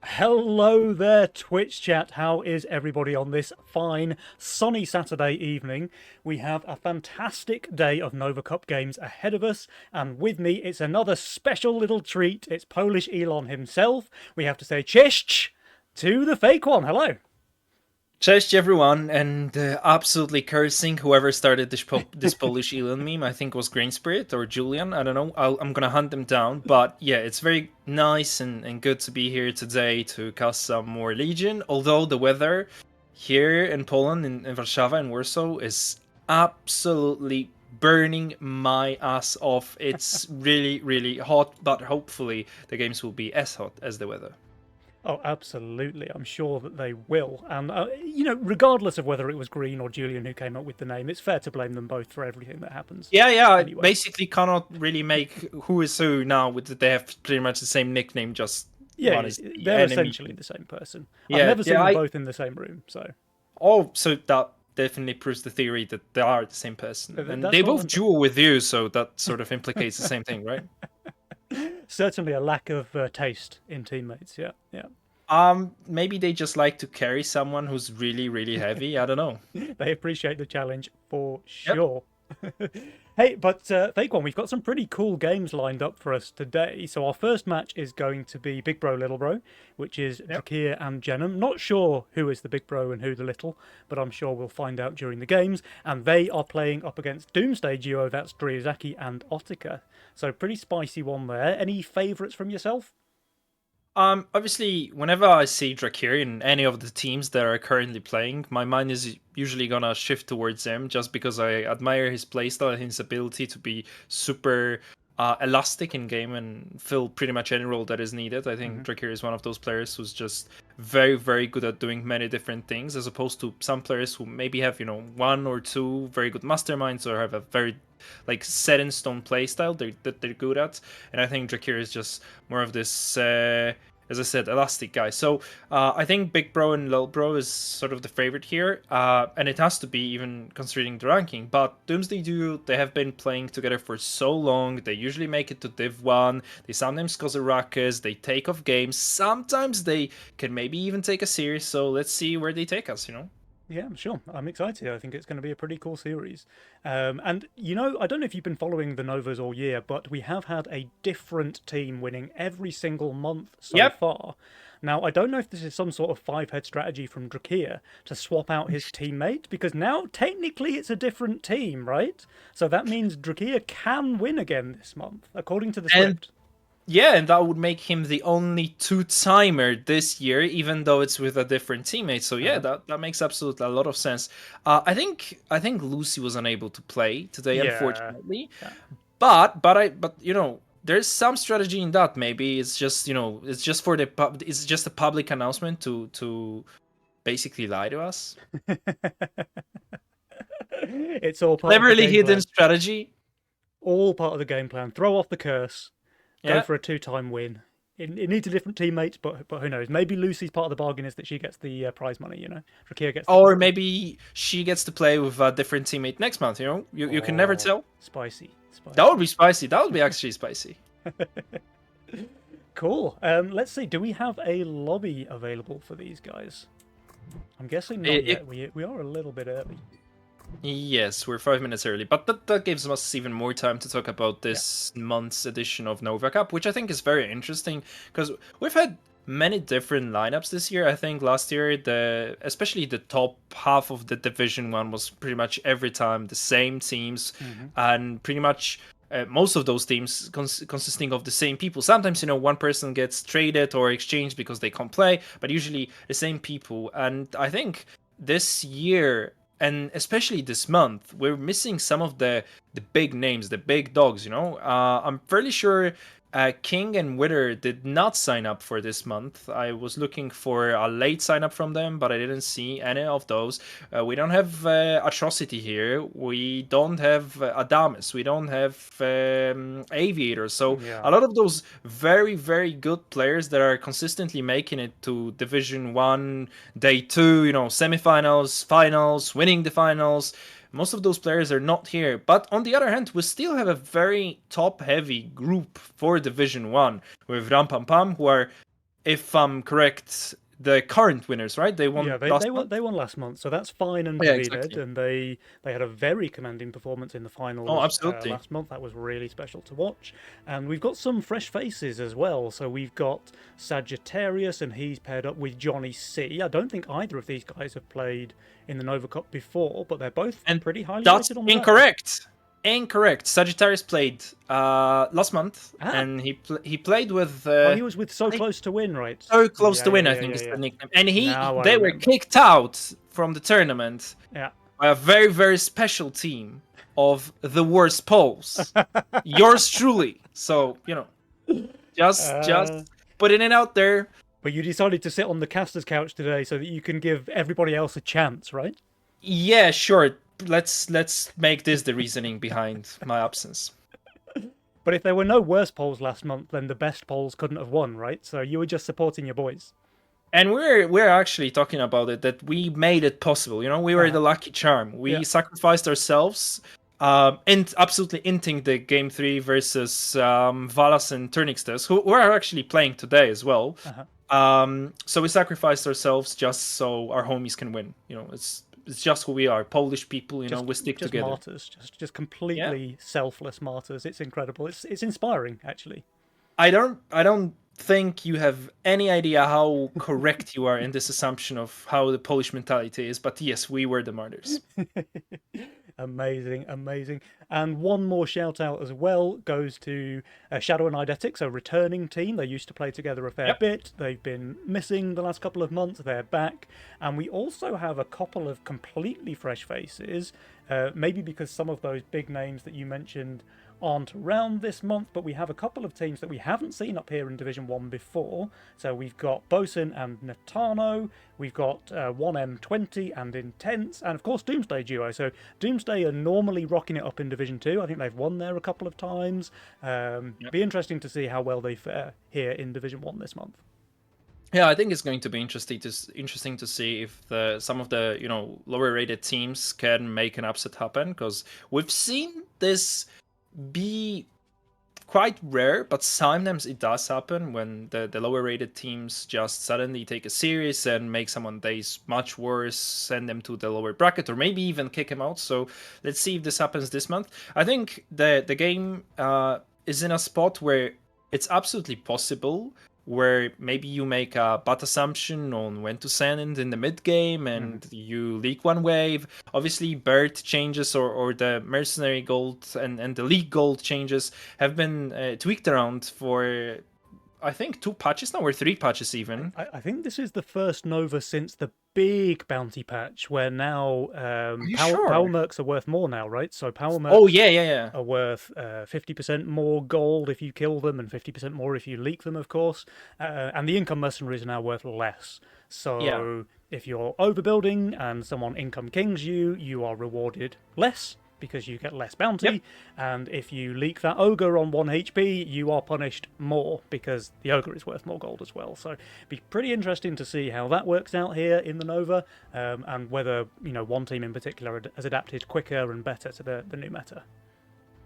Hello there, Twitch chat. How is everybody on this fine, sunny Saturday evening? We have a fantastic day of Nova Cup games ahead of us, and with me, it's another special little treat. It's Polish Elon himself. We have to say cześć to the fake one. Hello. Cześć everyone, and absolutely cursing whoever started this Polish Elon meme. I think it was Green Spirit or Julian. I don't know. I'm gonna hunt them down. But yeah, it's very nice and good to be here today to cast some more Legion. Although the weather here in Poland, in Warszawa and Warsaw, is absolutely burning my ass off. It's really, really hot, but hopefully the games will be as hot as the weather. Oh, absolutely. I'm sure that they will. And, regardless of whether it was Green or Julian who came up with the name, it's fair to blame them both for everything that happens. Yeah. I Anyway. basically cannot really make who is who now. With they have pretty much the same nickname. Just one Yeah, is the they're enemy. essentially the same person. I've Yeah, never yeah. seen them I both in the same room, so so that definitely proves the theory that they are the same person, and that's they what both I'm duel with you, so that sort of implicates the same thing, right? certainly a lack of taste in teammates. Yeah, yeah. Maybe they just like to carry someone who's really, really heavy. I don't know. They appreciate the challenge for Yep. sure. Hey, but Fake One, we've got some pretty cool games lined up for us today. So our first match is going to be Big Bro Little Bro, which is Yep. Drakir and Jenem. Not sure who is the Big Bro and who the Little, but I'm sure we'll find out during the games. And they are playing up against Doomsday Duo. That's Driazaki and Otika. So pretty spicy one there. Any favourites from yourself? Obviously, whenever I see Drakir in any of the teams that are currently playing, my mind is usually gonna shift towards him just because I admire his playstyle and his ability to be super elastic in game and fill pretty much any role that is needed. I think Drakir is one of those players who's just very, very good at doing many different things, as opposed to some players who maybe have, one or two very good masterminds or have a very like set in stone playstyle that they're good at. And I think Drakir is just more of this, as I said, elastic guy. So I think Big Bro and Lil Bro is sort of the favorite here, and it has to be even considering the ranking. But Doomsday Duo, they have been playing together for so long. They usually make it to Div 1. They sometimes cause a ruckus. They take off games. Sometimes they can maybe even take a series. So let's see where they take us. Yeah, I'm sure. I'm excited. I think it's going to be a pretty cool series. And, I don't know if you've been following the Novas all year, but we have had a different team winning every single month so Yep. far. Now, I don't know if this is some sort of five-head strategy from Drakir to swap out his teammate, because now technically it's a different team, right? So that means Drakir can win again this month, according to the And script. yeah, and that would make him the only two-timer this year, even though it's with a different teammate. So yeah, Uh-huh. that makes absolutely a lot of sense. I think Lucy was unable to play today, Yeah. unfortunately. Yeah. But there's some strategy in that. Maybe it's just for it's just a public announcement to basically lie to us. It's all part of the Cleverly game hidden plan. strategy. All part of the game plan. Throw off the curse. Go Yeah. for a two-time win. It needs a different teammate, but who knows? Maybe Lucy's part of the bargain is that she gets the prize money. Drakir gets the Or glory. maybe she gets to play with a different teammate next month. You can never Oh, tell. spicy, That would spicy. be spicy. That would be actually spicy. Cool. Let's see. Do we have a lobby available for these guys? I'm guessing not It, yet. it, We are a little bit early. yes, we're 5 minutes early, but that gives us even more time to talk about Yeah. this month's edition of Nova Cup, which I think is very interesting because we've had many different lineups this year. I think last year, especially the top half of the Division One was pretty much every time the same teams, Hmm. and pretty much. Most of those teams consisting of the same people. Sometimes, one person gets traded or exchanged because they can't play, but usually the same people. And I think this year, and especially this month, we're missing some of the big names, the big dogs. I'm fairly sure King and Wither did not sign up for this month. I was looking for a late sign up from them, but I didn't see any of those. We don't have Atrocity here. We don't have Adamus. We don't have Aviator. So Yeah. a lot of those very, very good players that are consistently making it to Division 1, Day 2, semifinals, finals, winning the finals. Most of those players are not here. But on the other hand, we still have a very top heavy group for Division 1 with Rampampam, who are if I'm correct, the current winners, right? They won Yeah, last month. they won last month, so that's fine and Yeah, David, exactly. and they had a very commanding performance in the Oh, finals absolutely. last month. That was really special to watch, and we've got some fresh faces as well. So we've got Sagittarius, and he's paired up with Johnny C. I don't think either of these guys have played in the Nova Cup before, but they're both And pretty highly that's rated on the meta. incorrect. Incorrect. Sagittarius played last month, Ah, and he played with oh, he was with So I think Close to Win, right? So Close Yeah, to yeah, Win, I yeah, think yeah, is yeah. the nickname. And Now I they were remember. kicked out from the tournament Yeah. by a very, very special team of the worst Poles. Yours truly. So, just Uh, putting it out there. but you decided to sit on the caster's couch today so that you can give everybody else a chance, right? Yeah, sure. Let's make this the reasoning behind my absence. But if there were no worse polls last month, then the best polls couldn't have won, right? So you were just supporting your boys. And we're actually talking about it, that we made it possible. We were the lucky charm. We Yeah. sacrificed ourselves, and absolutely inting the game 3 versus Valas and Turnixtes, who are actually playing today as well. So we sacrificed ourselves just so our homies can win. It's just who we are, Polish people. We stick Just together. martyrs, just completely selfless martyrs. It's incredible. It's inspiring, actually. I don't think you have any idea how correct you are in this assumption of how the Polish mentality is, but yes, we were the martyrs. Amazing, amazing. And one more shout out as well goes to Shadow and Idetics, a returning team. They used to play together a fair bit. They've been missing the last couple of months. They're back. And we also have a couple of completely fresh faces, maybe because some of those big names that you mentioned aren't around this month, but we have a couple of teams that we haven't seen up here in Division 1 before. So we've got Bosun and Natano, we've got 1M20 and Intense, and of course Doomsday Duo. So Doomsday are normally rocking it up in Division 2. I think they've won there a couple of times. Be interesting to see how well they fare here in Division 1 this month. Yeah, I think it's going to be interesting to see if some of the lower rated teams can make an upset happen, because we've seen this be quite rare, but sometimes it does happen when the lower rated teams just suddenly take a series and make someone days much worse, send them to the lower bracket, or maybe even kick them out. So let's see if this happens this month. I think the game is in a spot where it's absolutely possible, where maybe you make a bad assumption on when to send it in the mid game and you leak one wave. Obviously, bird changes or the mercenary gold and the league gold changes have been tweaked around for, I think, 2 patches now, or 3 patches even. I think this is the first Nova since the big bounty patch, where now power mercs are worth more now, right? So power mercs are worth 50% more gold if you kill them, and 50% more if you leak them, of course. And the income mercenaries are now worth less. So if you're overbuilding and someone income kings you, you are rewarded less, because you get less bounty, and if you leak that ogre on 1 HP, you are punished more because the ogre is worth more gold as well. So be pretty interesting to see how that works out here in the Nova, and whether one team in particular has adapted quicker and better to the new meta.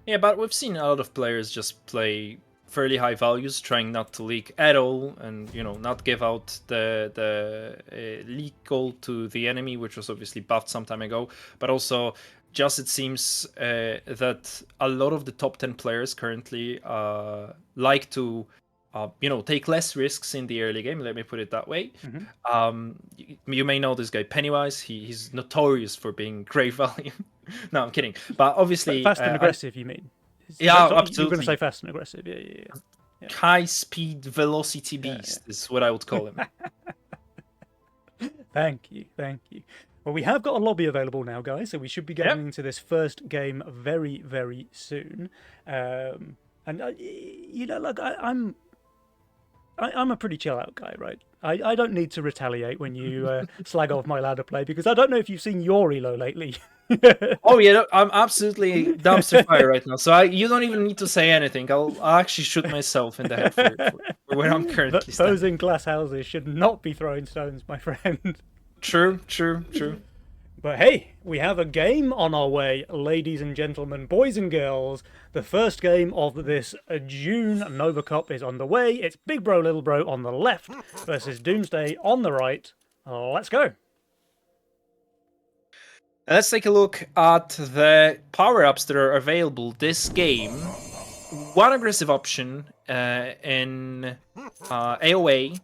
Yeah, but we've seen a lot of players just play fairly high values, trying not to leak at all, and not give out the leak gold to the enemy, which was obviously buffed some time ago. But also, just it seems that a lot of the top 10 players currently like to take less risks in the early game, let me put it that way. You may know this guy Pennywise. He's notorious for being great value. No, I'm kidding, but obviously fast and aggressive, you mean? Absolutely. You're going to say fast and aggressive. Yeah. High speed velocity beast is what I would call him. Thank you. Well, we have got a lobby available now, guys, so we should be getting into this first game very, very soon. And look, I'm a pretty chill out guy, right? I don't need to retaliate when you slag off my ladder play, because I don't know if you've seen your elo lately. Oh yeah, I'm absolutely dumpster fire right now. So you don't even need to say anything. I'll actually shoot myself in the head for where I'm currently standing. Those in glass houses should not be throwing stones, my friend. True. But hey, we have a game on our way, ladies and gentlemen, boys and girls. The first game of this June Nova Cup is underway. It's Big Bro, Little Bro on the left versus Doomsday on the right. Let's go. Let's take a look at the power-ups that are available this game. One aggressive option in AoA,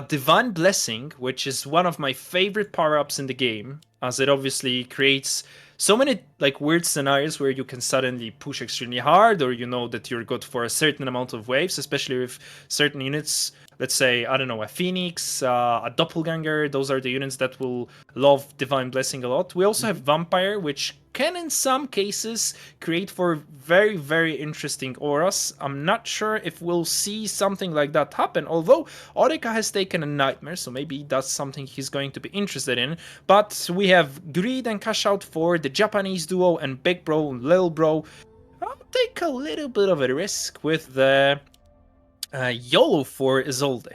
Divine Blessing, which is one of my favorite power-ups in the game, as it obviously creates so many like weird scenarios where you can suddenly push extremely hard, or you know that you're good for a certain amount of waves, especially with certain units. Let's say, I don't know, a Phoenix, a Doppelganger. Those are the units that will love Divine Blessing a lot. We also have Vampire, which can in some cases create for very, very interesting auras. I'm not sure if we'll see something like that happen, although Orica has taken a Nightmare, so maybe that's something he's going to be interested in. But we have Greed and Cash Out for the Japanese duo, and Big Bro and Lil Bro. I'll take a little bit of a risk with the YOLO for Isolde.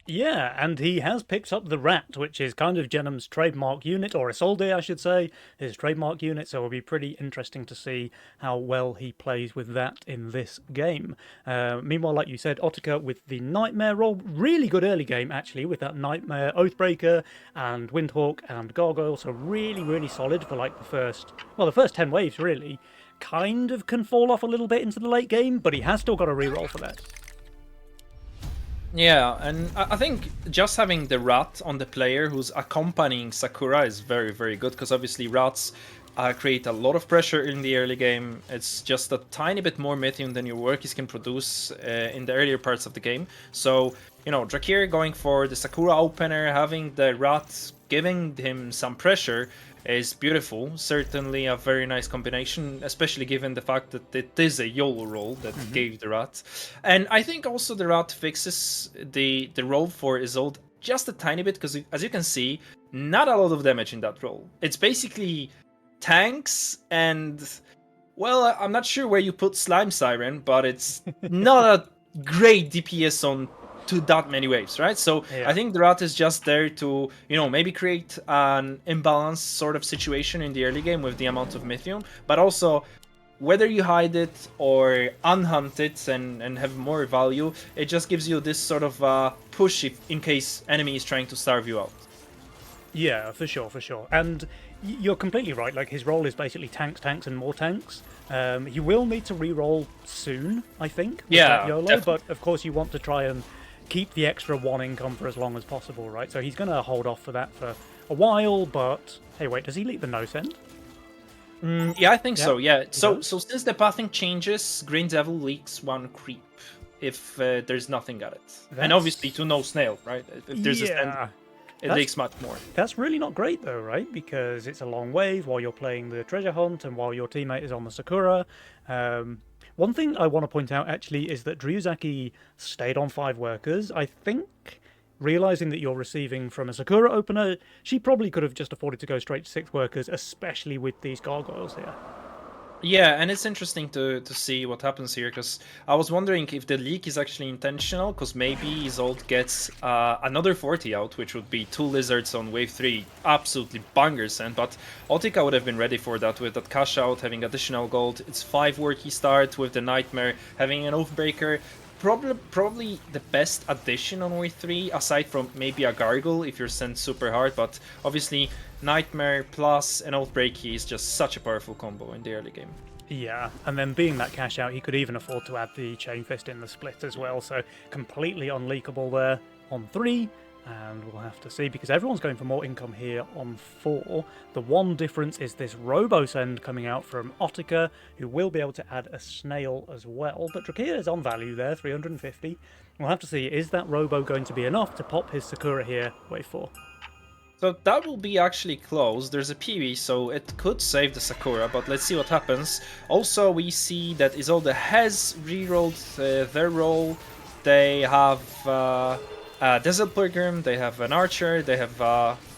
Yeah, and he has picked up the Rat, which is kind of Genom's trademark unit, or Isolde, I should say, his trademark unit, so it'll be pretty interesting to see how well he plays with that in this game. Meanwhile, like you said, Otika with the Nightmare role, really good early game, actually, with that Nightmare Oathbreaker and Windhawk and Gargoyle, so really, really solid for like the first 10 waves, really. Kind of can fall off a little bit into the late game, but he has still got a reroll for that. Yeah, and I think just having the Rat on the player who's accompanying Sakura is very, very good, because obviously Rats create a lot of pressure in the early game. It's just a tiny bit more Mythium than your Workies can produce in the earlier parts of the game. So, you know, Drakir going for the Sakura opener, having the Rat giving him some pressure is beautiful. Certainly a very nice combination, especially given the fact that it is a YOLO roll that gave the Rat. And I think also the Rat fixes the roll for Isolde just a tiny bit, because as you can see, not a lot of damage in that roll. It's basically tanks and, well, I'm not sure where you put Slime Siren, but it's not a great DPS on to that many waves, right? So Yeah. I think the Rat is just there to, you know, maybe create an imbalanced sort of situation in the early game with the amount of Mythium, but also whether you hide it or unhunt it and have more value, it just gives you this sort of push in case enemy is trying to starve you out. Yeah, for sure, for sure. And you're completely right. Like, his role is basically tanks, tanks, and more tanks. You will need to re-roll soon, I think, with that YOLO, definitely. but of course you want to try and keep the extra 1 income for as long as possible, right? So he's going to hold off for that for a while, but... Hey, wait, does he leak the no send? Yeah, I think so, yeah. So does. since the pathing changes, Green Devil leaks 1 creep if there's nothing at it. And That's- obviously to no snail, right? If there's a stand, Yeah. it That's- leaks much more. That's really not great, though, right? Because it's a long wave while you're playing the treasure hunt and while your teammate is on the Sakura. One thing I want to point out, actually, is that Dryuzaki stayed on 5 workers. I think, realizing that you're receiving from a Sakura opener, she probably could have just afforded to go straight to 6 workers, especially with these gargoyles here. Yeah, and it's interesting to see what happens here, because I was wondering if the leak is actually intentional, because maybe Isolde gets another 40 out, which would be 2 lizards on wave 3, absolutely bangers, and but Otika would have been ready for that with that cash out, having additional gold. It's 5 worky start with the Nightmare, having an Oathbreaker. Probably the best addition on wave 3, aside from maybe a Gargle if you're sent super hard, but obviously Nightmare plus an Oathbreaker is just such a powerful combo in the early game. Yeah, and then being that cash out, he could even afford to add the Chain Fist in the split as well, so completely unleakable there on 3. And we'll have to see, because everyone's going for more income here on 4. The one difference is this Robo-Send coming out from Otika, who will be able to add a snail as well. But Drakir is on value there, 350. We'll have to see, is that Robo going to be enough to pop his Sakura here, wave 4? So that will be actually close. There's a PV, so it could save the Sakura, but let's see what happens. Also, we see that Isolde has rerolled their roll. They have Desert Pilgrim, they have an Archer, they have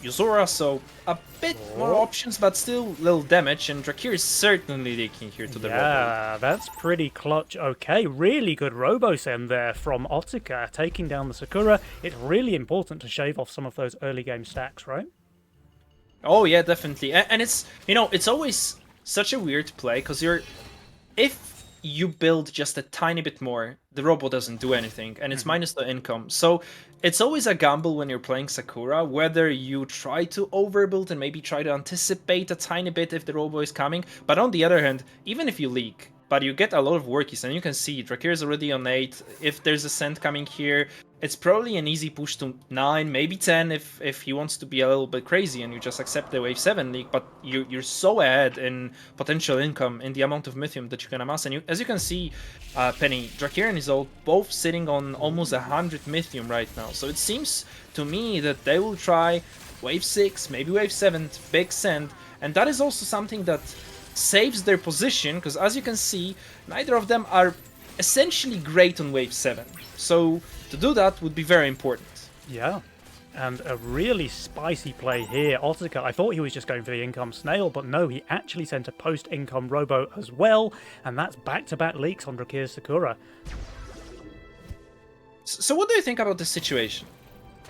Yuzora, so a bit more options, but still little damage, and Drakir is certainly leaking here to the Robo. Yeah, that's pretty clutch. Okay, really good Robo-Send there from Otika, taking down the Sakura. It's really important to shave off some of those early game stacks, right? Oh yeah, definitely. And it's, it's always such a weird play because if you build just a tiny bit more, the robo doesn't do anything, and it's minus the income. So it's always a gamble when you're playing Sakura, whether you try to overbuild and maybe try to anticipate a tiny bit if the robo is coming. But on the other hand, even if you leak, but you get a lot of workies, and you can see Drakir is already on 8. If there's a Send coming here, it's probably an easy push to 9, maybe 10 if he wants to be a little bit crazy and you just accept the wave 7 league, but you're so ahead in potential income, in the amount of Mythium that you can amass. And as you can see, Penny, Drakir and Isolde both sitting on almost 100 Mythium right now. So it seems to me that they will try wave 6, maybe wave 7, big Send, and that is also something that saves their position, because as you can see, neither of them are essentially great on wave 7. So to do that would be very important. Yeah, and a really spicy play here. Otaka, I thought he was just going for the income snail, but no, he actually sent a post-income robo as well, and that's back-to-back leaks on Drakir's Sakura. So what do you think about this situation?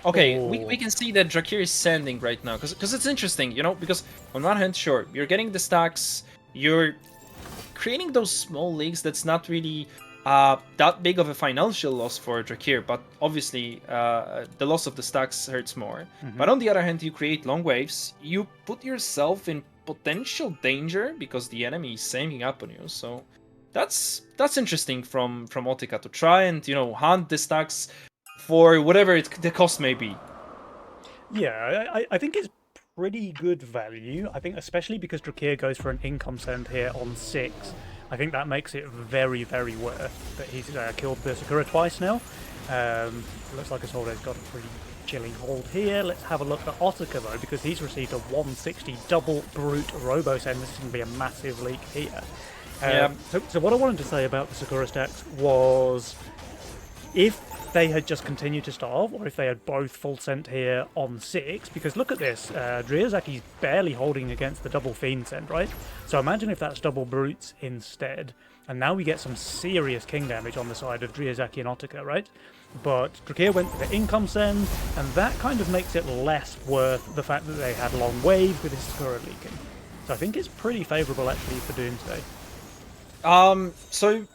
Okay, we can see that Drakir is sending right now, because it's interesting, because on one hand, sure, you're getting the stacks, you're creating those small leagues that's not really that big of a financial loss for Drakir, but obviously the loss of the stacks hurts more. But on the other hand, you create long waves, you put yourself in potential danger because the enemy is saving up on you, so that's interesting from Otaka to try and, hunt the stacks for whatever the cost may be. Yeah, I think it's pretty good value. I think especially because Drakir goes for an income send here on 6. I think that makes it very, very worth that he's killed the Sakura twice now. Looks like Isolde's got a pretty chilling hold here. Let's have a look at Otaka though, because he's received a 160 double brute robo send. This is going to be a massive leak here. So what I wanted to say about the Sakura stacks was, if they had just continued to starve, or if they had both full sent here on 6, because look at this, Driozaki's barely holding against the double fiend send, right? So imagine if that's double brutes instead, and now we get some serious king damage on the side of Driozaki and Otaka, right? But Drakir went for the income send, and that kind of makes it less worth the fact that they had long wave with his Sakura leaking. So I think it's pretty favourable actually for Doomsday. So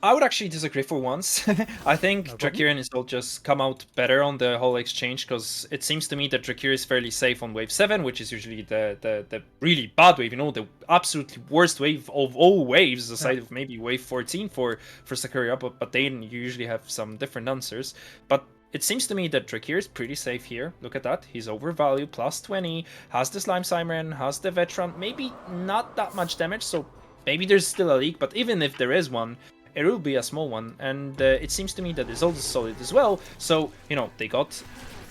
I would actually disagree for once. I think Drakir and Isolde just come out better on the whole exchange, because it seems to me that Drakir is fairly safe on wave 7, which is usually the really bad wave, the absolutely worst wave of all waves, aside of maybe wave 14 for Sakura, but they usually have some different answers. But it seems to me that Drakir is pretty safe here. Look at that. He's overvalued, plus 20, has the Slime Siren, has the Veteran, maybe not that much damage, so maybe there's still a leak, but even if there is one, it will be a small one, and it seems to me that Isolde is solid as well. So, they got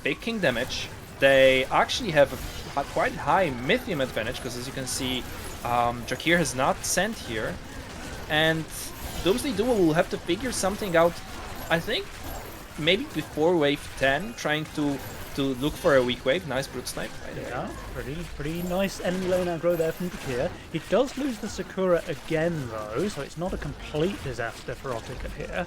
big king damage. They actually have a quite high Mythium advantage, because as you can see, Drakir has not sent here. And Doomsday Duo will have to figure something out, I think, maybe before wave 10, trying to look for a weak wave. Nice brute snipe. Yeah, pretty nice enemy lane aggro there from Drakir. He does lose the Sakura again though, so it's not a complete disaster for Otaka here.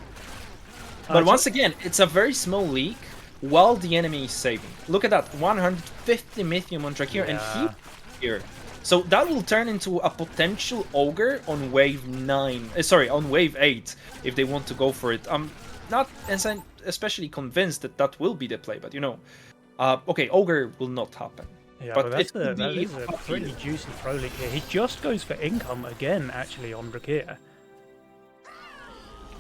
But once again, it's a very small leak while the enemy is saving. Look at that, 150 Mythium on Drakir, and he here. So that will turn into a potential ogre on wave 9. On wave 8 if they want to go for it. I'm not especially convinced that will be the play, but okay, ogre will not happen. Yeah, but that is a pretty juicy throw leak here. He just goes for income again, actually, on Drakir.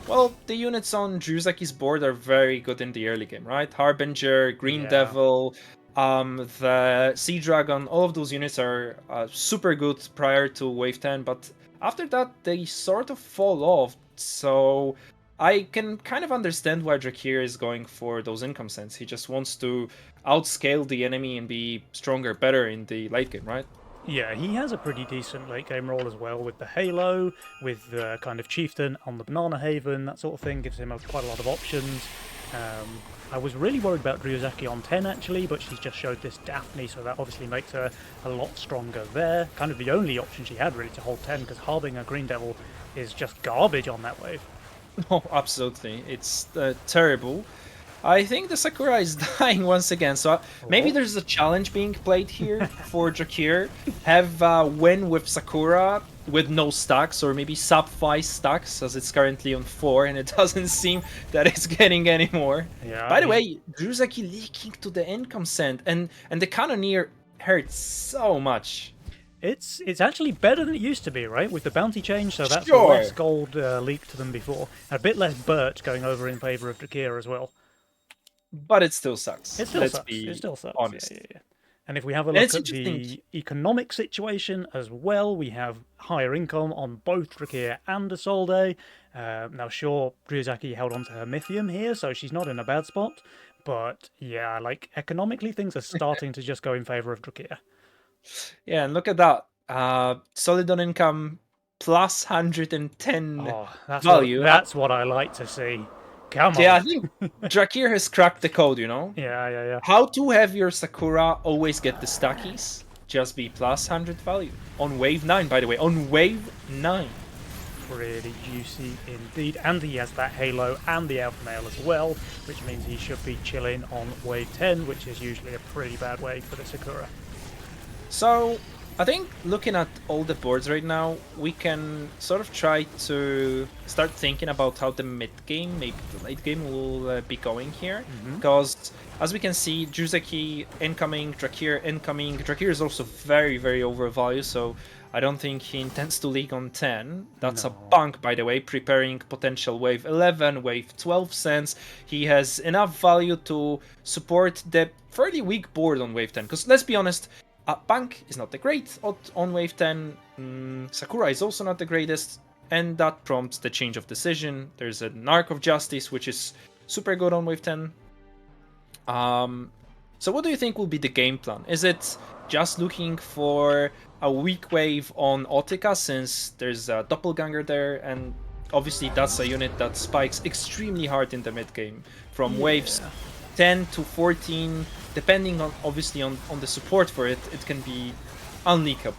Well, the units on Driozaki's board are very good in the early game, right? Harbinger, Green Devil, the Sea Dragon, all of those units are super good prior to wave 10, but after that they sort of fall off, so I can kind of understand why Drakir is going for those income sends. He just wants to outscale the enemy and be stronger, better in the late game, right? Yeah, he has a pretty decent late game role as well, with the Halo, with the kind of Chieftain on the Banana Haven, that sort of thing gives him quite a lot of options. I was really worried about Driozaki on 10 actually, but she's just showed this Daphne, so that obviously makes her a lot stronger there. Kind of the only option she had really to hold 10, because Harbinger Green Devil is just garbage on that wave. No, absolutely. It's terrible. I think the Sakura is dying once again, so maybe Oh. there's a challenge being played here for Drakir. Have win with Sakura with no stacks, or maybe sub 5 stacks, as it's currently on 4, and it doesn't seem that it's getting any more. Yeah, By the way, Druzaki leaking to the income send, and the Cannoneer hurts so much. it's actually better than it used to be, right? With the bounty change, so that's Sure. less gold leaked to them before. A bit less Burt going over in favor of Drakir as well. But it still sucks. It still Let's sucks. be It still sucks. honest. Yeah. And if we have a And look it's at interesting. the economic situation as well, we have higher income on both Drakir and Isolde. Now, sure, Ryuzaki held on to her Mythium here, so she's not in a bad spot. But yeah, like economically, things are starting to just go in favor of Drakir. Yeah, and look at that. Solid on income plus 110 Oh, value. that's what I like to see. Come on. Yeah, I think Drakir has cracked the code, you know? Yeah. How to have your Sakura always get the stackies? Just be plus 100 value. On wave 9, by the way. On wave 9. Pretty juicy indeed. And he has that Halo and the Alpha Male as well, which means he should be chilling on wave 10, which is usually a pretty bad wave for the Sakura. So, I think looking at all the boards right now, we can sort of try to start thinking about how the mid game, maybe the late game, will be going here. Because, as we can see, Juzaki incoming, Drakir incoming. Drakir is also very, very overvalued, so I don't think he intends to league on 10. That's a bunk, by the way, preparing potential wave 11, wave 12 sense. He has enough value to support the fairly weak board on wave 10. Because, let's be honest, Bank is not the great on wave 10, Sakura is also not the greatest, and that prompts the change of decision. There's an Arc of Justice, which is super good on wave 10. So what do you think will be the game plan? Is it just looking for a weak wave on Otika, since there's a Doppelganger there, and obviously that's a unit that spikes extremely hard in the mid game, from waves 10 to 14, depending on obviously on the support for it, it can be unleakable.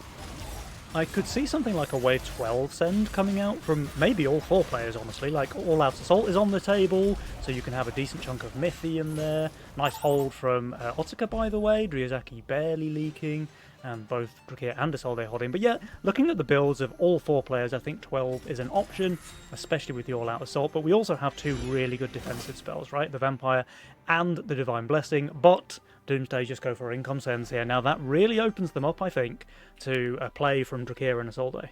I could see something like a wave 12 send coming out from maybe all 4 players, honestly. Like, All Out Assault is on the table, so you can have a decent chunk of Mythium there. Nice hold from Otaka, by the way. Ryuzaki barely leaking, and both Drakir and Isolde holding. But yeah, looking at the builds of all 4 players, I think 12 is an option, especially with the All Out Assault. But we also have 2 really good defensive spells, right? The Vampire and the Divine Blessing. But Doomsday just go for income sends here. Now that really opens them up, I think, to a play from Drakir and Isolde.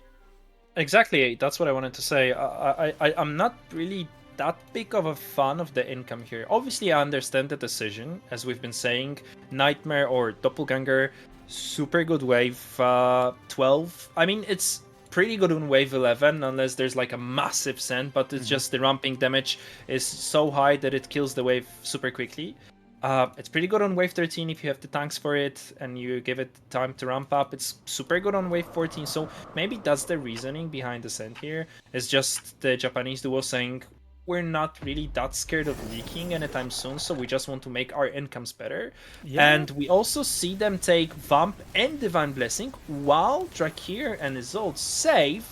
Exactly, that's what I wanted to say. I'm not really that big of a fan of the income here. Obviously, I understand the decision, as we've been saying. Nightmare or Doppelganger, super good wave 12. I mean, it's pretty good on wave 11, unless there's like a massive send, but it's just the ramping damage is so high that it kills the wave super quickly. It's pretty good on wave 13 if you have the tanks for it and you give it time to ramp up. It's super good on wave 14, so maybe that's the reasoning behind the send here. It's just the Japanese duo saying, we're not really that scared of leaking anytime soon, so we just want to make our incomes better. Yeah. And we also see them take Vamp and Divine Blessing, while Drakir and Isolde save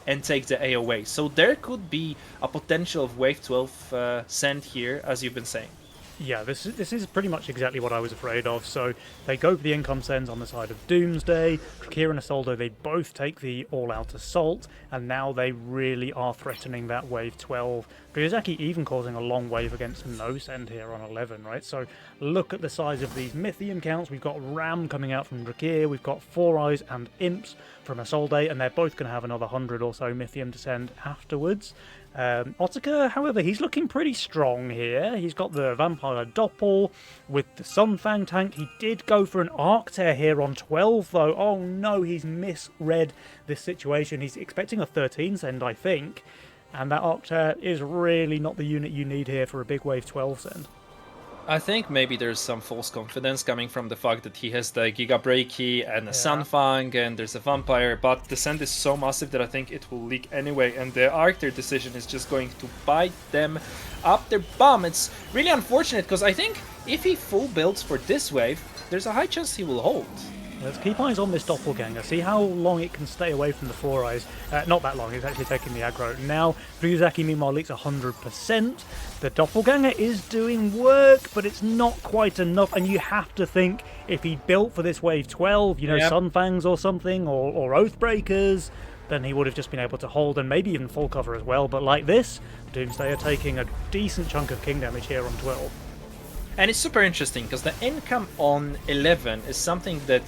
and take the AOA. So there could be a potential of wave 12 send here, as you've been saying. Yeah, this is pretty much exactly what I was afraid of. So they go for the income sends on the side of Doomsday. Drakir and Isolde, they both take the all-out assault, and now they really are threatening that wave 12. Ryuzaki even causing a long wave against no send here on 11, right? So look at the size of these Mythium counts. We've got Ram coming out from Drakir, we've got Four Eyes and Imps from Isolde, and they're both going to have another 100 or so Mythium to send afterwards. Otaka, however, he's looking pretty strong here. He's got the Vampire Doppel with the Sunfang tank. He did go for an Arc Tear here on 12, though. Oh no, he's misread this situation. He's expecting a 13 send, I think. And that Arc Tear is really not the unit you need here for a big wave 12 send. I think maybe there's some false confidence coming from the fact that he has the Giga Breaky and a Sunfang and there's a Vampire, but the send is so massive that I think it will leak anyway, and the Arcter decision is just going to bite them up their bum. It's really unfortunate, because I think if he full builds for this wave, there's a high chance he will hold. Let's keep eyes on this Doppelganger, see how long it can stay away from the Four Eyes. Not that long, it's actually taking the aggro. Now, Ryuzaki meanwhile leaks 100%. The Doppelganger is doing work, but it's not quite enough, and you have to think if he built for this wave 12, you know, Yep. Sunfangs or something, or Oathbreakers, then he would have just been able to hold and maybe even full cover as well. But like this, Doomsday are taking a decent chunk of king damage here on 12. And it's super interesting because the income on 11 is something that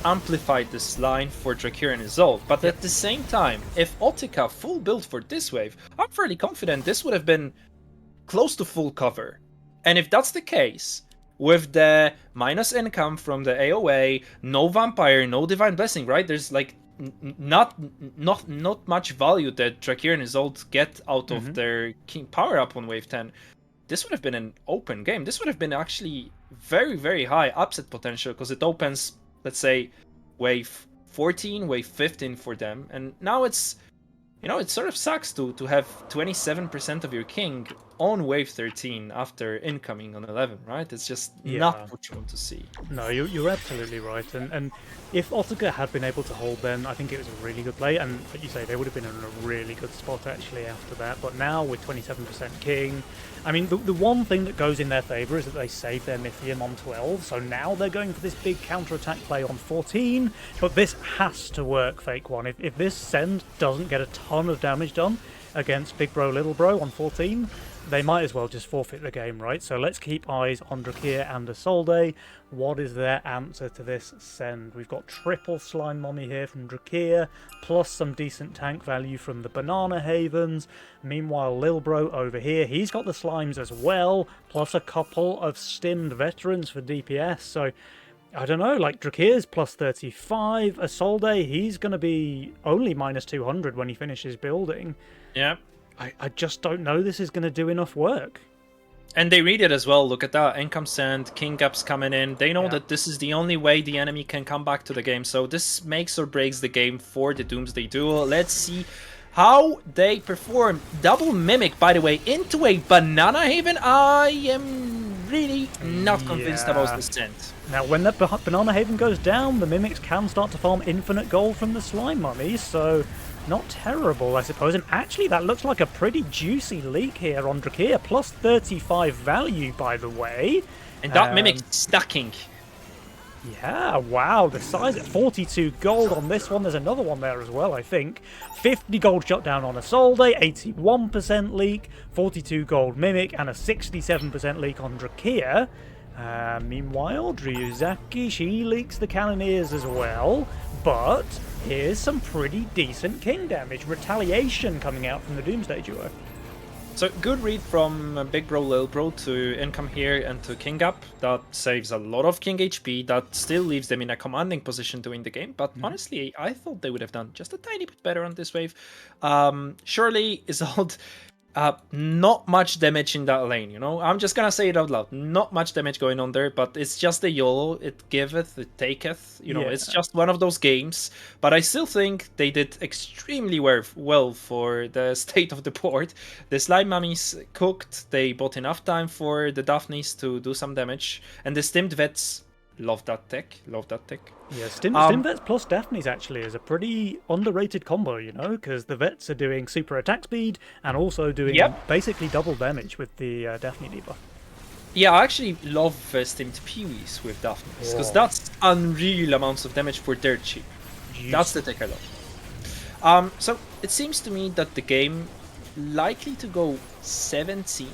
amplified this line for Drakir and Isolde. But at the same time, if Otika full build for this wave, I'm fairly confident this would have been close to full cover. And if that's the case, with the minus income from the AOA, no vampire, no divine blessing, right? There's like not much value that Drakir and Isolde get out of their king power up on wave 10. This would have been an open game. This would have been actually very, very high upset potential because it opens, let's say, wave 14, wave 15 for them. And now it's, you know, it sort of sucks to have 27% of your king on wave 13 after incoming on 11, right? It's just not what you want to see. No, you're absolutely right. And if Otaka had been able to hold then, I think it was a really good play. And like you say, they would have been in a really good spot actually after that. But now with 27% king, I mean, the one thing that goes in their favour is that they save their Mythium on 12. So now they're going for this big counter-attack play on 14. But this has to work, Fake One. If this send doesn't get a ton of damage done against Big Bro, Little Bro on 14, they might as well just forfeit the game, right? So let's keep eyes on Drakir and Isolde. What is their answer to this send? We've got triple Slime Mommy here from Drakir, plus some decent tank value from the Banana Havens. Meanwhile, Lil Bro over here, he's got the Slimes as well, plus a couple of stimmed veterans for DPS. So, I don't know, like Drakir's plus 35, Isolde, he's going to be only minus 200 when he finishes building. Yeah. I just don't know this is going to do enough work. And they read it as well. Look at that. Income send, king ups coming in. They know that this is the only way the enemy can come back to the game. So this makes or breaks the game for the Doomsday Duo. Let's see how they perform. Double Mimic, by the way, into a Banana Haven. I am really not convinced about the send. Now, when that Banana Haven goes down, the Mimics can start to farm infinite gold from the Slime Mummies, so not terrible, I suppose. And actually, that looks like a pretty juicy leak here on Drakir. Plus 35 value, by the way. And that Mimic stacking. Yeah, wow, the size, 42 gold on this one. There's another one there as well, I think. 50 gold shut down on Isolde, 81% leak, 42 gold Mimic, and a 67% leak on Drakir. Meanwhile, Ryuzaki, she leaks the Cannoneers as well, but here's some pretty decent king damage. Retaliation coming out from the Doomsday Duo. So good read from Big Bro, Lil Bro to income here and to king up. That saves a lot of king HP. That still leaves them in a commanding position to win the game. But honestly, I thought they would have done just a tiny bit better on this wave. Surely Isolde, not much damage in that lane, you know? I'm just gonna say it out loud. Not much damage going on there, but it's just a YOLO. It giveth, it taketh. You know, it's just one of those games. But I still think they did extremely well for the state of the board. The Slime Mummies cooked. They bought enough time for the Daphnes to do some damage. And the Stimmed Vets, love that tech. Love that tech. Yeah, Stim Vets plus Daphnes actually is a pretty underrated combo, you know, because the Vets are doing super attack speed and also doing basically double damage with the Daphne debuff. Yeah, I actually love Stimmed Peewees with Daphnes, because that's unreal amounts of damage for dirt cheap. That's the tech I love. So it seems to me that the game likely to go 17,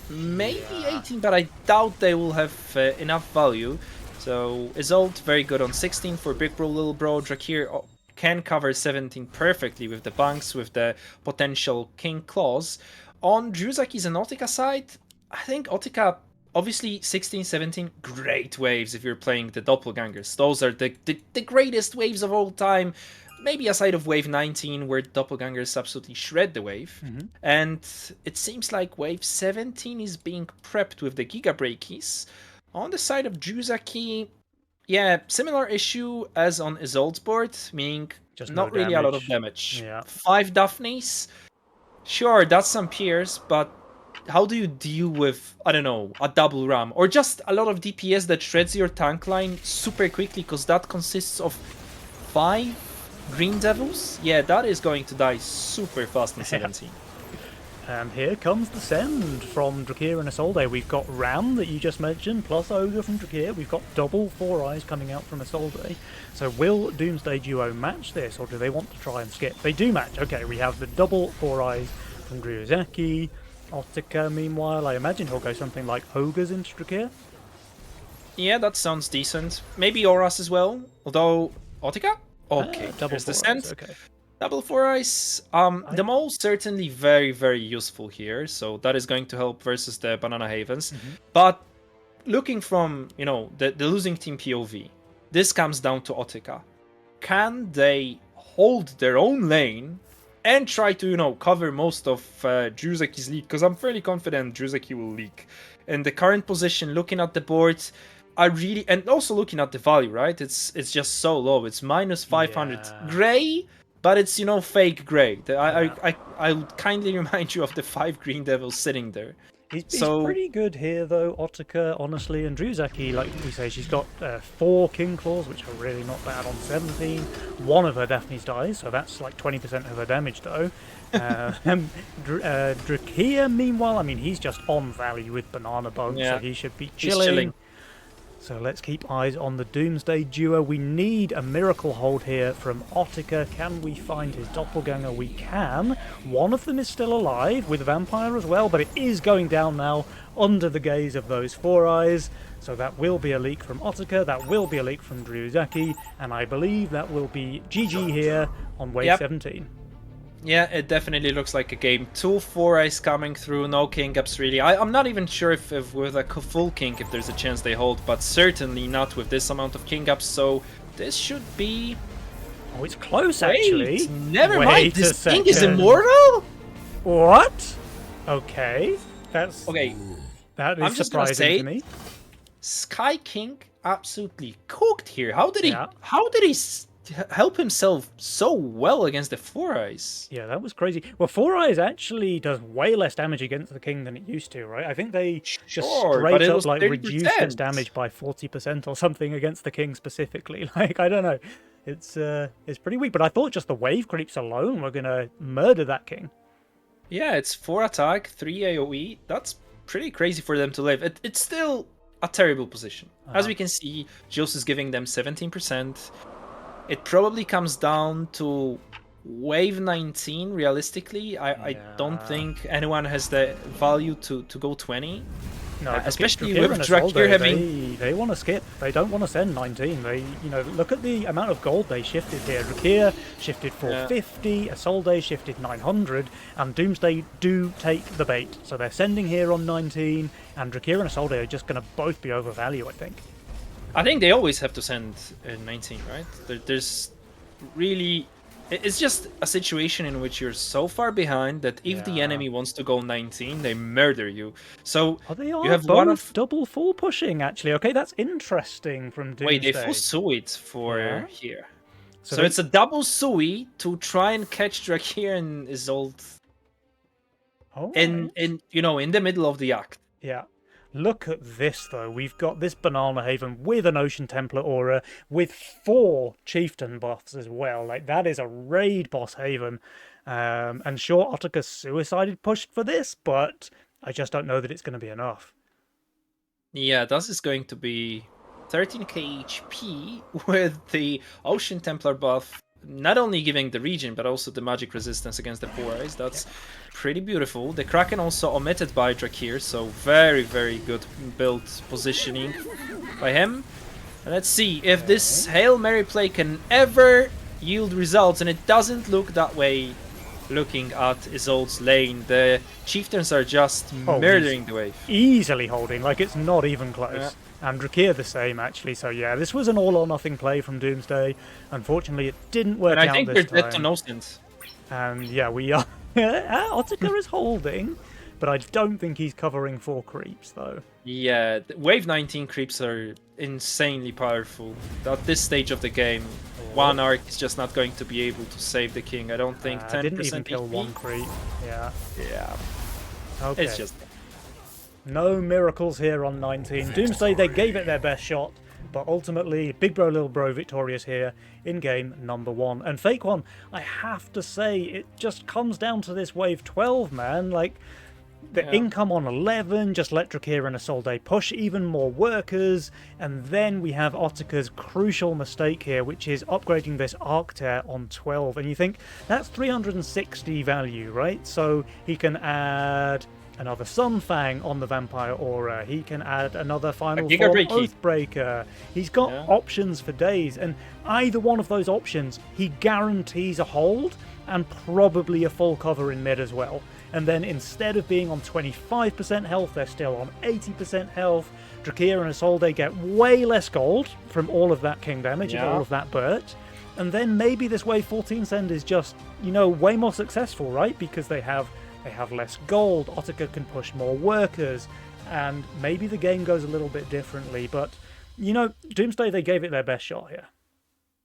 maybe 18, but I doubt they will have enough value. So Isolde very good on 16 for Big Bro, Little Bro. Drakir can cover 17 perfectly with the bunks, with the potential King Claws. On Ryuzaki's and Otika side, I think Otika, obviously 16, 17, great waves if you're playing the Doppelgangers. Those are the greatest waves of all time. Maybe aside of wave 19, where Doppelgangers absolutely shred the wave. And it seems like wave 17 is being prepped with the Giga Breakies. On the side of Ryuzaki, yeah, similar issue as on Isolde's board, meaning just not really a lot of damage. 5 Daphnes, sure, that's some Pierce, but how do you deal with, I don't know, a double ram or just a lot of DPS that shreds your tank line super quickly, because that consists of 5 green devils? Yeah, that is going to die super fast in 17. And here comes the send from Drakir and Isolde. We've got Ram that you just mentioned, plus Ogre from Drakir. We've got double Four Eyes coming out from Isolde. So will Doomsday Duo match this, or do they want to try and skip? They do match. Okay, we have the double Four Eyes from Dryuzaki. Ottika, meanwhile, I imagine he'll go something like Ogres into Drakir. Yeah, that sounds decent. Maybe Auras as well, although... Ottika? Okay, double there's the Four Eyes, send. okay. Double Four Eyes. The mole certainly very, very useful here, so that is going to help versus the Banana Havens. But looking from, you know, the losing team POV, this comes down to Ottika. Can they hold their own lane and try to, you know, cover most of Dryuzaki's lead? Because I'm fairly confident Dryuzaki will leak. In the current position, looking at the board, I really... And also looking at the value, right? It's just so low. It's minus 500 gray... But it's, you know, fake grey. I would kindly remind you of the 5 green devils sitting there. He's pretty good here, though, Ottika, honestly. And Dryuzaki, like we say, she's got 4 King Claws, which are really not bad on 17. One of her Daphne's dies, so that's like 20% of her damage, though. Drakir, meanwhile, I mean, he's just on value with Banana Bug, so he should be chilling. So let's keep eyes on the Doomsday Duo. We need a miracle hold here from Ottika. Can we find his doppelganger? We can. One of them is still alive, with Vampire as well, but it is going down now under the gaze of those Four Eyes. So that will be a leak from Ottika, that will be a leak from Dryuzaki, and I believe that will be GG here on wave 17. Yeah, it definitely looks like a game. 2 Four Eyes coming through, no King Ups really. I'm not even sure if with a full King if there's a chance they hold, but certainly not with this amount of King Ups, so this should be... Oh, it's close actually. Never mind, this King is immortal? What? Okay, that's... Okay, that is surprising to me. Sky King absolutely cooked here. How did he help himself so well against the Four Eyes? Yeah, that was crazy. Well, Four Eyes actually does way less damage against the King than it used to, right? I think they just straight up like reduced its damage by 40% or something against the King specifically. Like, I don't know. It's pretty weak, but I thought just the wave creeps alone were gonna murder that King. Yeah, it's 4 attack, 3 AoE. That's pretty crazy for them to live. It's still a terrible position. As we can see, Jules is giving them 17%. It probably comes down to wave 19, realistically. I don't think anyone has the value to go 20. No, especially with Drakir having... They want to skip. They don't want to send 19. They, you know, look at the amount of gold they shifted here. Drakir shifted 450, Isolde shifted 900, and Doomsday do take the bait. So they're sending here on 19, and Drakir and Isolde are just going to both be overvalued, I think. I think they always have to send 19, right? There's really... It's just a situation in which you're so far behind that if the enemy wants to go 19, they murder you. So they are you have both double full pushing, actually. Okay, that's interesting from Doomsday. Wait, they full Sui for here. So it's a double Sui to try and catch Drakir and Isolde in you know, in the middle of the act. Yeah. Look at this, though. We've got this Banana Haven with an Ocean Templar aura, with 4 Chieftain buffs as well. Like, that is a raid boss Haven. And sure, Ottika's suicided pushed for this, but I just don't know that it's going to be enough. Yeah, this is going to be 13k HP with the Ocean Templar buff, not only giving the region, but also the magic resistance against the Four Eyes. That's pretty beautiful. The Kraken also omitted by Drakir, so very, very good build positioning by him. And let's see if this Hail Mary play can ever yield results, and it doesn't look that way looking at Isolde's lane. The Chieftains are just murdering the wave. Easily holding, like it's not even close. Yeah. And Drakir the same, actually. So yeah, this was an all-or-nothing play from Doomsday. Unfortunately, it didn't work out this time. And I think we're dead to no sense. And yeah, we are. Ottika is holding, but I don't think he's covering 4 creeps, though. Yeah, wave 19 creeps are insanely powerful. At this stage of the game, one arc is just not going to be able to save the King. I don't think 10% didn't even kill 1 creep. Yeah. Yeah. Okay. It's just... No miracles here on 19. Doomsday, they gave it their best shot, but ultimately, Big Bro Little Bro victorious here in game number 1. And Fake One, I have to say, it just comes down to this wave 12, man. Like, the income on 11 just let Drakir and Isolde push even more workers, and then we have Otika's crucial mistake here, which is upgrading this Arctear on 12. And you think, that's 360 value, right? So he can add another Sunfang on the Vampire Aura. He can add another Final Form Oathbreaker. He's got options for days, and either one of those options, he guarantees a hold and probably a full cover in mid as well. And then instead of being on 25% health, they're still on 80% health. Drakir and Isolde get way less gold from all of that king damage and all of that Burt. And then maybe this wave 14 send is just, you know, way more successful, right? Because they have less gold, Otika can push more workers, and maybe the game goes a little bit differently. But, you know, Doomsday, they gave it their best shot here.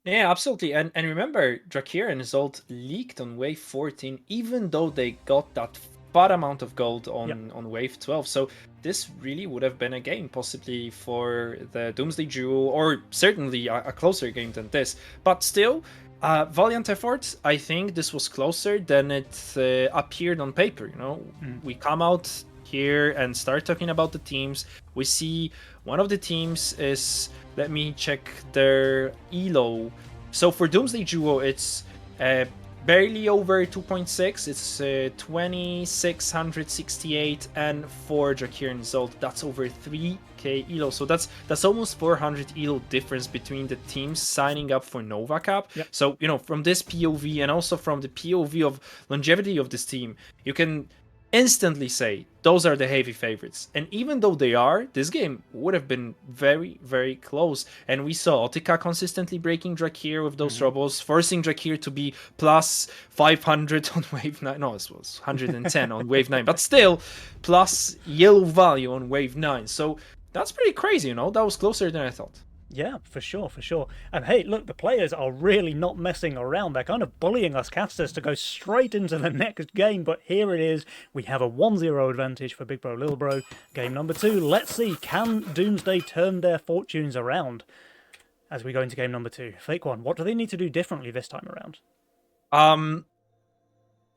Yeah, absolutely. And remember, Drakir and Isolde leaked on wave 14, even though they got that fat amount of gold on wave 12. So this really would have been a game possibly for the Doomsday duo, or certainly a closer game than this. But still, valiant efforts. I think this was closer than it appeared on paper. You know, we come out here and start talking about the teams. We see one of the teams is, let me check their elo. So for Doomsday duo, it's barely over 2.6. It's 2668, and for Drakir and Isolde, that's over 3k elo. So that's almost 400 elo difference between the teams signing up for Nova Cup. Yep. So, you know, from this POV and also from the POV of longevity of this team, you can instantly say those are the heavy favorites. And even though they are, this game would have been very, very close. And we saw Otika consistently breaking Drakir with those troubles, forcing Drakir to be plus 500 on wave 9. No, it was 110 on wave 9, but still plus yellow value on wave 9. So that's pretty crazy, you know? That was closer than I thought. Yeah, for sure, for sure. And hey, look, the players are really not messing around. They're kind of bullying us casters to go straight into the next game, but here it is. We have a 1-0 advantage for Big Bro Little Bro. Game number 2. Let's see, can Doomsday turn their fortunes around as we go into game number 2? Fake One, what do they need to do differently this time around?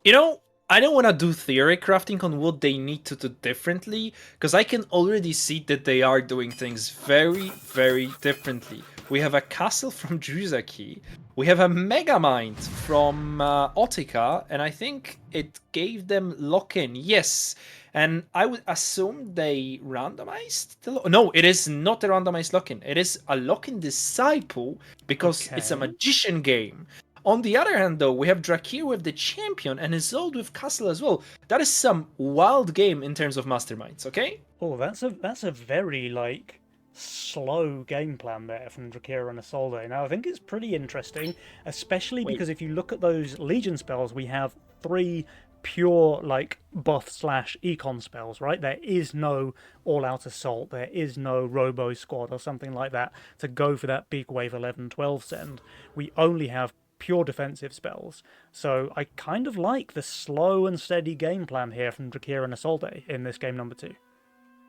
You know, I don't want to do theory crafting on what they need to do differently, because I can already see that they are doing things very, very differently. We have a castle from Druzaki, we have a Megamind from Otika, and I think it gave them lock-in, yes. And I would assume they randomized the no, it is not a randomized lock-in. It is a lock-in disciple, because it's a magician game. On the other hand, though, we have Drakir with the champion and Isolde with castle as well. That is some wild game in terms of masterminds, okay? Oh, that's a very, like, slow game plan there from Drakir and Isolde. Now, I think it's pretty interesting, especially because if you look at those Legion spells, we have 3 pure, like, buff/econ spells, right? There is no all-out assault, there is no robo squad or something like that to go for that big wave 11-12 send. We only have pure defensive spells. So I kind of like the slow and steady game plan here from Drakir and Isolde in this game number 2.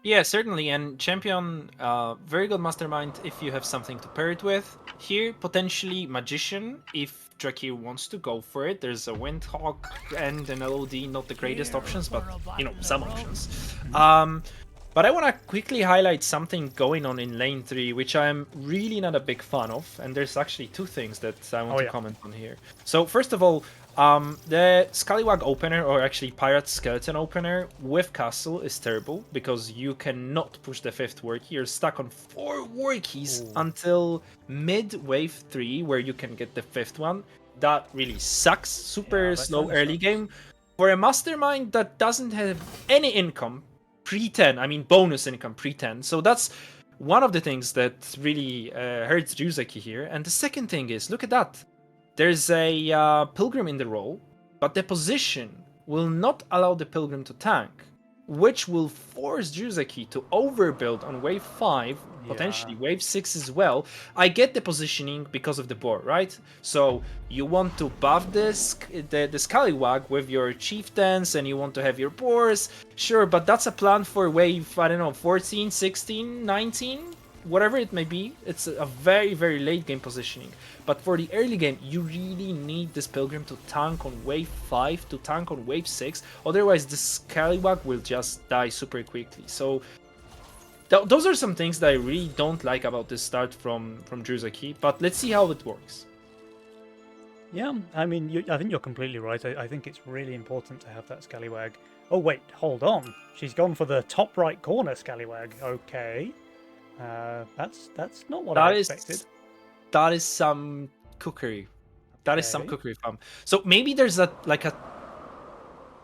Yeah, certainly. And champion, very good mastermind if you have something to pair it with. Here, potentially magician if Drakir wants to go for it. There's a Windhawk and an LOD, not the greatest options, but, you know, some options. But I want to quickly highlight something going on in lane 3, which I'm really not a big fan of. And there's actually 2 things that I want to comment on here. So first of all, the Scallywag opener, or actually Pirate Skeleton opener with Castle is terrible, because you cannot push the 5th war key. You're stuck on 4 war keys until mid wave 3, where you can get the 5th one. That really sucks. Super slow early game. For a mastermind that doesn't have any income, pre-10, I mean bonus income pre-10. So that's one of the things that really hurts Druzaki here. And the second thing is, look at that. There's a Pilgrim in the role, but the position will not allow the Pilgrim to tank, which will force Druzaki to overbuild on wave 5 potentially Yeah. wave 6 as well. I get the positioning because of the board, right? So you want to buff the Scallywag with your chieftains, and you want to have your boars, sure, but that's a plan for wave, I don't know, 14, 16, 19, whatever it may be. It's a very, very late game positioning. But for the early game, you really need this Pilgrim to tank on wave 5, to tank on wave 6, otherwise the Scallywag will just die super quickly. So those are some things that I really don't like about this start from Druzaki, but let's see how it works. Yeah, I mean, I think you're completely right. I think it's really important to have that Scallywag. Oh, wait, hold on. She's gone for the top right corner Scallywag. Okay. That's not what I expected. That is some cookery. That is some Okay. cookery, fam. So maybe there's a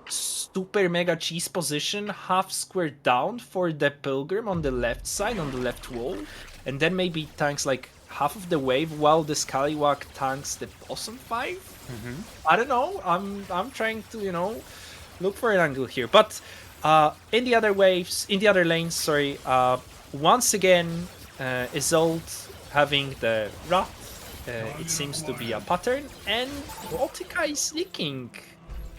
super mega cheese position half square down for the Pilgrim on the left side, on the left wall, and then maybe tanks like half of the wave while the Scallywag tanks the bottom 5. I don't know. I'm trying to look for an angle here, but in the other lanes, sorry. Once again, Isolde having the Wrath. It seems to be a pattern, and Baltica is leaking.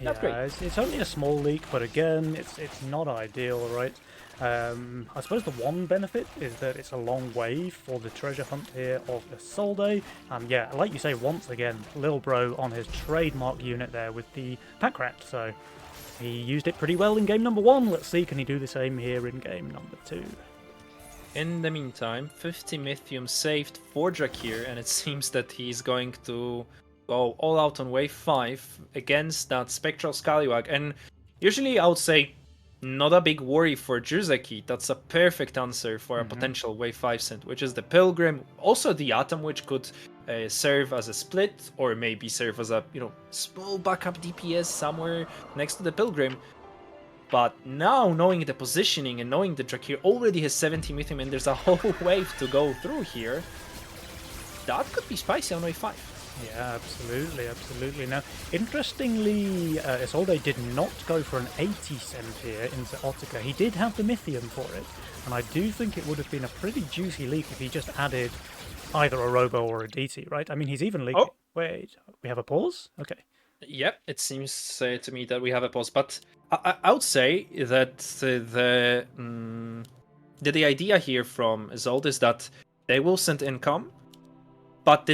Not great. Yeah, it's only a small leak, but again, it's not ideal, right? I suppose the one benefit is that it's a long wave for the treasure hunt here of Isolde, and yeah, like you say, once again, Lil Bro on his trademark unit there with the pack rat, so he used it pretty well in game number 1. Let's see, can he do the same here in game number 2? In the meantime, 50 Mythium saved for Drakir, and it seems that he's going to go all out on wave 5 against that Spectral Scallywag. And usually I would say not a big worry for Druzaki. That's a perfect answer for a potential wave 5 send, which is the Pilgrim, also the Atom, which could serve as a split, or maybe serve as a small backup DPS somewhere next to the Pilgrim. But now, knowing the positioning and knowing that Drakir already has 70 Mythium and there's a whole wave to go through here, that could be spicy on wave 5. Yeah, absolutely, absolutely. Now, interestingly, Isolde did not go for an 80 send here into Ottica. He did have the Mythium for it, and I do think it would have been a pretty juicy leak if he just added either a Robo or a DT, right? I mean, he's even leaking. Oh. Wait, we have a pause? Okay. Yep, it seems to me that we have a pause, but I would say that the idea here from Isolde is that they will send income, but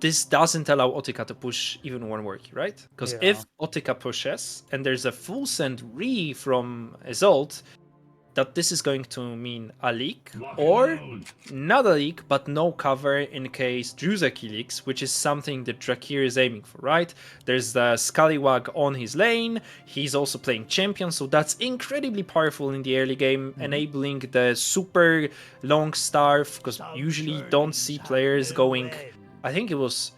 this doesn't allow Ottica to push even one work, right? Because if Ottica pushes and there's a full send re from Isolde, that this is going to mean a leak, or not a leak, but no cover in case Druzaki leaks, which is something that Drakir is aiming for, right? There's the Scallywag on his lane, he's also playing champion, so that's incredibly powerful in the early game, enabling the super long starve, because usually you don't see players going, I think it was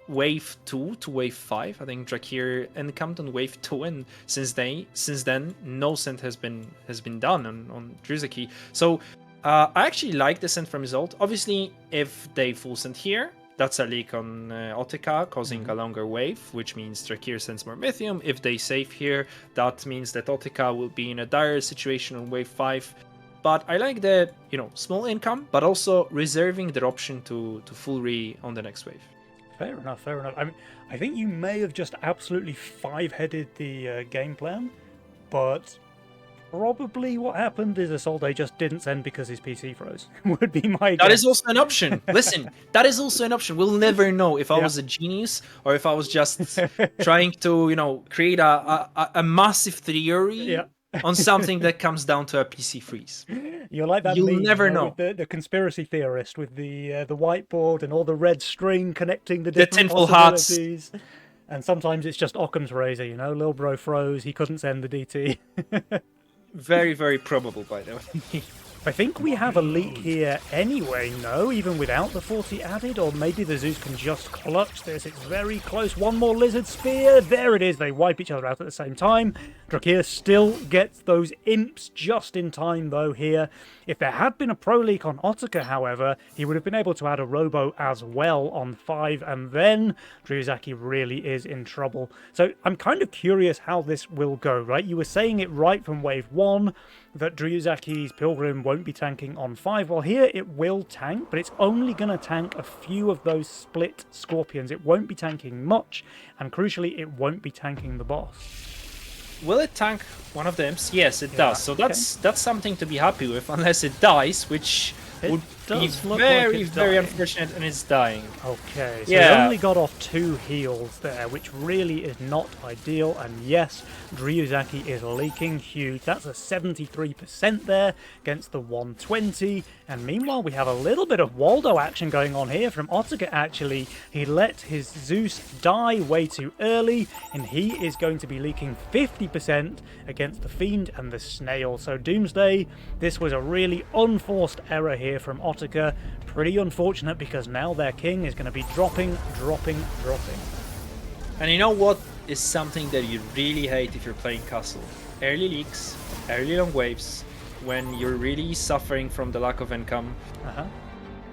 wave 2 to wave 5. I think Drakir encamped on wave 2, and since then no send has been done on Druzaki. So I actually like the send from Isolde. Obviously, if they full send here, that's a leak on Ottica, causing a longer wave, which means Drakir sends more Mythium. If they save here, that means that Ottica will be in a dire situation on wave 5. But I like the small income, but also reserving their option to full re on the next wave. Fair enough, fair enough. I mean, I think you may have just absolutely five-headed the game plan, but probably what happened is Isolde just didn't send because his PC froze. Would be my guess. That is also an option. Listen, that is also an option. We'll never know if I was a genius or if I was just trying to, create a massive theory on something that comes down to a PC freeze. You're like that You'll meme, never know. With the conspiracy theorist with the whiteboard and all the red string connecting the different possibilities. Hats. And sometimes it's just Occam's razor, Lil Bro froze, he couldn't send the DT. Very, very probable, by the way. I think we have a leak here anyway, no? Even without the 40 added? Or maybe the Zeus can just clutch this. It's very close. One more Lizard Spear. There it is. They wipe each other out at the same time. Drakir still gets those imps just in time, though, here. If there had been a pro leak on Ottica, however, he would have been able to add a Robo as well on 5, and then Druzaki really is in trouble. So I'm kind of curious how this will go, right? You were saying it right from wave 1. that Dryuzaki's Pilgrim won't be tanking on 5. Well, here it will tank, but it's only going to tank a few of those split Scorpions. It won't be tanking much, and crucially, it won't be tanking the boss. Will it tank one of them? Yes, it does. So okay. that's something to be happy with, unless it dies, which It would be does look very, like it's very dying. unfortunate, and it's dying. Okay, so Yeah. he only got off 2 heals there, which really is not ideal. And yes, Dryuzaki is leaking huge. That's a 73% there against the 120. And meanwhile, we have a little bit of Waldo action going on here from Otaka, actually. He let his Zeus die way too early, and he is going to be leaking 50% against the Fiend and the Snail. So Doomsday, this was a really unforced error here from Otaka. Pretty unfortunate, because now their king is going to be dropping. And you know what is something that you really hate if you're playing Castle? Early leaks, early long waves, when you're really suffering from the lack of income.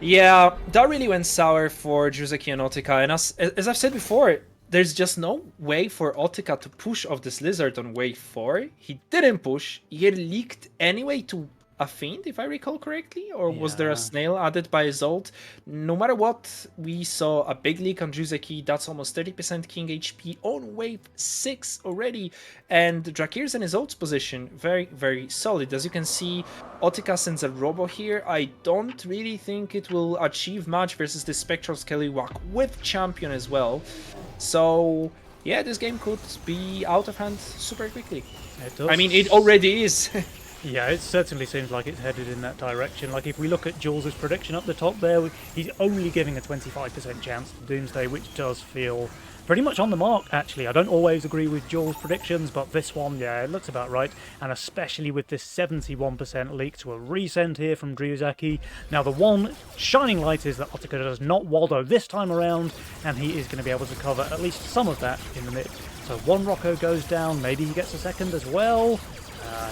Yeah, that really went sour for Dryuzaki and Otaka. And as I've said before, there's just no way for Otaka to push off this lizard on wave 4. He didn't push. He leaked anyway to a Fiend, if I recall correctly, or was there a Snail added by his ult? No matter what, we saw a big leak on Dryuzaki. That's almost 30% King HP on wave 6 already, and Drakir's in his ult's position, very, very solid. As you can see, Otaka sends a Robo here. I don't really think it will achieve much versus the Spectral Scallywag with Champion as well. So yeah, this game could be out of hand super quickly. It does. I mean, it already is. Yeah, it certainly seems like it's headed in that direction. Like, if we look at Jules' prediction up the top there, he's only giving a 25% chance to Doomsday, which does feel pretty much on the mark, actually. I don't always agree with Jules' predictions, but this one, yeah, it looks about right. And especially with this 71% leak to a resend here from Dryuzaki. Now, the one shining light is that Otaka does not Waldo this time around, and he is going to be able to cover at least some of that in the mid. So one Rocco goes down, maybe he gets a second as well.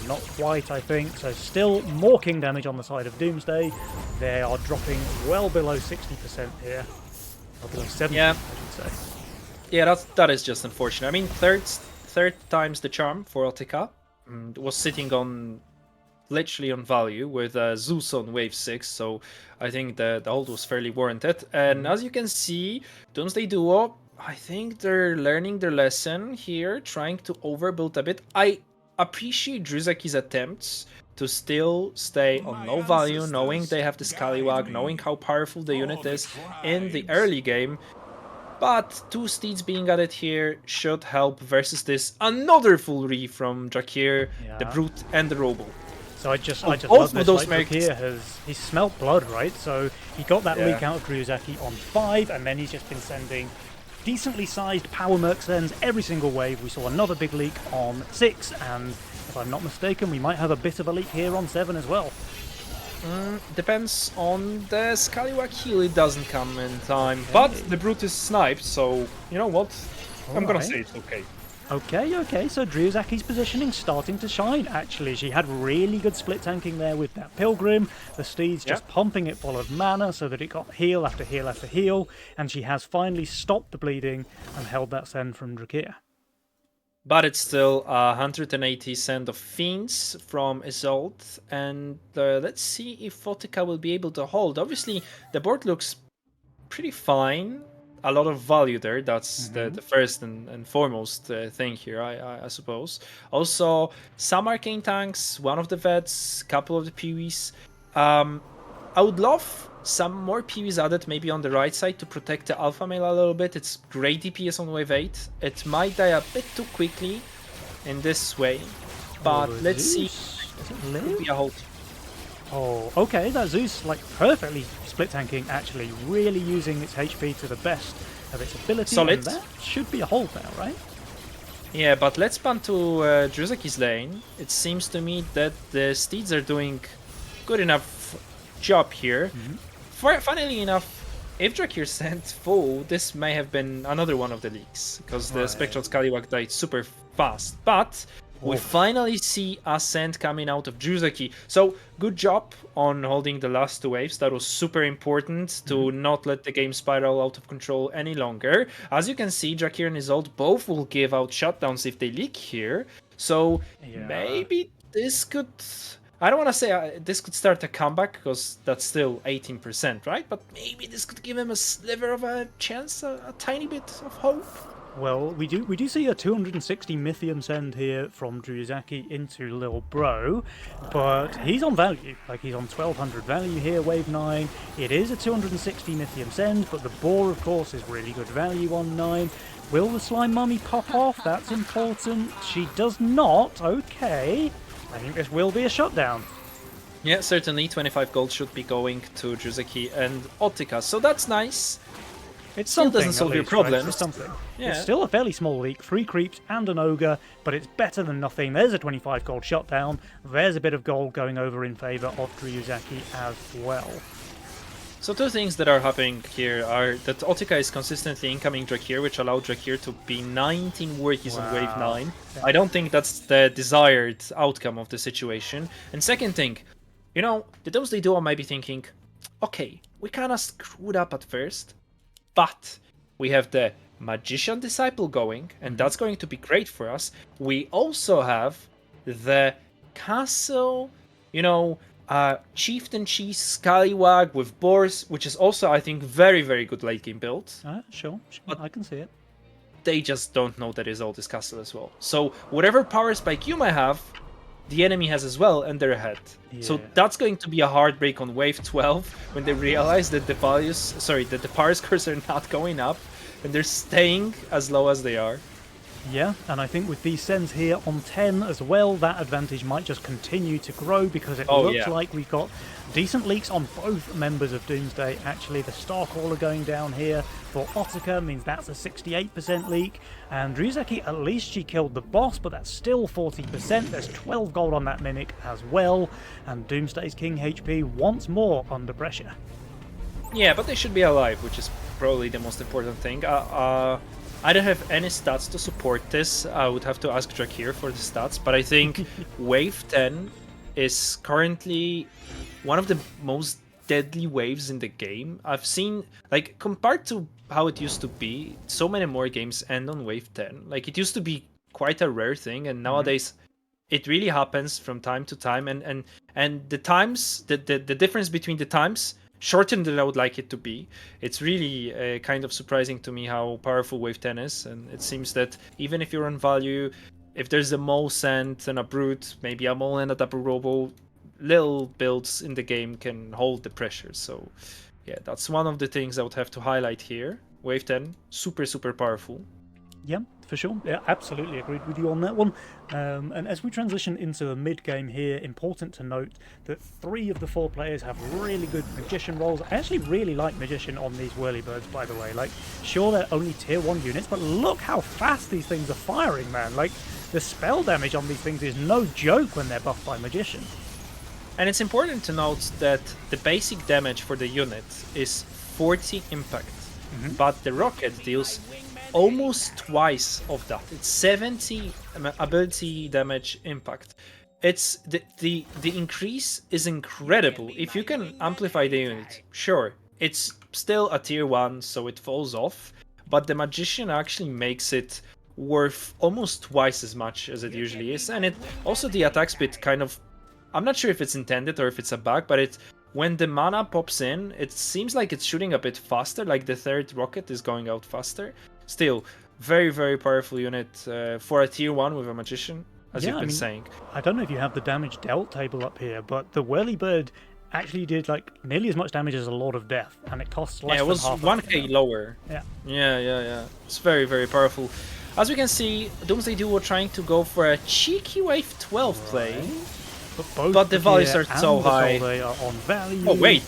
Not quite, I think. So still more king damage on the side of Doomsday. They are dropping well below 60% here. Or below 70%, Yeah. I should say. Yeah, that is just unfortunate. I mean, third time's the charm for Otaka. Was sitting on literally on value with Zeus on wave 6, so I think the hold was fairly warranted. And as you can see, Doomsday Duo, I think they're learning their lesson here, trying to overbuild a bit. I appreciate Dryuzaki's attempts to still stay on low value, knowing they have the Scallywag, knowing how powerful the unit is in the early game. But 2 steeds being added here should help versus this another full re from Drakir, the Brute, and the Robo. So I just both love of this. those Like, makes- Drakir he's smelt blood, right? So he got that Yeah. leak out of Dryuzaki on 5, and then he's just been sending decently sized power merc sends every single wave. We saw another big leak on 6, and if I'm not mistaken, we might have a bit of a leak here on 7 as well. Depends on the Scallywag heal, it doesn't come in time. But the Brute is sniped, so you know what? I'm gonna Alright. say it's okay. Okay, so Dryuzaki's positioning starting to shine, actually. She had really good split tanking there with that Pilgrim. The Steed's just pumping it full of mana so that it got heal after heal after heal, and she has finally stopped the bleeding and held that send from Drakir. But it's still 180 send of Fiends from Isolde, and let's see if Otaka will be able to hold. Obviously, the board looks pretty fine. A lot of value there. That's the first and foremost thing here, I suppose. Also, some arcane tanks, one of the vets, couple of the PVs. I would love some more PVs added, maybe on the right side, to protect the alpha male a little bit. It's great DPS on wave 8. It might die a bit too quickly in this way, but let's see. Does it live? Could be a hold. Oh, okay, that Zeus, like, perfectly split tanking, actually, really using its HP to the best of its ability. Solid. And that should be a hold now, right? Yeah, but let's pan to Dryuzaki's lane. It seems to me that the Steeds are doing good enough job here. Funnily enough, if Drakir sent full, this may have been another one of the leaks, because the Right. Spectral Scallywag died super fast. But we finally see a send coming out of Dryuzaki. So good job on holding the last 2 waves. That was super important to not let the game spiral out of control any longer. As you can see, Drakir and Isolde both will give out shutdowns if they leak here. So Yeah. maybe this could. I don't want to say this could start a comeback because that's still 18%, right? But maybe this could give him a sliver of a chance, a tiny bit of hope. Well, we do see a 260 Mythium send here from Druzaki into Lil Bro, but he's on value. Like, he's on 1200 value here, Wave 9. It is a 260 Mythium send, but the Boar, of course, is really good value on 9. Will the Slime Mummy pop off? That's important. She does not. Okay. I think this will be a shutdown. Yeah, certainly 25 gold should be going to Druzaki and Otika, so that's nice. It still doesn't solve your problems. It's something. Yeah. It's still a fairly small leak, 3 creeps and an ogre, but it's better than nothing. There's a 25 gold shutdown. There's a bit of gold going over in favour of Druzaki as well. So two things that are happening here are that Otika is consistently incoming Drakir, which allowed Drakir to be 19 workies on wave 9. Yeah. I don't think that's the desired outcome of the situation. And second thing, you know, the Doomsday Duo might be thinking, okay, we kind of screwed up at first, but we have the Magician Disciple going, and that's going to be great for us. We also have the Castle, you know, Chieftain Cheese Scallywag with Boars, which is also, I think, very, very good late game build. Sure, but I can see it. They just don't know that Isolde's Castle as well. So whatever power spike you might have, the enemy has as well, and they're ahead. Yeah. So that's going to be a heartbreak on wave 12 when they realize that the power scores are not going up, and they're staying as low as they are. Yeah, and I think with these sends here on 10 as well, that advantage might just continue to grow because it looks like we've got decent leaks on both members of Doomsday. Actually, the Starcaller going down here for Otika means that's a 68% leak, and Druzaki, at least she killed the boss, but that's still 40%. There's 12 gold on that Mimic as well, and Doomsday's King HP once more under pressure. Yeah, but they should be alive, which is probably the most important thing. I don't have any stats to support this. I would have to ask Drakir for the stats, but I think Wave 10 is currently one of the most deadly waves in the game. I've seen, like, compared to how it used to be, so many more games end on Wave 10. Like, it used to be quite a rare thing, and nowadays it really happens from time to time, and the times, the difference between the times shorter than I would like it to be. It's really kind of surprising to me how powerful Wave 10 is, and it seems that even if you're on value, if there's a Mole Sand and a Brute, maybe a Mole and a Double Robo, little builds in the game can hold the pressure. So yeah, that's one of the things I would have to highlight here. Wave 10, super, super powerful. Yeah, for sure. Yeah, absolutely agreed with you on that one. And as we transition into the mid game here, important to note that 3 of the 4 players have really good Magician rolls. I actually really like Magician on these Whirlybirds, by the way. Like, sure, they're only tier 1 units, but look how fast these things are firing, man. Like, the spell damage on these things is no joke when they're buffed by Magician. And it's important to note that the basic damage for the unit is 40 impact, but the rocket deals almost twice of that. It's 70 ability damage impact. It's the increase is incredible. If you can amplify the unit, sure, it's still a tier 1, so it falls off, but the Magician actually makes it worth almost twice as much as it usually is. And it also, the attack speed kind of, I'm not sure if it's intended or if it's a bug, but it's when the mana pops in, it seems like it's shooting a bit faster, like the 3rd rocket is going out faster. Still, very, very powerful unit for a tier 1 with a Magician, as you've been saying. I don't know if you have the damage dealt table up here, but the Whirlybird actually did like nearly as much damage as a Lord of Death, and it costs less than half. Yeah, it was 1k lower. Yeah. It's very, very powerful. As we can see, Doomsday Duo trying to go for a cheeky Wave 12 play, but the values are so high. They are on value. Oh, wait,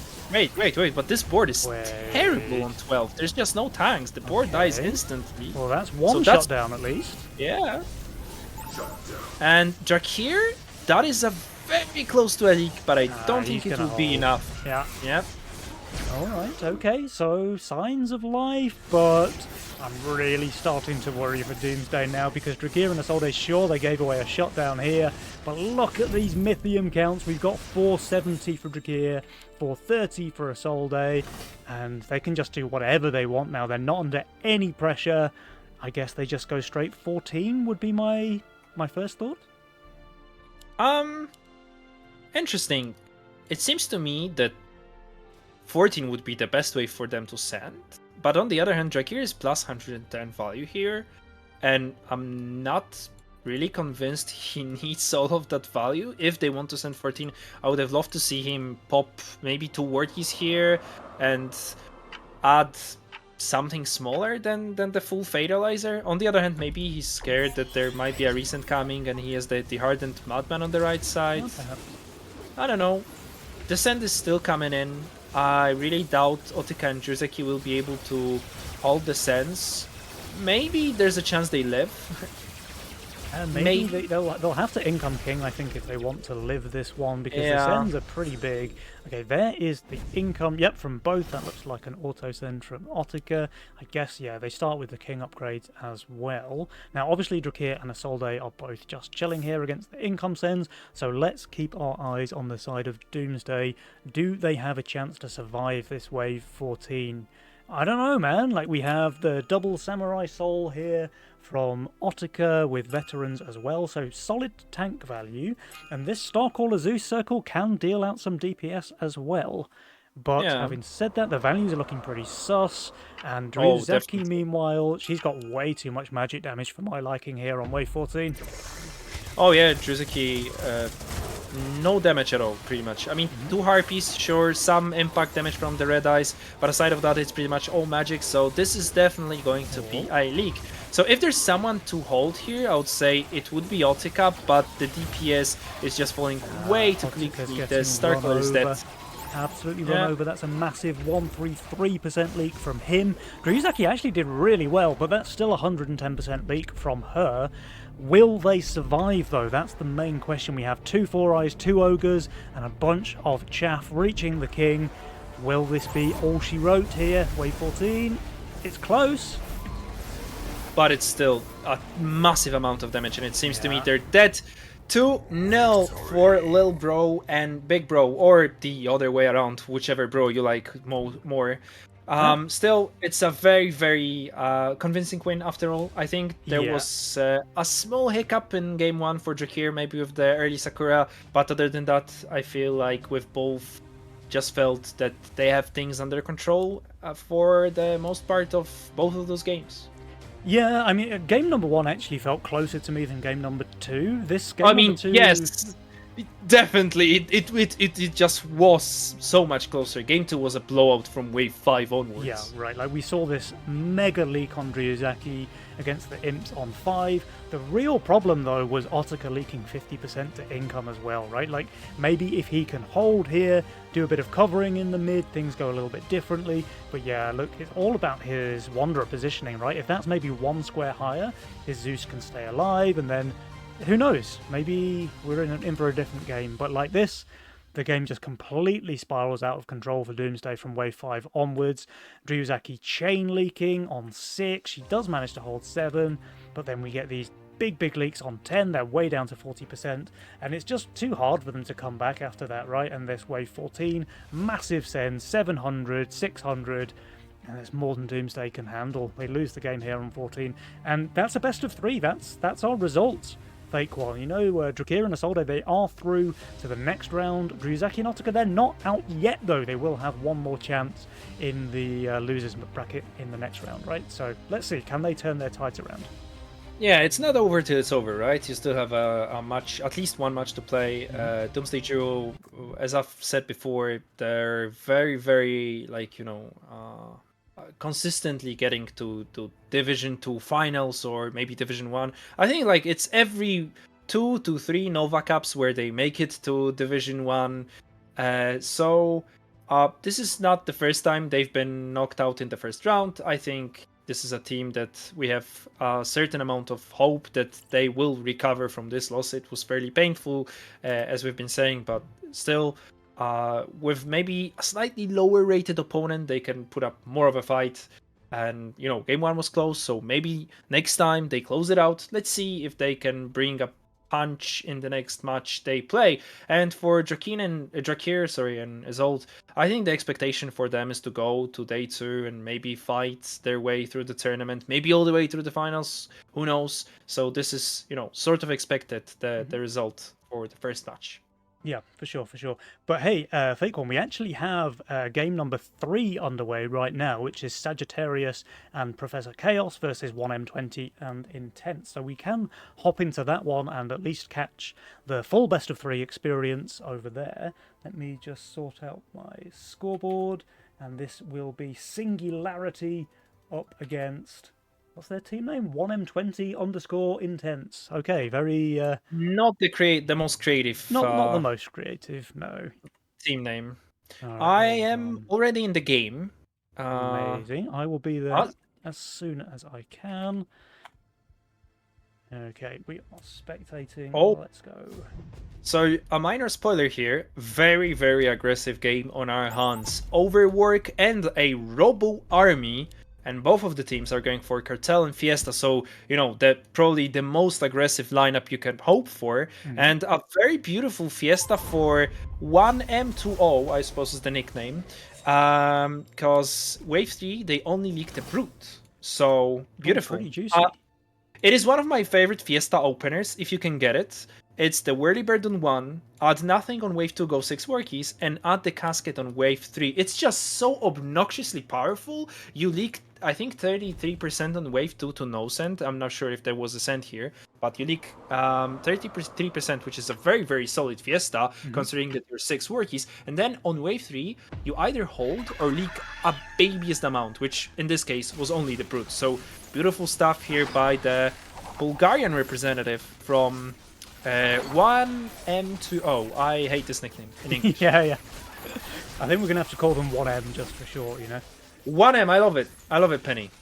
but this board is terrible on 12. There's just no tanks. The board dies instantly. Well, that's one shutdown at least. Yeah. And Drakir, that is a very close to a leak, but I don't think it will be enough. Yeah. Alright, okay, so signs of life, but I'm really starting to worry for Doomsday now because Drakir and Isolde, sure, they gave away a shutdown here, but look at these Mythium counts. We've got 470 for Drakir, 430 for Isolde, and they can just do whatever they want now. They're not under any pressure. I guess they just go straight 14 would be my first thought. Um, Interesting. It seems to me that 14 would be the best way for them to send. But on the other hand, Drakir is plus 110 value here, and I'm not really convinced he needs all of that value. If they want to send 14, I would have loved to see him pop maybe 2 Warkies here and add something smaller than the full Fatalizer. On the other hand, maybe he's scared that there might be a recent coming and he has the hardened Madman on the right side. I don't know. The send is still coming in. I really doubt Otika and Juzeki will be able to hold the sends. Maybe there's a chance they live. Maybe they'll have to income king, I think, if they want to live this one, because the sends are pretty big. Okay, there is the income. Yep, from both. That looks like an auto send from Otika. I guess, yeah, they start with the king upgrades as well. Now, obviously, Drakir and Isolde are both just chilling here against the income sends, so let's keep our eyes on the side of Doomsday. Do they have a chance to survive this wave 14? I don't know, man. Like, we have the double Samurai Soul here from Otika with veterans as well, so solid tank value. And this Starcaller Zeus Circle can deal out some DPS as well. But having said that, the values are looking pretty sus. And Druzaki, meanwhile, she's got way too much magic damage for my liking here on wave 14. Oh yeah, Druzaki, no damage at all, pretty much. I mean, 2 Harpies, sure, some impact damage from the Red Eyes, but aside of that, it's pretty much all magic, so this is definitely going to be a leak. So if there's someone to hold here, I would say it would be Otika, but the DPS is just falling way too quickly. The Starcaller is dead. Absolutely run over. That's a massive 133% leak from him. Druzaki actually did really well, but that's still 110% leak from her. Will they survive, though? That's the main question. We have 2 Four Eyes, 2 Ogres, and a bunch of chaff reaching the king. Will this be all she wrote here? Wave 14. It's close. But it's still a massive amount of damage, and it seems to me they're dead. 2-0 for Lil Bro and Big Bro, or the other way around, whichever bro you like more. Still, it's a very, very convincing win after all. I think there was a small hiccup in game 1 for Drakir, maybe with the early Sakura, but other than that, I feel like with both, just felt that they have things under control for the most part of both of those games. Yeah, I mean, game number 1 actually felt closer to me than game number 2. This game number 2... yes, definitely. It just was so much closer. Game 2 was a blowout from wave 5 onwards. Yeah, right. Like, we saw this mega leak on Druzaki against the Imps on 5. The real problem, though, was Otika leaking 50% to income as well, right? Like, maybe if he can hold here, do a bit of covering in the mid, things go a little bit differently. But yeah, look, it's all about his Wanderer positioning, right? If that's maybe 1 square higher, his Zeus can stay alive, and then who knows? Maybe we're in for a different game. But like this, the game just completely spirals out of control for Doomsday from wave 5 onwards. Druzaki chain leaking on 6. She does manage to hold 7, but then we get these big leaks on 10. They're way down to 40%, and it's just too hard for them to come back after that, right? And this wave 14, massive send, 700, 600, and it's more than Doomsday can handle. They lose the game here on 14, and that's a best of 3. That's our result. Fake one. You know, Drakir and Isolde, they are through to the next round. Druzaki and Otika, they're not out yet, though. They will have one more chance in the losers bracket in the next round, right? So let's see, can they turn their tides around? Yeah, it's not over till it's over, right? You still have a match, at least one match to play. Doomsday Duo, as I've said before, they're very, very, like, you know, consistently getting to Division 2 finals or maybe Division 1. I think like it's every 2 to 3 Nova Cups where they make it to Division 1. So this is not the first time they've been knocked out in the first round. I think this is a team that we have a certain amount of hope that they will recover from this loss. It was fairly painful, as we've been saying, but still, with maybe a slightly lower rated opponent, they can put up more of a fight. And, you know, game 1 was close, so maybe next time they close it out. Let's see if they can bring a punch in the next match they play. And for Drakir and Isolde, I think the expectation for them is to go to day 2 and maybe fight their way through the tournament, maybe all the way through the finals, who knows. So this is, you know, sort of expected, the result for the first match. Yeah, for sure, for sure. But hey, Fakeon, we actually have game number 3 underway right now, which is Sagittarius and Professor Chaos versus 1M20 and Intense. So we can hop into that one and at least catch the full best of 3 experience over there. Let me just sort out my scoreboard, and this will be Singularity up against... What's their team name? 1M20_intense. Okay, very... Not the most creative not the most creative, no. team name. Alright, I am already in the game. Amazing. I will be there as soon as I can. Okay, we are spectating. Oh. Let's go. So, a minor spoiler here. Very, very aggressive game on our hands. Overwork and a Robo army. And both of the teams are going for Cartel and Fiesta, so, you know, probably the most aggressive lineup you can hope for. And a very beautiful Fiesta for 1M20, I suppose is the nickname. Because Wave 3, they only leaked the Brute. So, beautiful. Pretty juicy. It is one of my favorite Fiesta openers, if you can get it. It's the Whirlybird on 1, add nothing on Wave 2, go 6 Workies, and add the Casket on Wave 3. It's just so obnoxiously powerful. You leak, I think, 33% on Wave 2 to no send. I'm not sure if there was a send here, but you leak 33%, which is a very, very solid Fiesta, considering that you're 6 Workies. And then on Wave 3, you either hold or leak a babyest amount, which in this case was only the Brute. So beautiful stuff here by the Bulgarian representative from... 1M20. I hate this nickname in English. yeah. I think we're gonna have to call them 1M just for short, you know. 1M, I love it. I love it, Penny.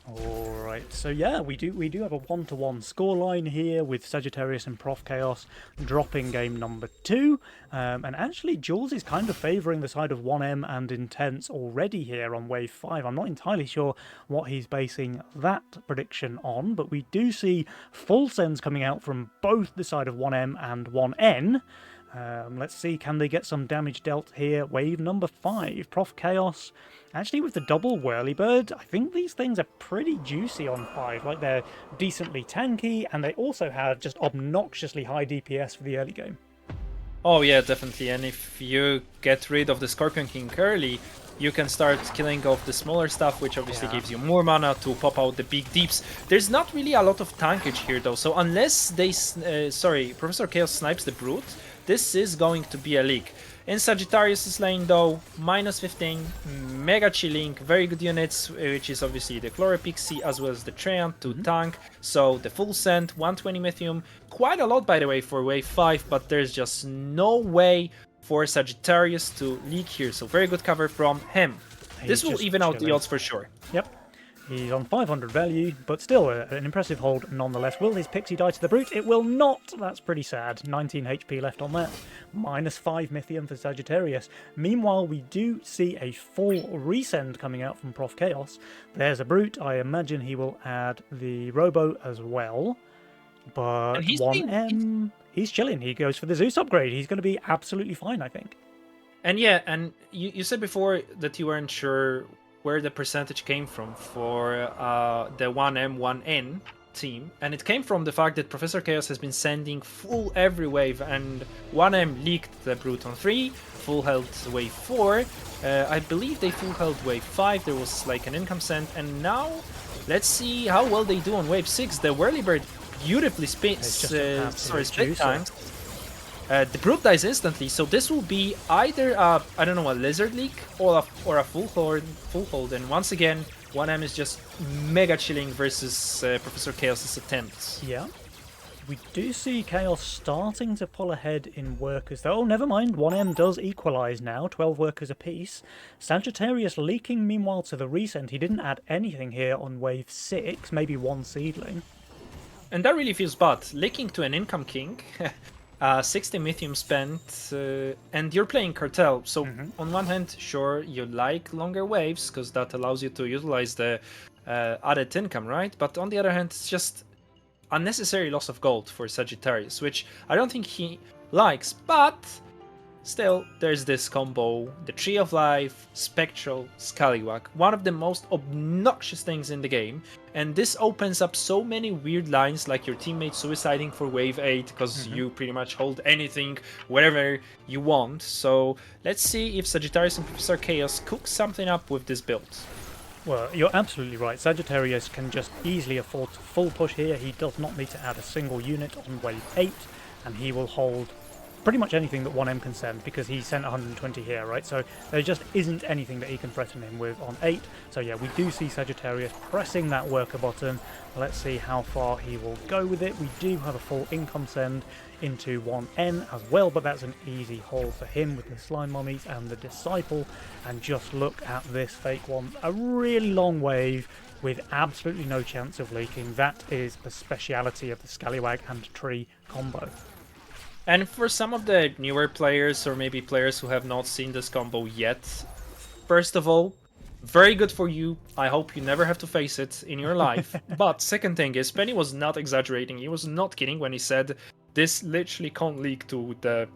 Alright, so yeah, we do have a 1-to-1 scoreline here with Sagittarius and Prof Chaos dropping game number 2. And actually, Jules is kind of favouring the side of 1M and Intense already here on Wave 5. I'm not entirely sure what he's basing that prediction on, but we do see full sends coming out from both the side of 1M and 1N. Let's see, can they get some damage dealt here? Wave number 5, Prof Chaos. Actually, with the double Whirlybird, I think these things are pretty juicy on 5. Like, they're decently tanky, and they also have just obnoxiously high DPS for the early game. Oh yeah, definitely. And if you get rid of the Scorpion King early, you can start killing off the smaller stuff, which obviously gives you more mana to pop out the big deeps. There's not really a lot of tankage here, though. So unless they... Professor Chaos snipes the Brute, this is going to be a leak. In Sagittarius' lane, though, minus 15, mega chilling, very good units, which is obviously the Chloropixie as well as the Treant to tank. So the full send, 120 Mythium, quite a lot, by the way, for Wave 5, but there's just no way for Sagittarius to leak here. So very good cover from him. This will even out the odds for sure. Yep. He's on 500 value, but still an impressive hold nonetheless. Will his Pixie die to the Brute? It will not! That's pretty sad. 19 HP left on that. Minus 5 Mythium for Sagittarius. Meanwhile, we do see a full resend coming out from Prof Chaos. There's a Brute. I imagine he will add the Robo as well. But 1M, he's chilling. He goes for the Zeus upgrade. He's going to be absolutely fine, I think. And yeah, and you said before that you weren't sure where the percentage came from for the 1M, 1N team, and it came from the fact that Professor Chaos has been sending full every wave, and 1M leaked the Brute on 3, full health wave 4, I believe they full health wave 5, there was like an income send, and now let's see how well they do on wave 6. The Whirlybird beautifully split times. The Brute dies instantly, so this will be either a, I don't know, a Lizard Leak or a full hold, and once again, 1M is just mega chilling versus Professor Chaos' attempts. Yeah. We do see Chaos starting to pull ahead in workers, though. Oh, never mind, 1M does equalise now, 12 workers apiece. Sagittarius leaking, meanwhile, to the resend. He didn't add anything here on wave 6, maybe one seedling. And that really feels bad. Leaking to an income king... 60 Mythium spent, and you're playing Cartel, so on one hand, sure, you like longer waves, because that allows you to utilize the added income, right? But on the other hand, it's just unnecessary loss of gold for Sagittarius, which I don't think he likes, but Still, there's this combo, the Tree of Life, Spectral, Scallywag, one of the most obnoxious things in the game, and this opens up so many weird lines like your teammate suiciding for wave 8 because you pretty much hold anything, wherever you want. So let's see if Sagittarius and Professor Chaos cook something up with this build. Well, you're absolutely right. Sagittarius can just easily afford to full push here. He does not need to add a single unit on wave 8, and he will hold pretty much anything that 1M can send, because he sent 120 here, right? So there just isn't anything that he can threaten him with on 8. So yeah, we do see Sagittarius pressing that worker button. Let's see how far he will go with it. We do have a full income send into 1N as well, but that's an easy hold for him with the Slime Mummies and the Disciple. And just look at this fake one. A really long wave with absolutely no chance of leaking. That is the speciality of the Scallywag and Tree combo. And for some of the newer players, or maybe players who have not seen this combo yet, first of all, very good for you. I hope you never have to face it in your life. But second thing is, Penny was not exaggerating. He was not kidding when he said this literally can't leak to the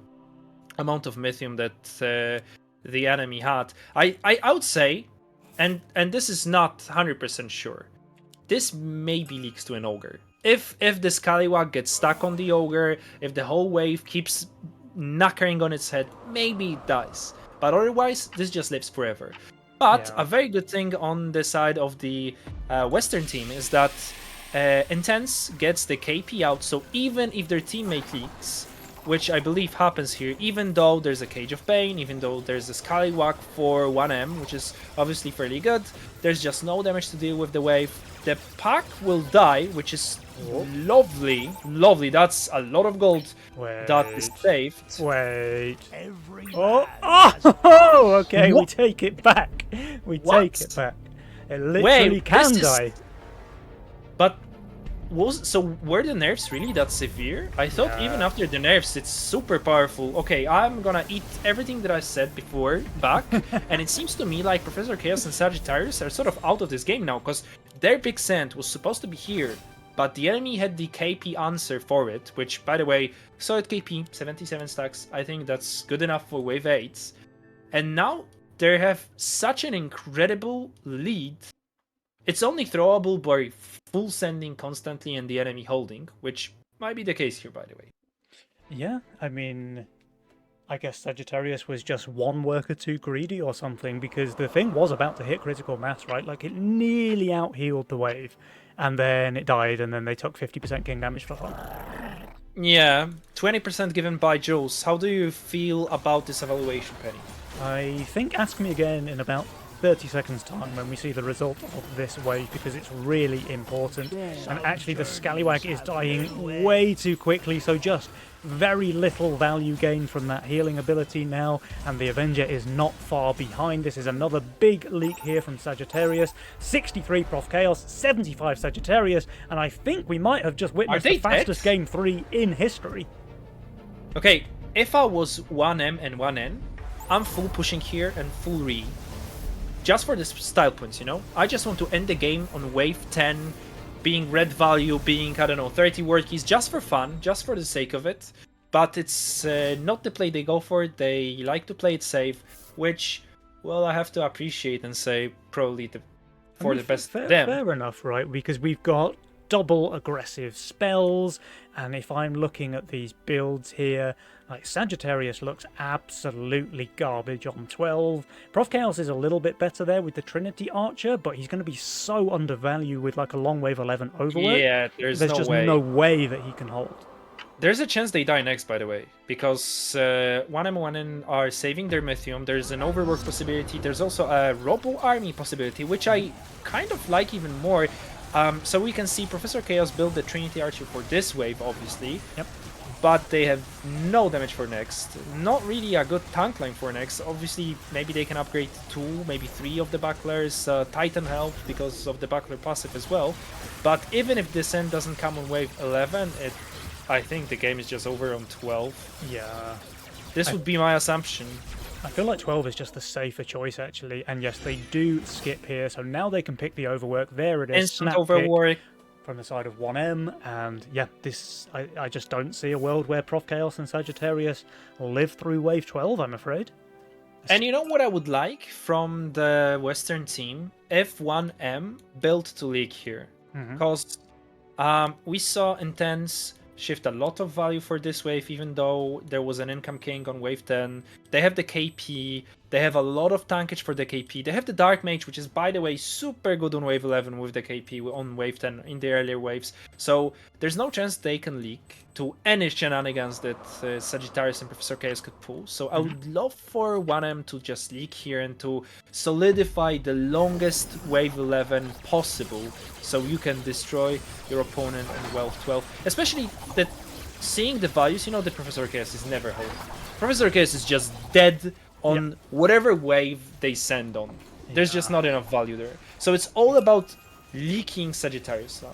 amount of Mythium that the enemy had. I would say, and this is not 100% sure, this maybe leaks to an Ogre. If the Scallywag gets stuck on the Ogre, if the whole wave keeps knackering on its head, maybe it dies. But otherwise, this just lives forever. But Yeah. a very good thing on the side of the Western team is that Intense gets the KP out, so even if their teammate leaks, which I believe happens here, even though there's a Cage of Pain, even though there's a Scallywag for 1M, which is obviously fairly good, there's just no damage to deal with the wave. The pack will die, which is lovely, lovely. That's a lot of gold that is saved. Wait. Oh, okay, we take it back. We take it back. It literally can die. But were the nerfs really that severe? I thought even after the nerfs it's super powerful. Okay, I'm gonna eat everything that I said before back, and it seems to me like Professor Chaos and Sagittarius are sort of out of this game now, because their big sand was supposed to be here, but the enemy had the KP answer for it, which, by the way, solid KP, 77 stacks. I think that's good enough for wave 8. And now they have such an incredible lead. It's only throwable by full sending constantly and the enemy holding, which might be the case here, by the way. Yeah, I mean, I guess Sagittarius was just one worker too greedy or something, because the thing was about to hit critical mass, right? Like, it nearly out-healed the wave, and then it died, and then they took 50% king damage for fun. Yeah, 20% given by Jules. How do you feel about this evaluation, Penny? I think ask me again in about 30 seconds time when we see the result of this wave, because it's really important. And actually the Scallywag is dying way too quickly, so just very little value gain from that healing ability now, and the Avenger is not far behind. This is another big leak here from Sagittarius. 63 Prof Chaos, 75 Sagittarius, and I think we might have just witnessed the fastest game 3 in history. Okay, if I was 1M and 1N, I'm full pushing here and full re. Just for the style points, you know? I just want to end the game on wave 10, being red value, being, I don't know, 30 word keys, just for fun, just for the sake of it. But it's not the play they go for. They like to play it safe, which, well, I have to appreciate and say probably the best for them. Fair enough, right? Because we've got double aggressive spells, and if I'm looking at these builds here, like Sagittarius looks absolutely garbage on 12. Prof Chaos is a little bit better there with the Trinity Archer, but he's going to be so undervalued with like a long wave 11 overwork. Yeah, there's just no way that he can hold. There's a chance they die next, by the way, because 1M and 1N are saving their Mythium. There's an overwork possibility. There's also a Robo Army possibility, which I kind of like even more. So we can see Professor Chaos build the Trinity Archer for this wave, obviously. Yep. But they have no damage for next. Not really a good tank line for next. Obviously, maybe they can upgrade 2, maybe 3 of the bucklers. Titan helps because of the buckler passive as well. But even if Descent doesn't come on wave 11, I think the game is just over on 12. Yeah. This would be my assumption. I feel like 12 is just the safer choice, actually. And yes, they do skip here, so now they can pick the overwork. There it is. Instant Snap overwork. pick. from the side of 1M, and yeah, I just don't see a world where Prof Chaos and Sagittarius live through Wave 12, I'm afraid. And you know what I would like from the Western team? F1M built to league here. Because we saw Intense shift a lot of value for this wave, even though there was an Income King on wave 10. They have the KP, they have a lot of tankage for the KP. They have the Dark Mage, which is, by the way, super good on wave 11 with the KP on wave 10 in the earlier waves. So there's no chance they can leak to any shenanigans that Sagittarius and Professor Chaos could pull. So I would love for 1M to just leak here and to solidify the longest wave 11 possible, so you can destroy your opponent in wave 12. Especially that seeing the values, you know that Professor Chaos is never holding. Professor Chaos is just dead on whatever wave they send on. There's just not enough value there. So it's all about leaking Sagittarius now.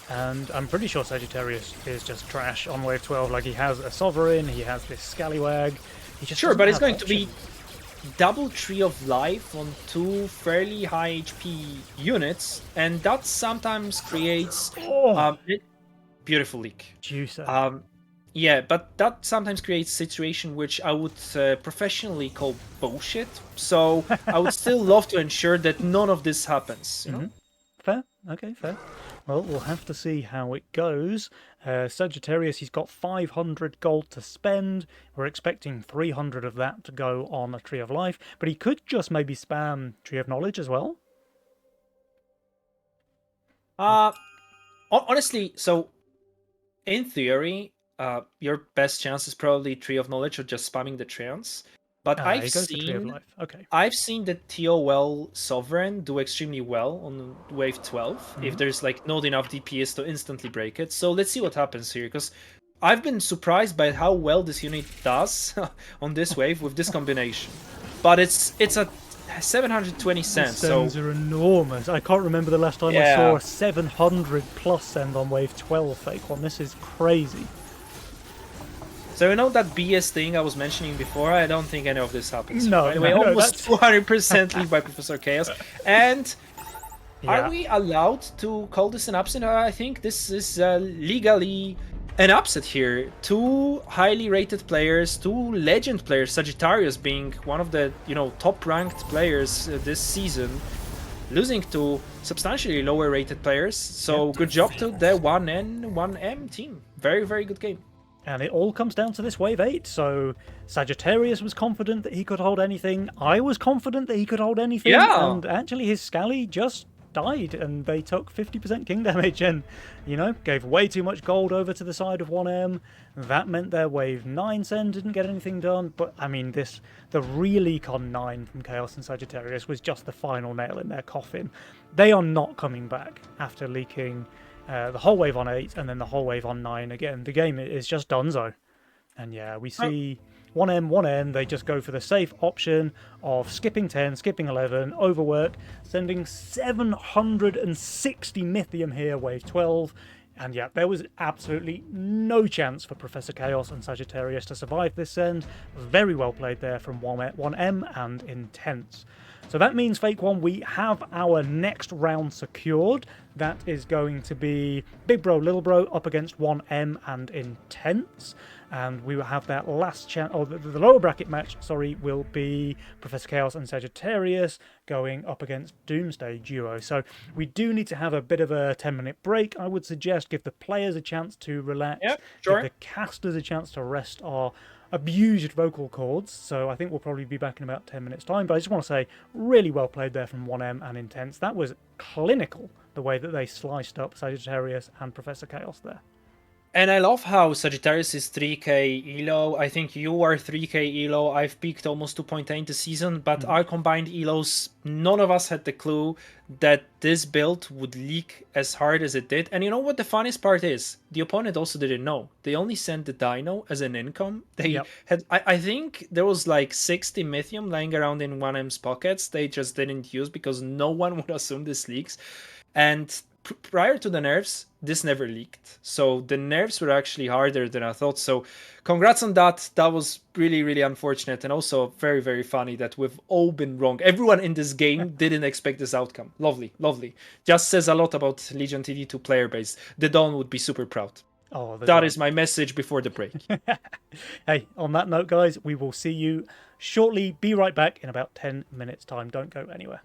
And I'm pretty sure Sagittarius is just trash on wave 12. Like, he has a Sovereign, he has this Scallywag. He just but it's going to be double Tree of Life on 2 fairly high HP units, and that sometimes creates beautiful leak. Juicer. Yeah, but that sometimes creates a situation which I would professionally call bullshit. So I would still love to ensure that none of this happens. You know? Fair. Okay, fair. Well, we'll have to see how it goes. Sagittarius, he's got 500 gold to spend. We're expecting 300 of that to go on a Tree of Life, but he could just maybe spam Tree of Knowledge as well. Honestly, so in theory, your best chance is probably Tree of Knowledge or just spamming the treants. But I've seen the TOL Sovereign do extremely well on wave 12 if there's like not enough DPS to instantly break it. So let's see what happens here, because I've been surprised by how well this unit does on this wave with this combination. But it's a 720 cents. The sends are enormous. I can't remember the last time I saw a 700 plus send on wave 12 fake one. This is crazy. So you know that BS thing I was mentioning before? I don't think any of this happens. No, by the way, almost 200% lead by Professor Chaos. And are we allowed to call this an upset? I think this is legally an upset here. 2 highly rated players, 2 legend players, Sagittarius being one of the top ranked players this season, losing to substantially lower rated players. So good job to the 1N, 1M team. Very, very good game. And it all comes down to this wave 8. So Sagittarius was confident that he could hold anything. I was confident that he could hold anything. Yeah. And actually his Scally just died and they took 50% king damage and, gave way too much gold over to the side of 1M. That meant their wave 9 send didn't get anything done. But, I mean, the re-Econ 9 from Chaos and Sagittarius was just the final nail in their coffin. They are not coming back after leaking the whole wave on 8 and then the whole wave on 9 again. The game is just donezo. And yeah, we see 1M, 1N, they just go for the safe option of skipping 10, skipping 11, overwork, sending 760 Mythium here, wave 12. And yeah, there was absolutely no chance for Professor Chaos and Sagittarius to survive this send. Very well played there from 1M and Intense. So that means, Fake One, we have our next round secured. That is going to be Big Bro, Little Bro up against 1M and Intense. And we will have that last chance, the lower bracket match, will be Professor Chaos and Sagittarius going up against Doomsday Duo. So we do need to have a bit of a 10-minute break. I would suggest give the players a chance to relax, give the casters a chance to rest our abused vocal cords. So I think we'll probably be back in about 10 minutes time. But I just want to say, really well played there from 1M and Intense. That was clinical, the way that they sliced up Sagittarius and Professor Chaos there. And I love how Sagittarius is 3k elo. I think you are 3k elo. I've peaked almost 2.8 this season, but our combined elos, none of us had the clue that this build would leak as hard as it did. And you know what the funniest part is? The opponent also didn't know. They only sent the Dino as an income. They had, I think there was like 60 Mythium lying around in 1M's pockets. They just didn't use because no one would assume this leaks. And prior to the nerfs, this never leaked. So the nerfs were actually harder than I thought. So congrats on that. That was really, really unfortunate, and also very, very funny that we've all been wrong. Everyone in this game didn't expect this outcome. Lovely, lovely. Just says a lot about Legion TD2 player base. The Dawn would be super proud. Oh, that is my message before the break. Hey, on that note, guys, we will see you shortly. Be right back in about 10 minutes' time. Don't go anywhere.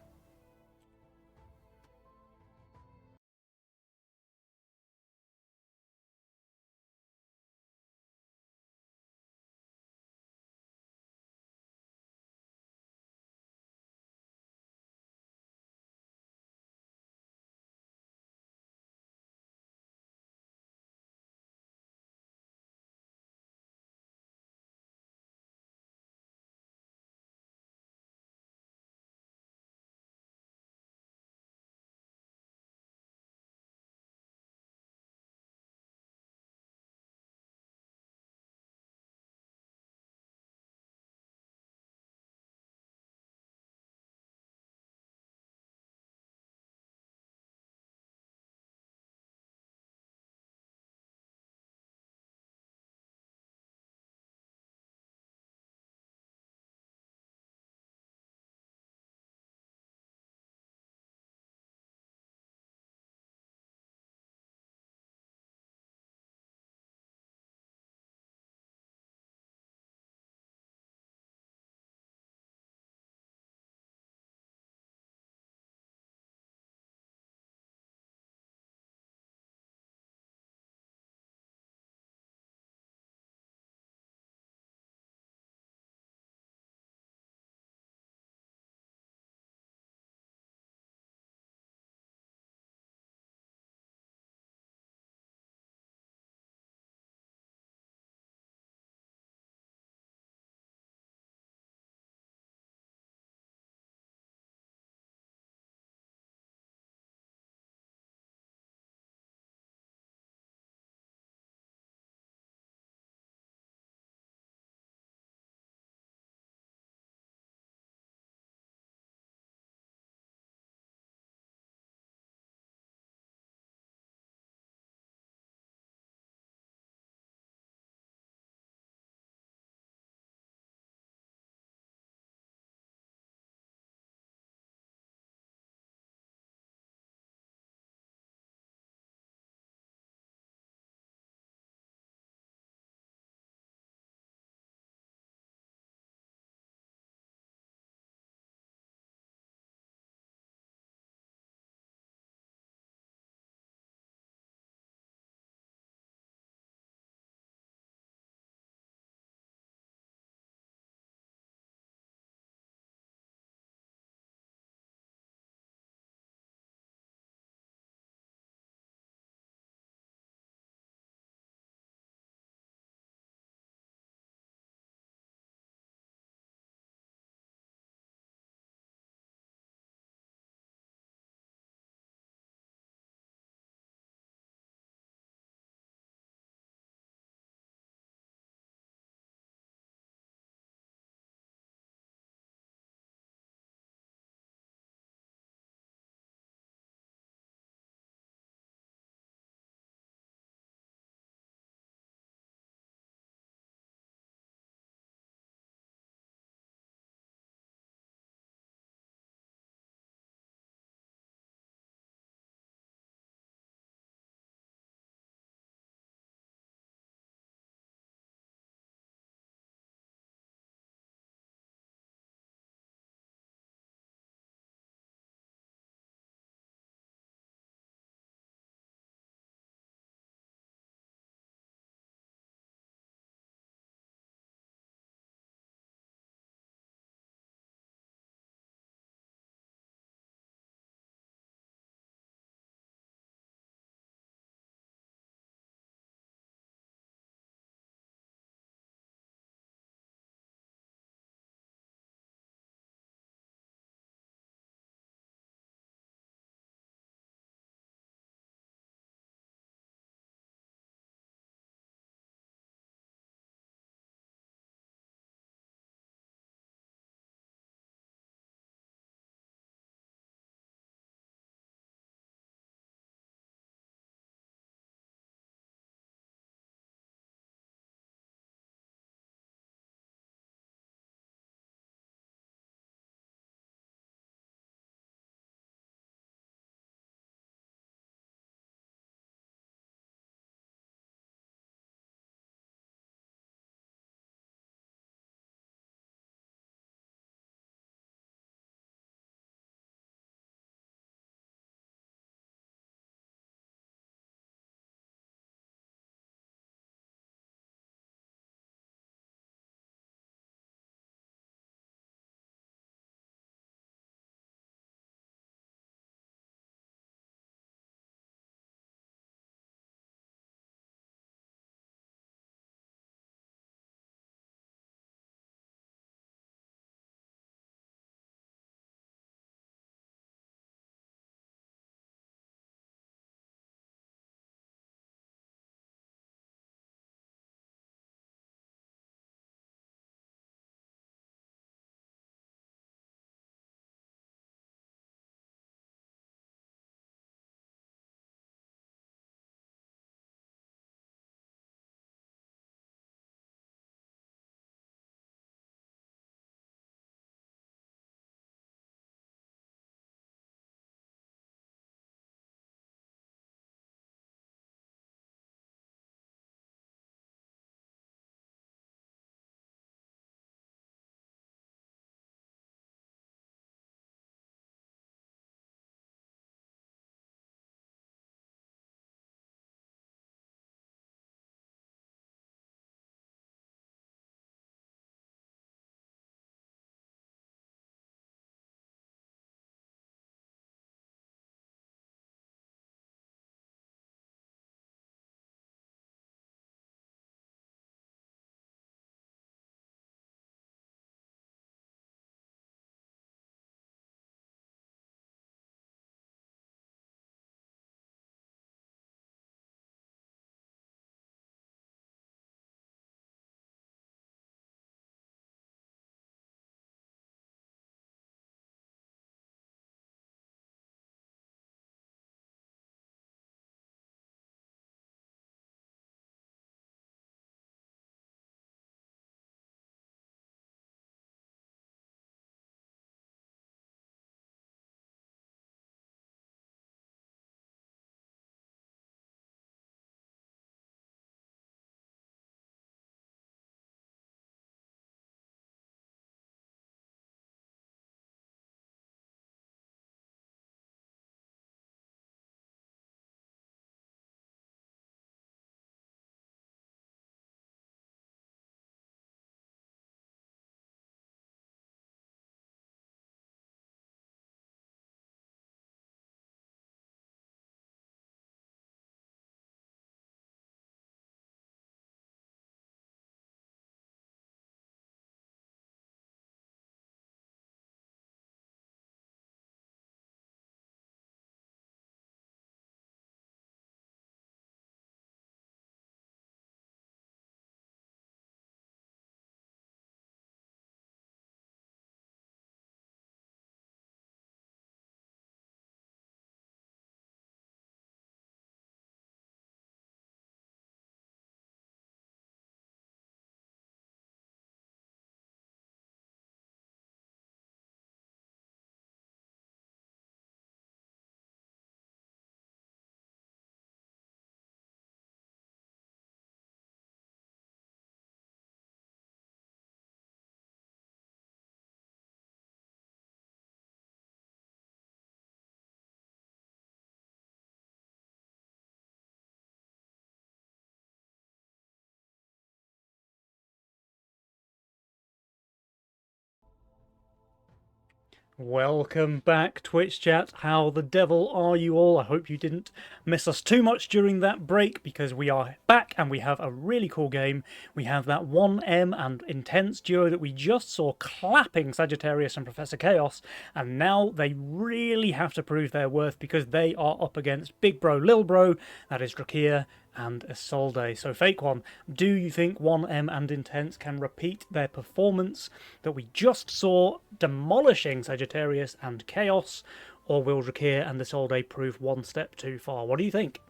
Welcome back, Twitch chat. How the devil are you all? I hope you didn't miss us too much during that break because we are back and we have a really cool game. We have that 1M and Intense duo that we just saw clapping Sagittarius and Professor Chaos, and now they really have to prove their worth because they are up against Big Bro, Lil Bro, that is Drakir and Isolde. So Fake One, do you think 1M and Intense can repeat their performance that we just saw demolishing Sagittarius and Chaos, or will Drakir and Isolde prove one step too far? What do you think?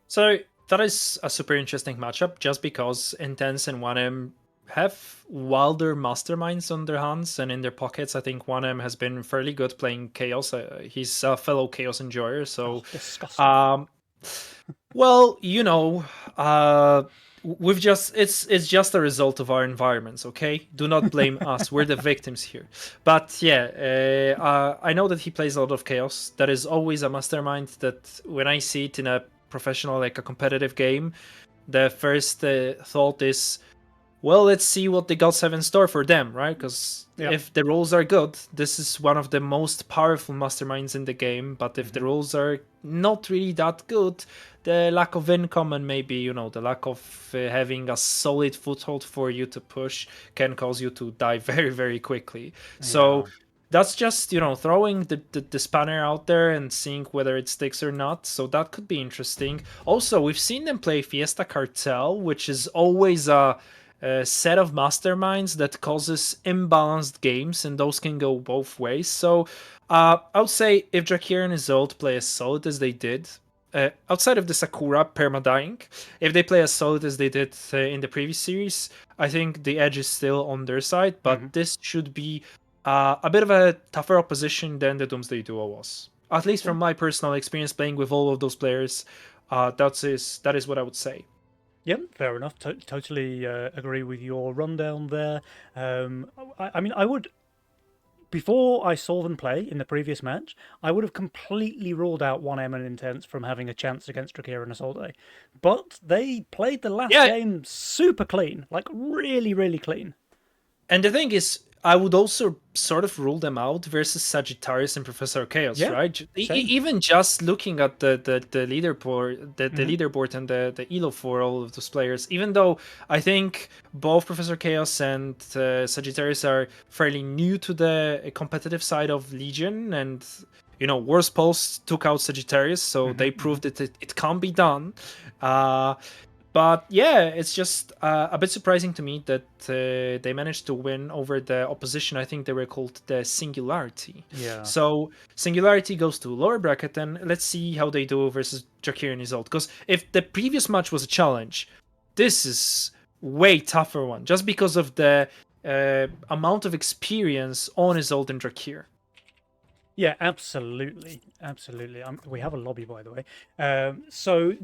So that is a super interesting matchup just because Intense and 1M have wilder masterminds on their hands and in their pockets. I think 1M has been fairly good playing Chaos. He's a fellow Chaos enjoyer, so disgusting. Well, we've just it's just a result of our environments, okay? Do not blame us. We're the victims here. But yeah, I know that he plays a lot of Chaos. That is always a mastermind that when I see it in a professional, like a competitive game, the first thought is, well, let's see what the gods have in store for them, right? Because if the rules are good, this is one of the most powerful masterminds in the game. But if the rules are not really that good, the lack of income and maybe, the lack of having a solid foothold for you to push can cause you to die very, very quickly. So that's just, throwing the spanner out there and seeing whether it sticks or not. So that could be interesting. Also, we've seen them play Fiesta Cartel, which is always a set of masterminds that causes imbalanced games, and those can go both ways. So I would say if Drakir and Isolde play as solid as they did, outside of the Sakura permadying, if they play as solid as they did in the previous series, I think the edge is still on their side, but this should be a bit of a tougher opposition than the Doomsday Duo was. At least from my personal experience playing with all of those players, that is what I would say. Yep, fair enough. Totally agree with your rundown there. I mean, I would, before I saw them play in the previous match, I would have completely ruled out 1M and Intense from having a chance against Drakir and Isolde. But they played the last game super clean, like really, really clean. And the thing is, I would also sort of rule them out versus Sagittarius and Professor Chaos, right? Even just looking at the leaderboard, the leaderboard and the elo for all of those players. Even though I think both Professor Chaos and Sagittarius are fairly new to the competitive side of Legion, and Worst Pulse took out Sagittarius, so they proved that it can be done. But yeah, it's just a bit surprising to me that they managed to win over the opposition. I think they were called the Singularity. Yeah. So Singularity goes to lower bracket, and let's see how they do versus Drakir and Isolde. Because if the previous match was a challenge, this is way tougher one, just because of the amount of experience on Isolde and Drakir. Yeah, absolutely, absolutely. We have a lobby, by the way. So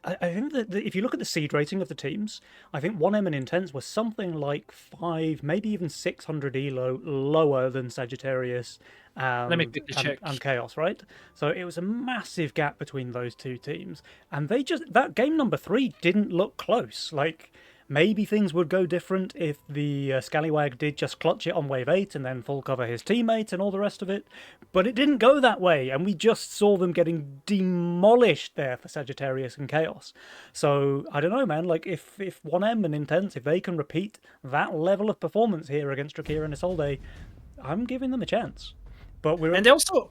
I think that if you look at the seed rating of the teams, I think 1M and Intense was something like 5, maybe even 600 elo lower than Sagittarius and Chaos, right? So it was a massive gap between those two teams. And that game number 3 didn't look close. Like, maybe things would go different if the Scallywag did just clutch it on wave 8 and then full cover his teammates and all the rest of it. But it didn't go that way, and we just saw them getting demolished there for Sagittarius and Chaos. So, I don't know, man, like, if 1M and Intense, if they can repeat that level of performance here against Drakir and Isolde, I'm giving them a chance. But and they also...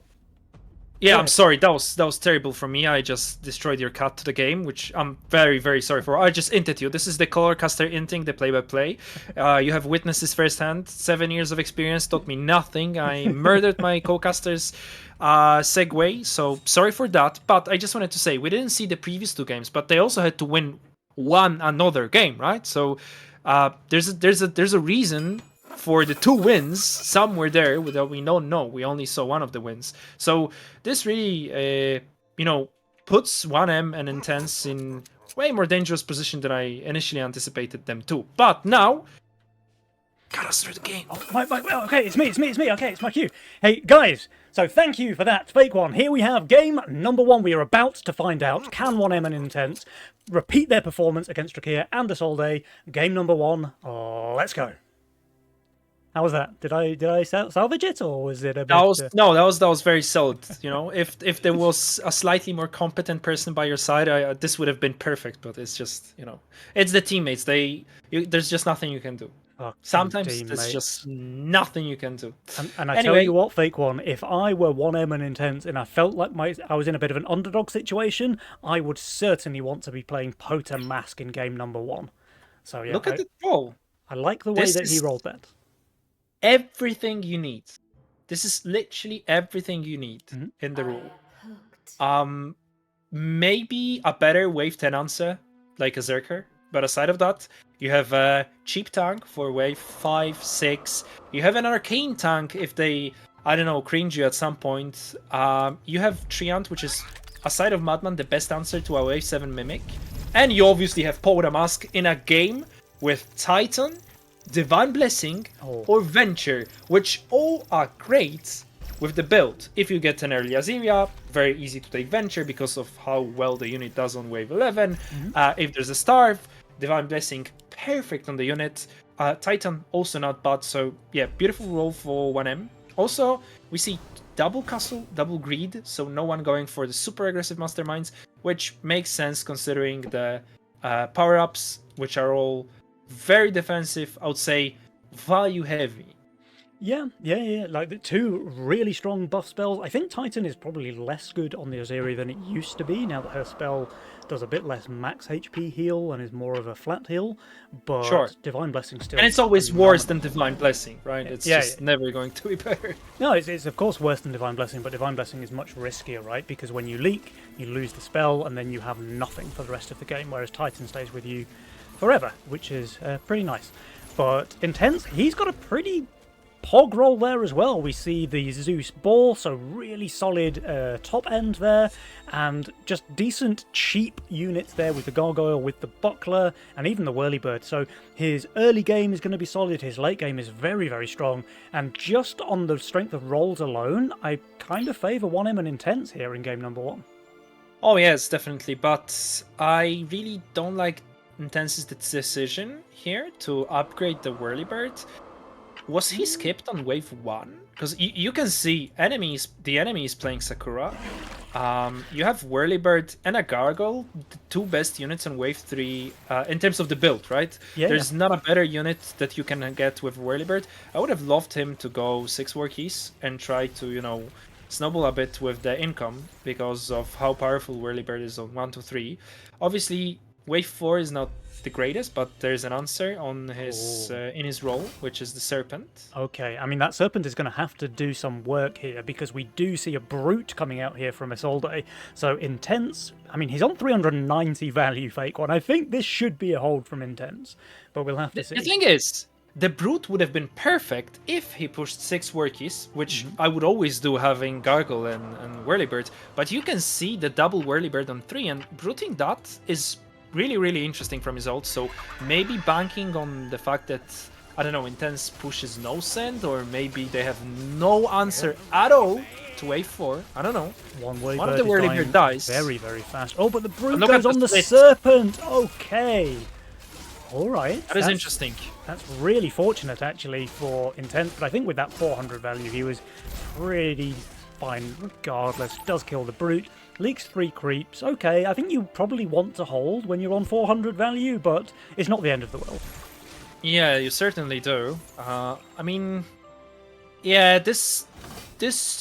Yeah, I'm sorry. That was terrible for me. I just destroyed your cut to the game, which I'm very, very sorry for. I just inted you. This is the Colorcaster inting the play-by-play. You have witnessed this firsthand. 7 years of experience taught me nothing. I murdered my co-caster's segue, so sorry for that. But I just wanted to say, we didn't see the previous 2 games, but they also had to win one another game, right? So there's a reason for the 2 wins. Some were there that we don't know. We only saw one of the wins. So this really, puts 1M and Intense in way more dangerous position than I initially anticipated them to. But now, got us through the game. Oh, okay, it's me. Okay, it's my cue. Hey, guys, so thank you for that, Fake One. Here we have game number 1. We are about to find out, can 1M and Intense repeat their performance against Drakir and Isolde? Game number 1, let's go. How was that? Did I salvage it, or was it a bit? That was no, that was very solid. You know, if there was a slightly more competent person by your side, this would have been perfect. But it's just, you know, it's the teammates. There's just nothing you can do. Sometimes there's just nothing you can do. And I tell you what, Fake One, if I were 1M and Intense and I felt like I was in a bit of an underdog situation, I would certainly want to be playing Potem Mask in game number 1. So yeah, look at the roll. I like the way that he rolled that. Everything you need. This is literally everything you need in the rule. Maybe a better wave 10 answer, like a Zerker. But aside of that, you have a cheap tank for wave 5, 6. You have an arcane tank if they, I don't know, cringe you at some point. You have Treant, which is, aside of Madman, the best answer to a wave 7 Mimic. And you obviously have Potem Mask in a game with Titan, Divine Blessing, or Venture, which all are great with the build. If you get an early Aziria, very easy to take Venture because of how well the unit does on wave 11. If there's a Starve, Divine Blessing, perfect on the unit. Titan, also not bad. So yeah, beautiful roll for 1M. Also, we see double Castle, double Greed, so no one going for the super aggressive Masterminds, which makes sense considering the power-ups, which are all very defensive, I would say value heavy. Yeah. Like the 2 really strong buff spells. I think Titan is probably less good on the Aziri than it used to be, now that her spell does a bit less max HP heal and is more of a flat heal. But Divine Blessing still... And it's always worse than Divine Blessing, right? It's just never going to be better. No, it's of course worse than Divine Blessing, but Divine Blessing is much riskier, right? Because when you leak, you lose the spell, and then you have nothing for the rest of the game, whereas Titan stays with you forever, which is pretty nice. But Intense, he's got a pretty Pog roll there as well. We see the Zeus Ball, so really solid top end there, and just decent cheap units there with the Gargoyle, with the Buckler, and even the Whirlybird. So his early game is going to be solid, his late game is very, very strong, and just on the strength of rolls alone, I kind of favour 1M and Intense here in game number 1. Oh yes, definitely, but I really don't like Intense's decision here to upgrade the Whirlybird. Was he skipped on wave 1? Because you can see the enemy is playing Sakura. You have Whirlybird and a Gargoyle, the 2 best units on wave 3 in terms of the build, right? There's not a better unit that you can get with Whirlybird. I would have loved him to go 6 war keys and try to, you know, snowball a bit with the income because of how powerful Whirlybird is on 1 to 3. Obviously, wave 4 is not the greatest, but there's an answer on his in his role, which is the Serpent. Okay, I mean that Serpent is going to have to do some work here because we do see a Brute coming out here from Isolde. So Intense, I mean he's on 390 value, Fake One. I think this should be a hold from Intense, but we'll have to see. The thing is, the Brute would have been perfect if he pushed 6 workies, which I would always do having Gargoyle and Whirlybird, but you can see the double Whirlybird on 3, and Bruting that is really, really interesting from his ult, so maybe banking on the fact that, I don't know, Intense pushes no send, or maybe they have no answer at all to wave 4, I don't know. One of the Whirlybird dies. Very, very fast. Oh, but the Brute goes on the Serpent! Okay! Alright. That is interesting. That's really fortunate, actually, for Intense, but I think with that 400 value, he was pretty fine regardless. Does kill the Brute. Leaks 3 creeps. Okay, I think you probably want to hold when you're on 400 value, but it's not the end of the world. Yeah, you certainly do. I mean, yeah, this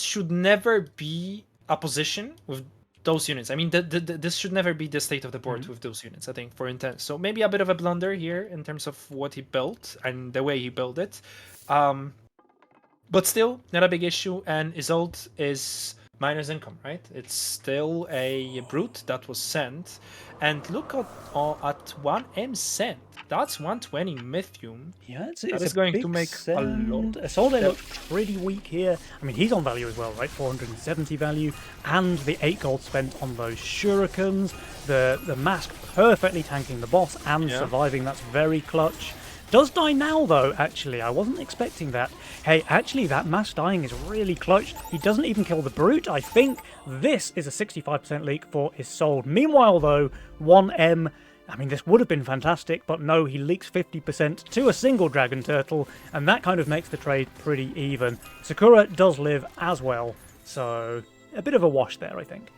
should never be a position with those units. I mean, this should never be the state of the board with those units, I think, for Intense. So maybe a bit of a blunder here in terms of what he built and the way he built it. But still, not a big issue, and his ult is minus income, right? It's still a Brute that was sent, and look at 1M sent. That's 120 Mythium. Yeah, it's going to make a lot. Isolde looked pretty weak here. I mean, he's on value as well, right? 470 value, and the 8 gold spent on those shurikens. The mask perfectly tanking the boss and surviving. That's very clutch. Does die now, though, actually. I wasn't expecting that. Hey, actually, that mass dying is really clutch. He doesn't even kill the Brute. I think this is a 65% leak for Isolde. Meanwhile, though, 1M I mean, this would have been fantastic, but no, he leaks 50% to a single Dragon Turtle, and that kind of makes the trade pretty even. Sakura does live as well, so a bit of a wash there, I think.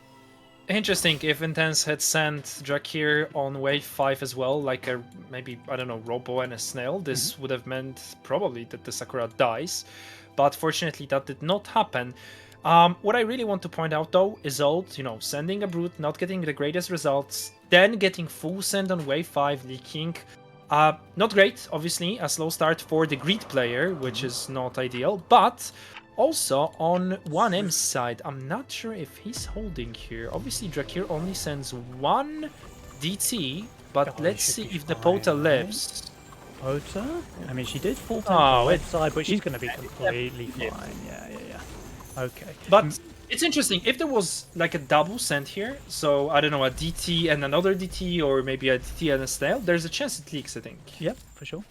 Interesting if Intense had sent Drakir on wave 5 as well, like a maybe, I don't know, Robo and a Snail, this would have meant probably that the Sakura dies. But fortunately that did not happen. What I really want to point out though is Old, sending a Brute, not getting the greatest results, then getting full send on wave 5, leaking. Not great, obviously, a slow start for the Greed player, which is not ideal, but also on 1M's side, I'm not sure if he's holding here. Obviously, Drakir only sends one DT, but let's see if the Pota lives. Pota? I mean, she did fall Oh, on the left side, but she's going to be completely yeah. fine. Yeah. Okay. But it's interesting, if there was like a double send here, so I don't know, a DT and another DT, or maybe a DT and a Snail, there's a chance it leaks, I think. Yep, for sure.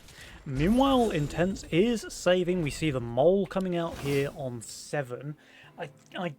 Meanwhile, Intense is saving. We see the Mole coming out here on 7. I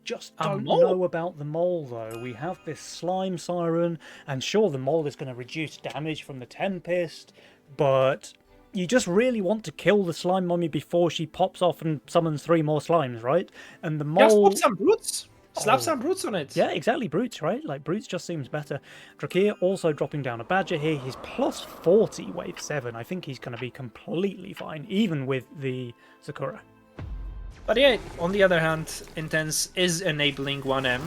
just don't know about the Mole, though. We have this Slime Siren, and sure, the Mole is going to reduce damage from the Tempest, but you just really want to kill the Slime Mummy before she pops off and summons 3 more Slimes, right? And the Mole... Just put some Brutes! Slap some Brutes on it! Yeah, exactly, Brutes, right? Like, Brutes just seems better. Drakir also dropping down a Badger here. He's plus 40 wave 7. I think he's going to be completely fine, even with the Sakura. But yeah, on the other hand, Intense is enabling 1M.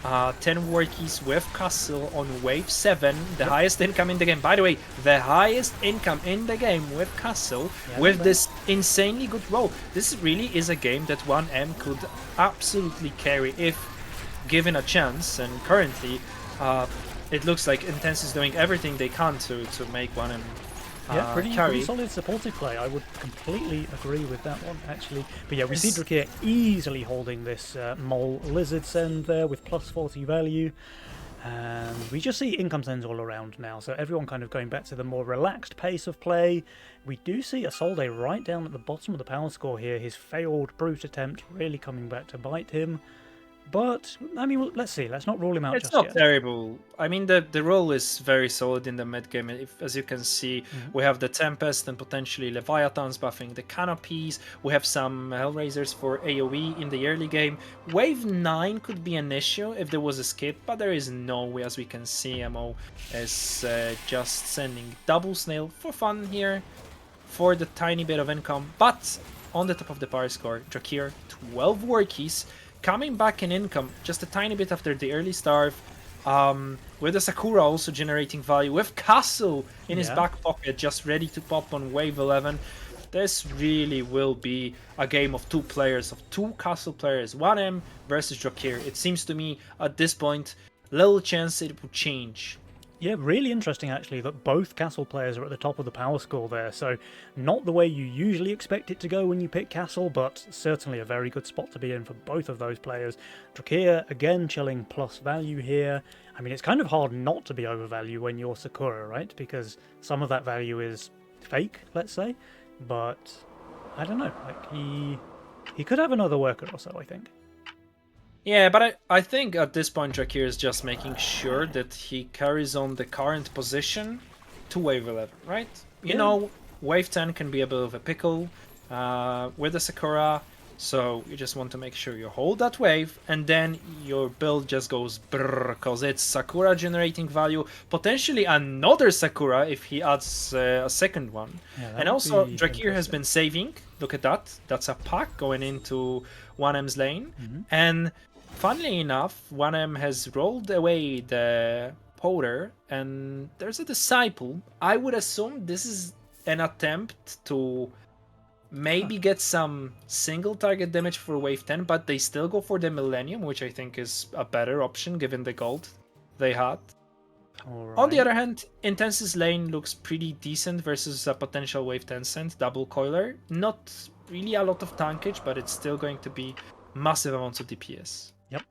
10 Warkeys with Castle on wave 7, the highest income in the game. By the way, the highest income in the game with Castle, with this insanely good roll. This really is a game that 1M could absolutely carry if given a chance, and currently it looks like Intense is doing everything they can to make 1M yeah, pretty solid supportive play. I would completely agree with that one, actually. But yeah, we see Drakir easily holding this Mole Lizard send there with plus 40 value. And we just see income sends all around now, so everyone kind of going back to the more relaxed pace of play. We do see Isolde right down at the bottom of the power score here, his failed Brute attempt really coming back to bite him. But, I mean, let's see. Let's not rule him out just yet. It's not terrible. I mean, the role is very solid in the mid game. As you can see, we have the Tempest and potentially Leviathans buffing the canopies. We have some Hellraisers for AoE in the early game. Wave 9 could be an issue if there was a skip, but there is no way. As we can see, MO is just sending double Snail for fun here for the tiny bit of income. But on the top of the power score, Drakir, 12 Warkeys. Coming back in income just a tiny bit after the early starve, with the Sakura also generating value, with Castle in his back pocket just ready to pop on wave 11. This really will be a game of 2 players, of 2 Castle players, 1M versus Drakir. It seems to me at this point, little chance it will change. Yeah, really interesting actually that both Castle players are at the top of the power score there, so not the way you usually expect it to go when you pick Castle, but certainly a very good spot to be in for both of those players. Drakir, again, chilling plus value here. I mean, it's kind of hard not to be overvalue when you're Sakura, right? Because some of that value is fake, let's say, but I don't know, like he could have another worker or so, I think. Yeah, but I think at this point Drakir is just making sure that he carries on the current position to wave 11, right? You know, wave 10 can be a bit of a pickle with the Sakura, so you just want to make sure you hold that wave, and then your build just goes brrr, because it's Sakura generating value, potentially another Sakura if he adds a second one. Yeah, and also, Drakir has been saving, look at that, that's a pack going into 1M's lane, and funnily enough, 1M has rolled away the Powder, and there's a Disciple. I would assume this is an attempt to maybe get some single target damage for wave 10, but they still go for the Millennium, which I think is a better option given the gold they had. On the other hand, Intense's lane looks pretty decent versus a potential wave 10 cent double coiler. Not really a lot of tankage, but it's still going to be massive amounts of DPS. Yep.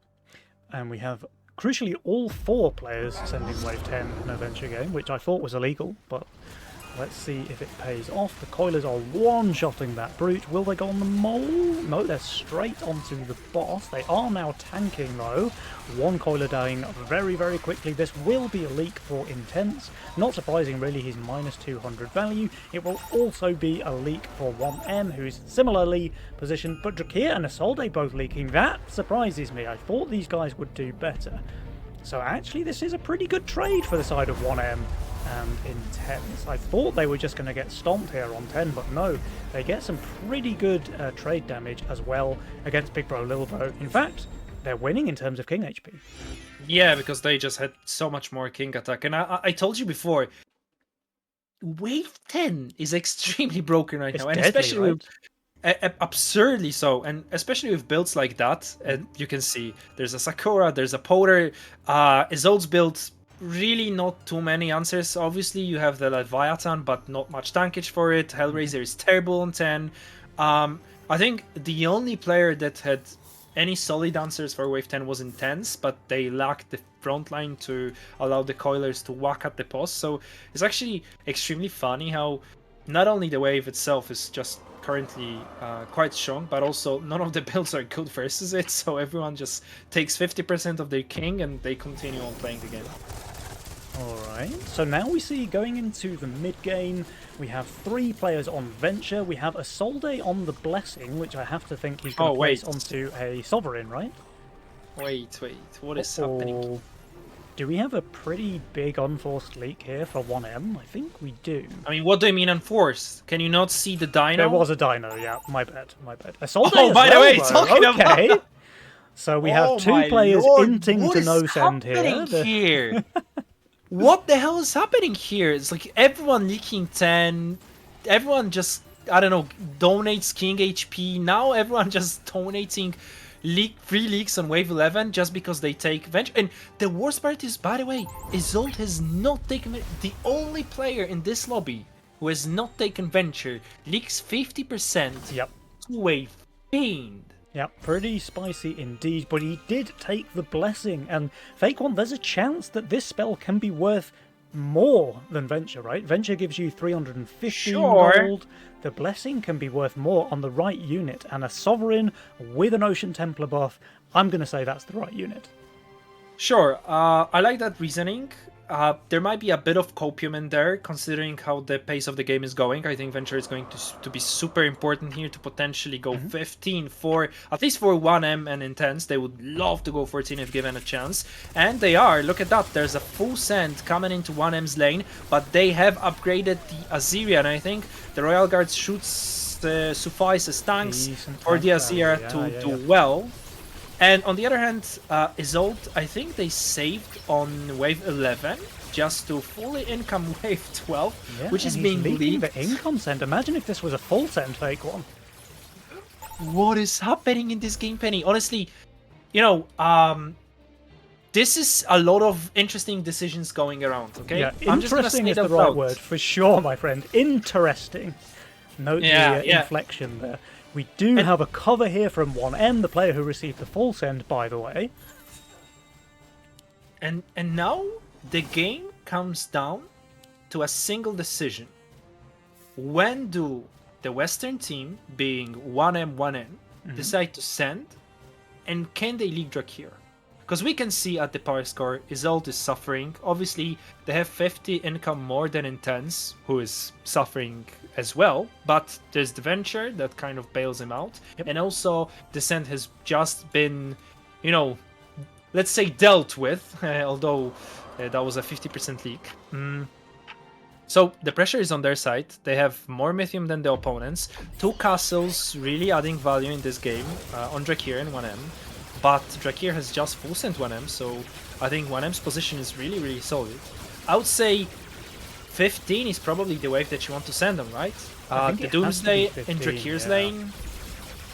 And we have, crucially, all 4 players sending wave 10 in a venture game, which I thought was illegal, but Let's see if it pays off. The Coilers are one-shotting that Brute. Will they go on the Mole? No, they're straight onto the boss. They are now tanking, though. One Coiler dying very, very quickly. This will be a leak for Intense. Not surprising, really, he's minus 200 value. It will also be a leak for 1M, who's similarly positioned. But Drakir and Isolde both leaking. That surprises me. I thought these guys would do better. So actually, this is a pretty good trade for the side of 1M. And Intense. I thought they were just going to get stomped here on 10, but no, they get some pretty good trade damage as well against Big Bro, Little Bro. In fact, they're winning in terms of King HP. Yeah, because they just had so much more King attack. And I told you before, Wave 10 is extremely broken right now. And Deadly, especially right? absurdly so. And especially with builds like that, you can see there's a Sakura, there's a Powder, Isolde's build. Really not too many answers. Obviously you have the Leviathan, but not much tankage for it. Hellraiser is terrible on 10. I think the only player that had any solid answers for Wave 10 was Intense, but they lacked the front line to allow the Coilers to whack at the post. So it's actually extremely funny how not only the wave itself is just currently quite strong, but also none of the builds are good versus it, so everyone just takes 50% of their king and they continue on playing the game. Alright, so now we see going into the mid-game, we have 3 players on Venture. We have Isolde on the Blessing, which I have to think he's going to place onto a Sovereign, right? Wait, what is happening? Do we have a pretty big unforced leak here for 1M? I think we do. I mean, what do you mean unforced? Can you not see the dino? There was a dino, yeah, my bad. Isolde by the way, talking okay. about... So we have 2 players inting to no send here. What the hell is happening here? It's like everyone leaking 10, everyone just, I don't know, donates King HP. Now everyone just donating free leaks on Wave 11 just because they take Venture. And the worst part is, by the way, Isolde has not taken the only player in this lobby who has not taken Venture leaks 50% yep. to a Fiend. Yeah, pretty spicy indeed, but he did take the Blessing, and Fake One, there's a chance that this spell can be worth more than Venture, right? Venture gives you 350 gold. The Blessing can be worth more on the right unit, and a Sovereign with an Ocean Templar buff, I'm going to say that's the right unit. Sure, I like that reasoning. There might be a bit of copium in there, considering how the pace of the game is going. I think Venture is going to be super important here to potentially go 15 for, at least for 1M and Intense. They would love to go 14 if given a chance. And they are. Look at that. There's a full send coming into 1M's lane, but they have upgraded the Azirian. I think the Royal Guards should suffice as tanks for the Azir to do well. And on the other hand, Isolde, I think they saved on Wave 11 just to fully income Wave 12, which is being leaked. The income send. Imagine if this was a full send Fake One. What is happening in this game, Penny? Honestly, you know, this is a lot of interesting decisions going around, okay? Yeah, interesting is the right word, for sure, my friend. Interesting. Note the inflection there. We do have a cover here from 1M, the player who received the full send, by the way. And now the game comes down to a single decision. When do the Western team, being 1M, decide to send? And can they leak Drakir? Because we can see at the power score, Isolde is suffering. Obviously, they have 50 income more than Intense, who is suffering as well. But there's the Venture that kind of bails him out. Yep. And also, Descent has just been, you know, let's say dealt with, although that was a 50% leak. So the pressure is on their side. They have more Mythium than the opponents. 2 castles really adding value in this game on Drakir and 1M. But Drakir has just full sent 1M, so I think 1M's position is really, really solid. I would say 15 is probably the wave that you want to send them, right? The Doomsday in Drakir's lane.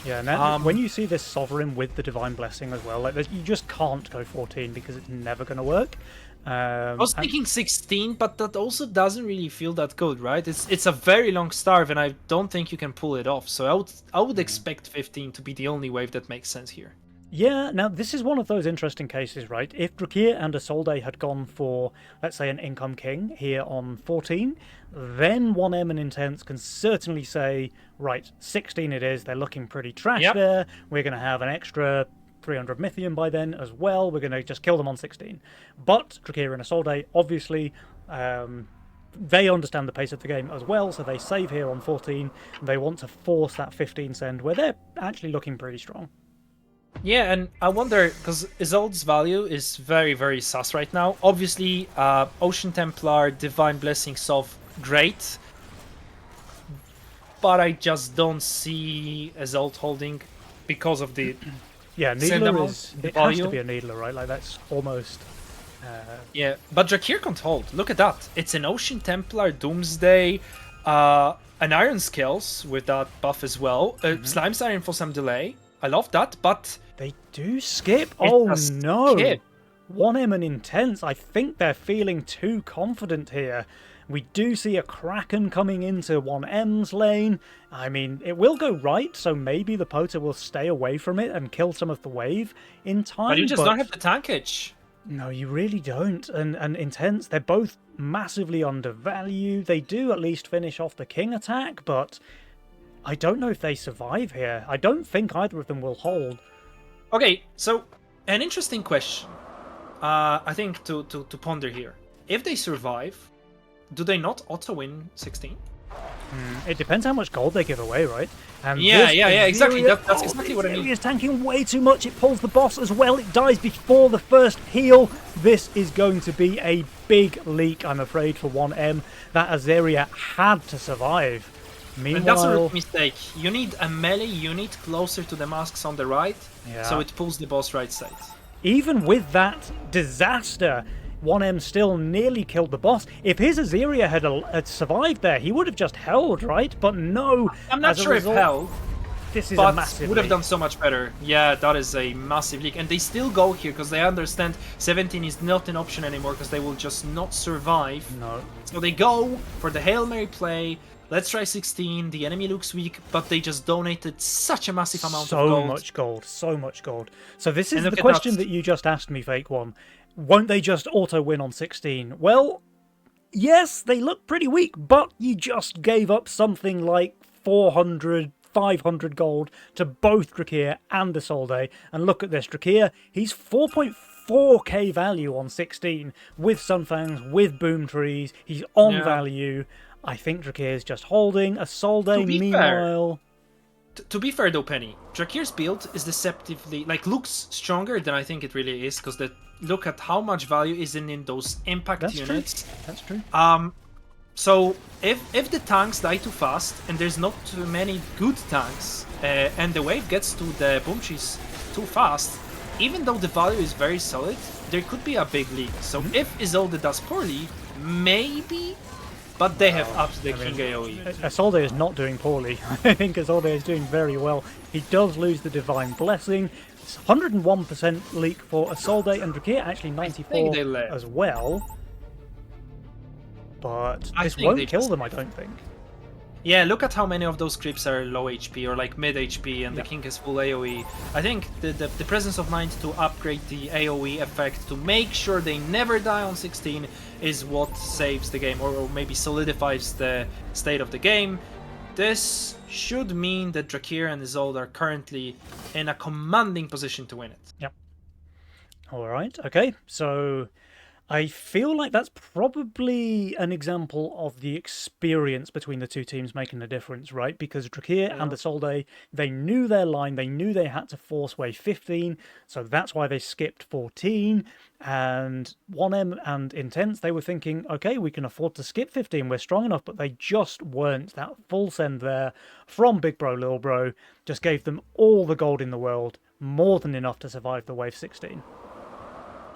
Yeah, now when you see this Sovereign with the Divine Blessing as well, like you just can't go 14 because it's never going to work. I was thinking 16, but that also doesn't really feel that good, right? It's a very long starve, and I don't think you can pull it off. So I would expect 15 to be the only wave that makes sense here. Yeah, now this is one of those interesting cases, right? If Drakir and Isolde had gone for, let's say, an income king here on 14, then 1M and Intense can certainly say, right, 16 it is, they're looking pretty trash Yep. there, we're going to have an extra 300 Mythium by then as well, we're going to just kill them on 16. But Drakir and Isolde, obviously, they understand the pace of the game as well, so they save here on 14, and they want to force that 15 send where they're actually looking pretty strong. Yeah, and I wonder, because Isolde's value is very, very sus right now. Obviously, Ocean Templar, Divine Blessing, Solve, great. But I just don't see Isolde holding because of the Yeah, send Needler amount, is. the It has to volume. be a Needler, right? Like that's almost. Yeah, but Drakir can't hold. Look at that. It's an Ocean Templar, Doomsday, an Iron Scales with that buff as well. Slime Siren for some delay. I love that, but They do skip. Oh does no! skip. 1M and Intense. I think they're feeling too confident here. We do see a Kraken coming into 1M's lane. I mean, it will go right, so maybe the Pota will stay away from it and kill some of the wave in time. But you just don't have the tankage. No, you really don't. And Intense, they're both massively undervalued. They do at least finish off the King attack, but I don't know if they survive here. I don't think either of them will hold. Okay, so an interesting question. I think to ponder here. If they survive, do they not auto win 16? It depends how much gold they give away, right? And Yeah, this yeah, exactly. Azeria- That's exactly what I mean. Azeria's tanking way too much. It pulls the boss as well. It dies before the first heal. This is going to be a big leak, I'm afraid, for 1M. That Azeria had to survive. And that's a Meanwhile, mistake. You need a melee unit closer to the masks on the right, so Yeah. it pulls the boss right side. even with that disaster, 1M still nearly killed the boss. If his Azeria had survived there, he would have just held, right? But no. I'm not as a sure if result, hell, This is a but massive would have leak. done so much better. Yeah, that is a massive leak. And they still go here because they understand 17 is not an option anymore because they will just not survive. No. So they go for the Hail Mary play. Let's try 16. The enemy looks weak, but they just donated such a massive amount of So gold. much gold, so much gold. So this is And look the at question that. that you just asked me, Fake One. Won't they just auto win on 16? Well, yes, they look pretty weak, but you just gave up something like 400, 500 gold to both Drakir and Isolde. And look at this, Drakir, he's 4.4k value on 16 with Sunfangs, with Boom Trees. He's on Yeah. value. I think Drakir is just holding. Isolde, To be fair, meanwhile. To be fair though, Penny, Drakir's build is deceptively, looks stronger than I think it really is, because look at how much value is in those impact That's units. true. That's true. So if the tanks die too fast and there's not too many good tanks, and the wave gets to the boom trees too fast, even though the value is very solid, there could be a big leak. So if Isolde does poorly, maybe, but they have upped the King AoE. Isolde is not doing poorly. I think Isolde is doing very well. He does lose the Divine Blessing. It's 101% leak for Isolde, and Drakir actually 94 they let- as well. But I this think won't they kill just- them, I don't think. Yeah, look at how many of those creeps are low HP or like mid HP, and Yeah. the King has full AoE. I think the presence of mind to upgrade the AoE effect to make sure they never die on 16 is what saves the game, or maybe solidifies the state of the game. This should mean that Drakir and Isolde are currently in a commanding position to win it. Yep. All right. Okay. So I feel like that's probably an example of the experience between the two teams making a difference, right? Because Drakir and Isolde, they knew their line, they knew they had to force wave 15, so that's why they skipped 14. And 1M and Intense, they were thinking, okay, we can afford to skip 15, we're strong enough, but they just weren't. That full send there from Big Bro, Lil Bro just gave them all the gold in the world, more than enough to survive the wave 16.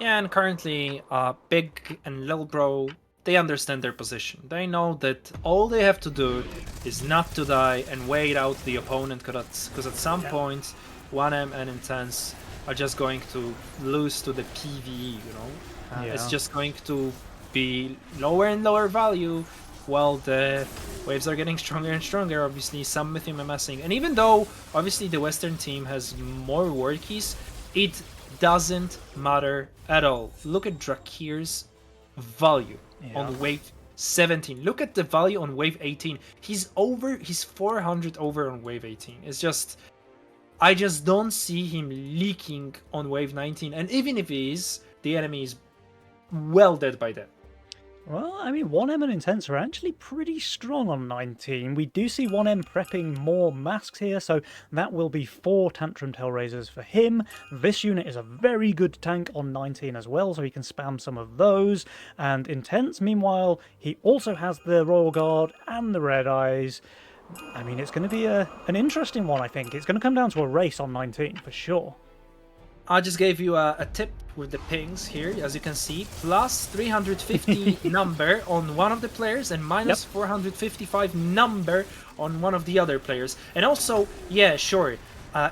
Yeah, and currently, Big and Lil Bro, they understand their position. They know that all they have to do is not to die and wait out the opponent, because at some point, 1M and Intense are just going to lose to the PvE, you know? It's Yeah. just going to be lower and lower value, while the waves are getting stronger and stronger. Obviously, some Mythium amassing. And even though, obviously, the Western team has more workies, It doesn't matter at all. Look at Drakir's value on wave 17. Look at the value on wave 18. He's 400 over on wave 18. It's just, I just don't see him leaking on wave 19. And even if he is, the enemy is well dead by then. Well, I mean, 1M and Intense are actually pretty strong on 19. We do see 1M prepping more masks here, so that will be 4 Tantrum Hellraisers for him. This unit is a very good tank on 19 as well, so he can spam some of those. And Intense, meanwhile, he also has the Royal Guard and the Red Eyes. I mean, it's going to be an interesting one, I think. It's going to come down to a race on 19, for sure. I just gave you a tip with the pings here, as you can see. Plus 350 number on one of the players and minus 455 number on one of the other players. And also, yeah, sure,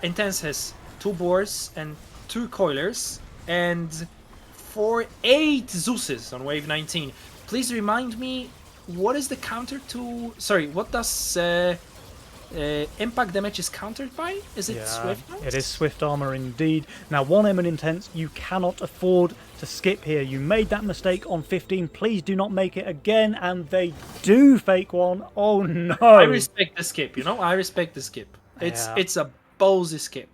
Intense has 2 Boars and 2 Coilers and 8 Zeuses on wave 19. Please remind me, what is the counter to... Sorry, what does... impact damage is countered by? Is it Swift Arms? It is Swift Armor indeed. Now, 1M and Intense, you cannot afford to skip here. You made that mistake on 15. Please do not make it again. And they do fake one. Oh no! I respect the skip, you know? I respect the skip. It's a ballsy skip.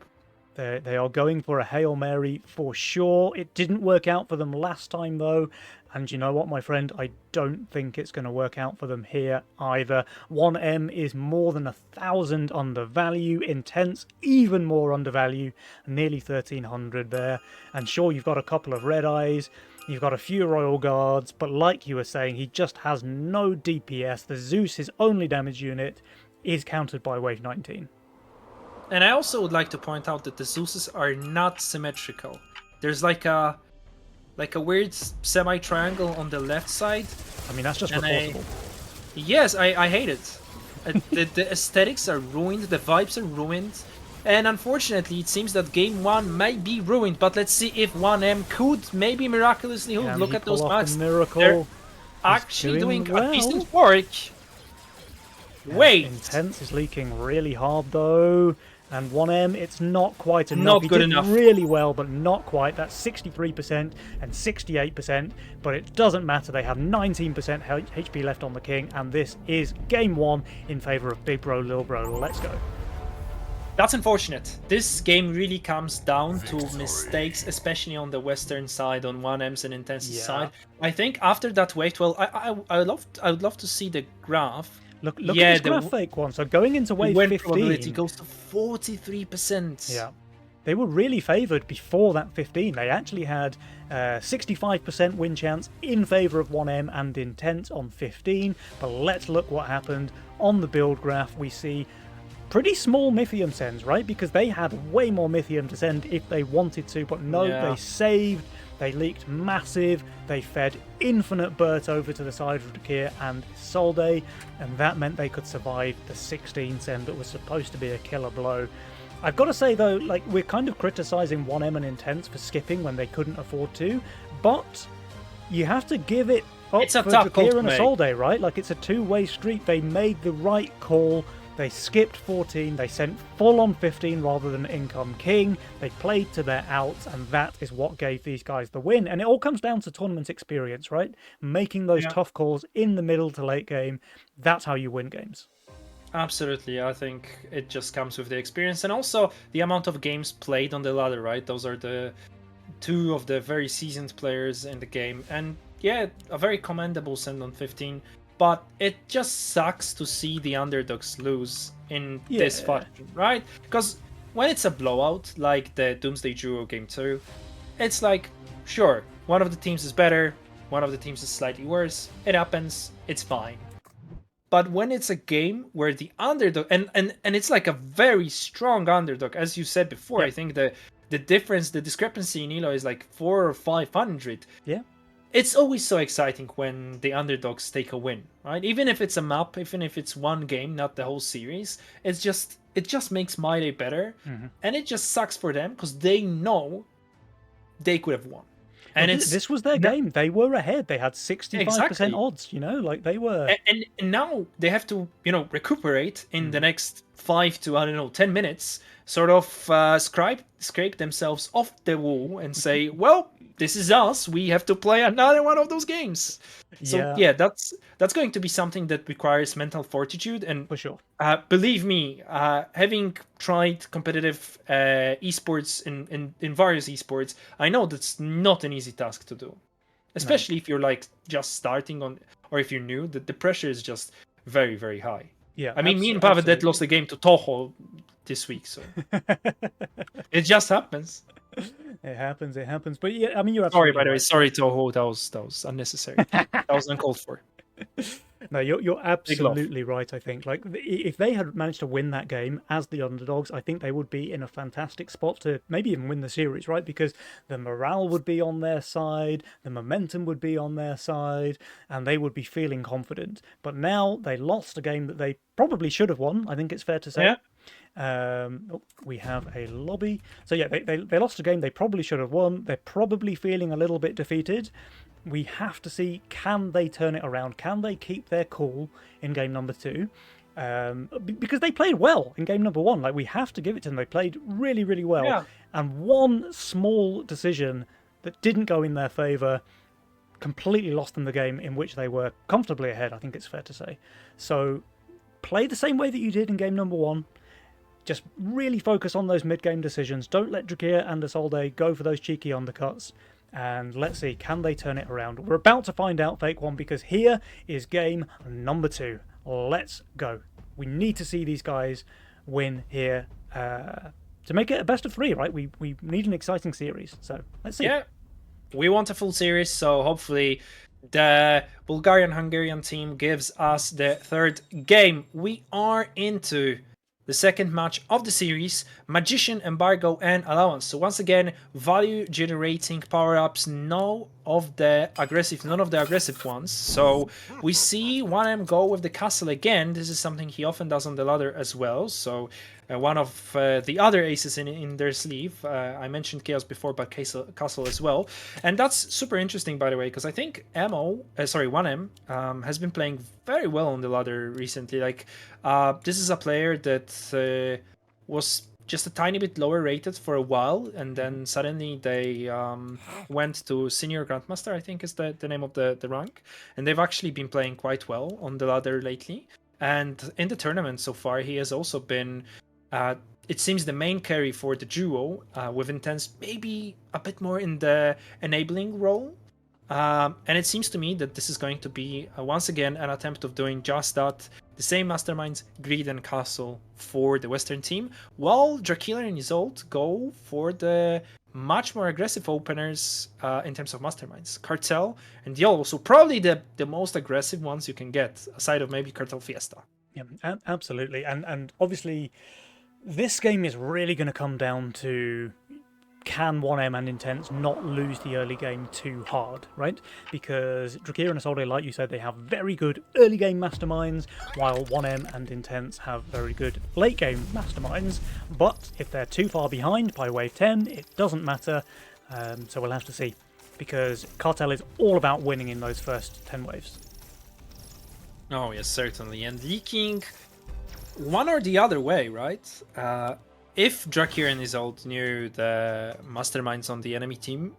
They are going for a Hail Mary for sure. It didn't work out for them last time though. And you know what, my friend? I don't think it's going to work out for them here either. 1M is more than 1,000 undervalue. Intense, even more undervalue. Nearly 1,300 there. And sure, you've got a couple of Red Eyes. You've got a few Royal Guards. But like you were saying, he just has no DPS. The Zeus, his only damage unit, is countered by wave 19. And I also would like to point out that the Zeuses are not symmetrical. There's like a weird semi-triangle on the left side. I mean, that's just reportable. Yes, I hate it. The aesthetics are ruined, the vibes are ruined, and unfortunately it seems that game 1 might be ruined, but let's see if 1M could maybe miraculously hold. Look at those marks. Miracle. They're actually doing a decent work. Wait! Intense is leaking really hard though. And 1M, it's not quite enough. Not good enough. Really well, but not quite. That's 63% and 68%, but it doesn't matter. They have 19% HP left on the King, and this is game 1 in favor of Big Bro, Lil Bro. Let's go. That's unfortunate. This game really comes down to mistakes, especially on the western side, on 1M's and Intense's side. I think after that wave 12, I would love to see the graph. Look at this graph fake one. So going into wave 15... probability goes to 43%. Yeah. They were really favoured before that 15. They actually had 65% win chance in favour of 1M and Intense on 15. But let's look what happened. On the build graph, we see pretty small Mythium sends, right? Because they had way more Mythium to send if they wanted to. But no, they saved. They leaked massive, they fed infinite Burt over to the side of Drakir and Solday, and that meant they could survive the 16 send that was supposed to be a killer blow. I've got to say though, like, we're kind of criticising 1M and Intense for skipping when they couldn't afford to, but you have to give it up for Drakir and Solday, right? Like, it's a two-way street. They made the right call. They skipped 14, they sent full on 15 rather than income king, they played to their outs, and that is what gave these guys the win. And it all comes down to tournament experience, right? Making those tough calls in the middle to late game, that's how you win games. Absolutely, I think it just comes with the experience, and also the amount of games played on the ladder, right? Those are the 2 of the very seasoned players in the game, and yeah, a very commendable send on 15. But it just sucks to see the underdogs lose in this fashion, right? Because when it's a blowout, like the Doomsday Duo Game 2, it's like, sure, one of the teams is better, one of the teams is slightly worse, it happens, it's fine. But when it's a game where the underdog, and it's like a very strong underdog, as you said before, I think the difference, the discrepancy in Elo is like 400 or 500. Yeah. It's always so exciting when the underdogs take a win, right? Even if it's a map, even if it's one game, not the whole series, it just makes My Day better, and it just sucks for them because they know they could have won. And Well, it's this was their game. They were ahead. They had 65% exactly. odds, like they were. And now they have to, recuperate in the next 5 to, I don't know, 10 minutes, sort of scrape themselves off the wall and say, well, this is us. We have to play another one of those games. So Yeah. yeah, that's going to be something that requires mental fortitude. And For sure. believe me, having tried competitive esports in various esports, I know that's not an easy task to do, especially if you're like just starting on, or if you're new. The pressure is just very, very high. Yeah. I mean, me and Pavedet absolutely. lost a game to Toho this week, so it just happens. It happens. It happens. But yeah, I mean, you're Sorry, absolutely by the way. right. Sorry, Toho. That was unnecessary. That was uncalled for. No, you're love. absolutely right. I think like if they had managed to win that game as the underdogs, I think they would be in a fantastic spot to maybe even win the series, right? Because the morale would be on their side, the momentum would be on their side, and they would be feeling confident. But now they lost a game that they probably should have won. I think it's fair to say. Yeah. We have a lobby. So yeah, they lost a game they probably should have won. They're probably feeling a little bit defeated. We have to see, can they turn it around? Can they keep their cool in game number 2? Because they played well in game number 1. Like, we have to give it to them. They played really, really well. Yeah. And one small decision that didn't go in their favour completely lost them the game in which they were comfortably ahead, I think it's fair to say. So play the same way that you did in game number 1. Just really focus on those mid-game decisions. Don't let Drakir and Isolde go for those cheeky undercuts. And let's see, can they turn it around? We're about to find out, Fake One, because here is game number 2. Let's go. We need to see these guys win here to make it a best of 3, right? We need an exciting series. So let's see. Yeah, we want a full series, so hopefully the Bulgarian-Hungarian team gives us the third game. We are into the second match of the series, Magician, Embargo, and Allowance. So once again, value generating power-ups, none of the aggressive ones. So we see 1M go with the castle again. This is something he often does on the ladder as well. So one of the other aces in their sleeve. I mentioned Chaos before, but castle as well. And that's super interesting, by the way, because I think 1M has been playing very well on the ladder recently. Like, this is a player that was just a tiny bit lower rated for a while, and then suddenly they went to Senior Grandmaster, I think is the name of the rank, and they've actually been playing quite well on the ladder lately. And in the tournament so far, he has also been, it seems, the main carry for the duo, with Intense maybe a bit more in the enabling role. And it seems to me that this is going to be, once again, an attempt of doing just that. The same masterminds, Greed and Castle, for the Western team, while Drakila and Isolde go for the much more aggressive openers in terms of masterminds. Cartel and YOLO, so probably the most aggressive ones you can get, aside of maybe Cartel Fiesta. Yeah, absolutely. And obviously, this game is really going to come down to, can 1M and Intense not lose the early game too hard, right? Because Drakir and Isolde, like you said, they have very good early game masterminds, while 1M and Intense have very good late game masterminds. But if they're too far behind by wave 10, it doesn't matter. So we'll have to see, because Cartel is all about winning in those first 10 waves. Oh yes, certainly. And leaking one or the other way, right? If Drakir and Isolde knew the masterminds on the enemy team,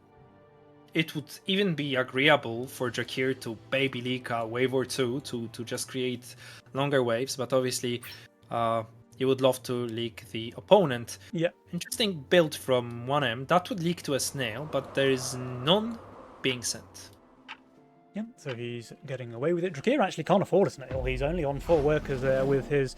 it would even be agreeable for Drakir to baby leak a wave or two to just create longer waves, but obviously you would love to leak the opponent. Yeah. Interesting build from 1M. That would leak to a snail, but there is none being sent. Yeah, so he's getting away with it. Drakir actually can't afford a snail. He's only on 4 workers there, with his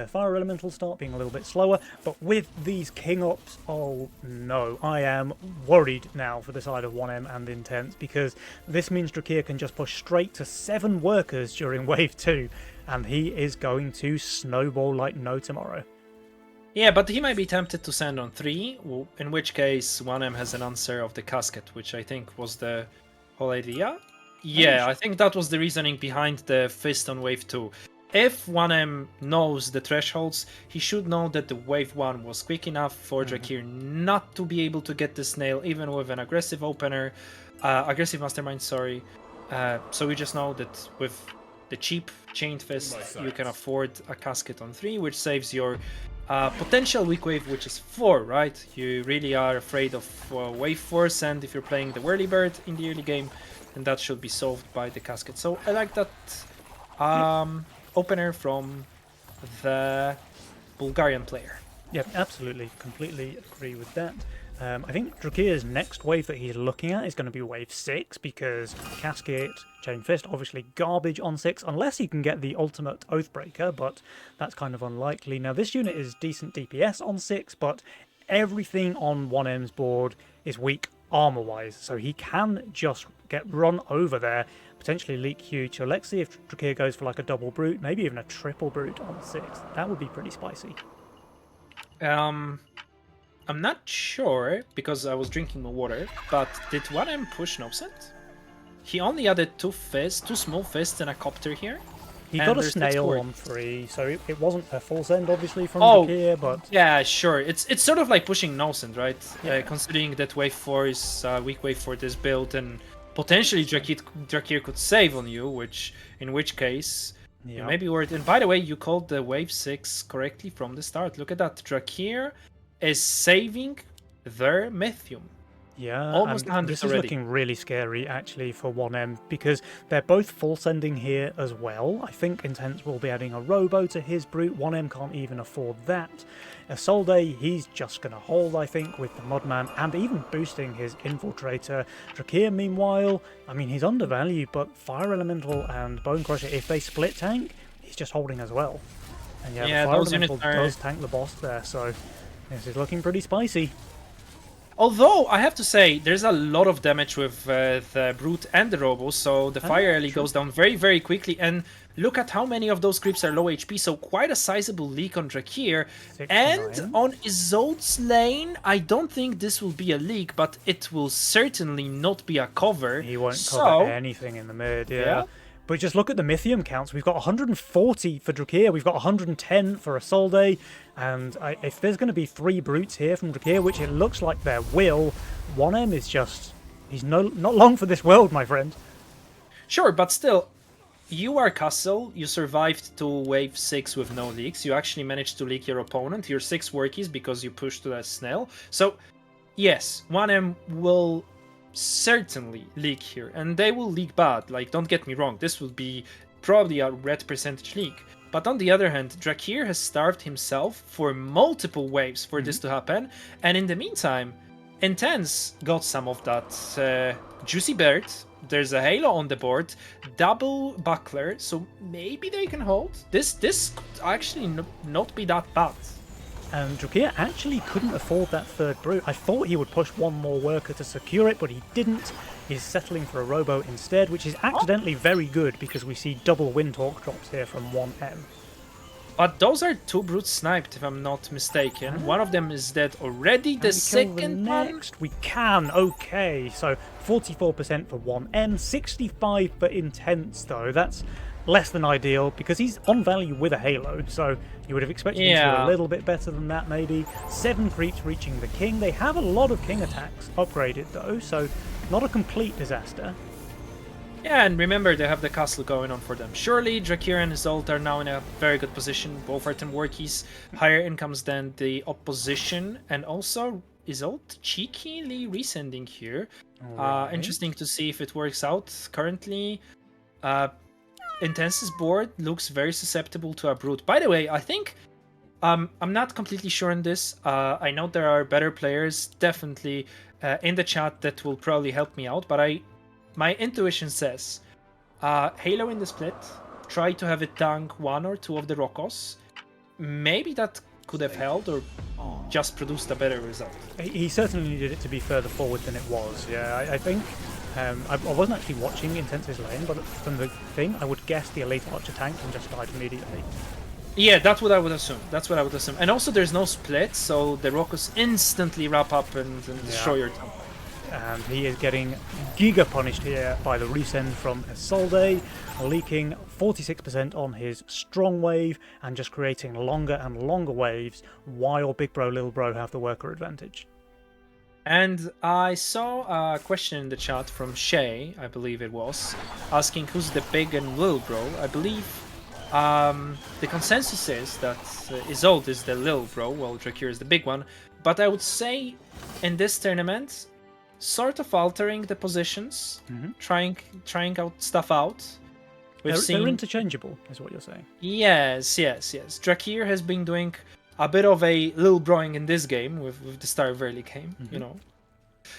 fire elemental start being a little bit slower. But with these king ops, oh no, I am worried now for the side of 1M and Intense, because this means Drakir can just push straight to 7 workers during wave 2, and he is going to snowball like no tomorrow. Yeah, but he might be tempted to send on 3, in which case 1M has an answer of the casket, which I think was the whole idea. Yeah, I think that was the reasoning behind the fist on wave 2. if 1M knows the thresholds, he should know that the wave 1 was quick enough for Drakir not to be able to get the snail, even with an aggressive opener, aggressive mastermind, sorry. So we just know that with the cheap Chained Fist, you can afford a casket on 3, which saves your potential weak wave, which is 4, right? You really are afraid of wave force, and if you're playing the Whirlybird in the early game, then that should be solved by the casket. So I like that opener from the Bulgarian player. Yeah, absolutely. Completely agree with that. I think Drakir's next wave that he's looking at is going to be wave 6 because Casket, Chain Fist, obviously garbage on 6 unless he can get the ultimate Oathbreaker, but that's kind of unlikely. Now this unit is decent DPS on 6, but everything on 1M's board is weak armor-wise, so he can just get run over there, potentially leak huge. So let's see if Drakir goes for like a double brute, maybe even a triple brute on 6. That would be pretty spicy. I'm not sure because I was drinking my water, but did 1M push Nobset? He only added 2 small fists and a copter here. He got a snail on 3, so it wasn't a full send obviously from Drakir, but yeah, sure. It's sort of like pushing Noscent, right? Yeah. Considering that wave 4 is weak wave for this build, and potentially Drakir could save on you, in which case you may be worried. And by the way, you called the wave 6 correctly from the start. Look at that. Drakir is saving their Mythium. Yeah, almost and this is already. looking really scary actually for 1M because they're both full sending here as well. I think Intense will be adding a Robo to his brute. 1M can't even afford that. Isolde, he's just going to hold, I think, with the Mudman and even boosting his Infiltrator. Drakir, meanwhile, I mean, he's undervalued, but Fire Elemental and Bone Crusher, if they split tank, he's just holding as well. And yeah, the Fire Elemental does tank the boss there, so this is looking pretty spicy. Although, I have to say, there's a lot of damage with the Brute and the Robo, so the Fire Alley goes down very, very quickly. And look at how many of those creeps are low HP, so quite a sizable leak on Drakir. And on Isolde's lane, I don't think this will be a leak, but it will certainly not be a cover. He won't cover anything in the mid, yeah. But just look at the Mythium counts. We've got 140 for Drakir, we've got 110 for Isolde, and if there's going to be 3 brutes here from Drakir, which it looks like there will, 1M is just... he's not long for this world, my friend. Sure, but still, you are Castle, you survived to wave 6 with no leaks, you actually managed to leak your opponent, your 6 workies because you pushed to that snail. So, yes, 1M will certainly leak here, and they will leak bad, like, don't get me wrong, this will be probably a red percentage leak, but on the other hand, Drakir has starved himself for multiple waves for this to happen, and in the meantime, Intense got some of that juicy bird, there's a halo on the board, double buckler, so maybe they can hold. This could actually not be that bad. And Drakir actually couldn't afford that 3rd brute. I thought he would push 1 more worker to secure it, but he didn't. He's settling for a Robo instead, which is accidentally very good because we see double Windhawk drops here from 1M. But those are 2 brutes sniped, if I'm not mistaken. One of them is dead already. The second one... We can, okay. So 44% for 1M, 65 for Intense though. That's less than ideal because he's on value with a Halo, so you would have expected him to do a little bit better than that maybe. 7 creeps reaching the King. They have a lot of King attacks upgraded though, so not a complete disaster. Yeah, and remember, they have the castle going on for them. Surely, Drakir and Isolde are now in a very good position. Both are 10 workies, higher incomes than the opposition, and also Isolde cheekily resending here. Interesting to see if it works out. Currently, Intense's board looks very susceptible to a brute. By the way, I think I'm not completely sure on this. I know there are better players definitely in the chat that will probably help me out, but my intuition says Halo in the split, try to have it tank 1 or 2 of the Rokos. Maybe that could have held or just produced a better result. He certainly needed it to be further forward than it was. Yeah, I think I wasn't actually watching Intense's lane, but from the thing, I would guess the Elite Archer tanked and just died immediately. Yeah, that's what I would assume. That's what I would assume. And also there's no split, so the Rokos instantly wrap up and destroy your temple. and he is getting giga punished here by the resend from Isolde, leaking 46% on his strong wave and just creating longer and longer waves while Big Bro, Little Bro have the worker advantage. And I saw a question in the chat from Shay, I believe it was, asking who's the big and little bro. I believe the consensus is that Isolde is the little bro, while Drakir is the big one. But I would say in this tournament, sort of altering the positions, trying out stuff out. They're interchangeable, is what you're saying. Yes. Drakir has been doing a bit of a little broing in this game with the start of early game, you know.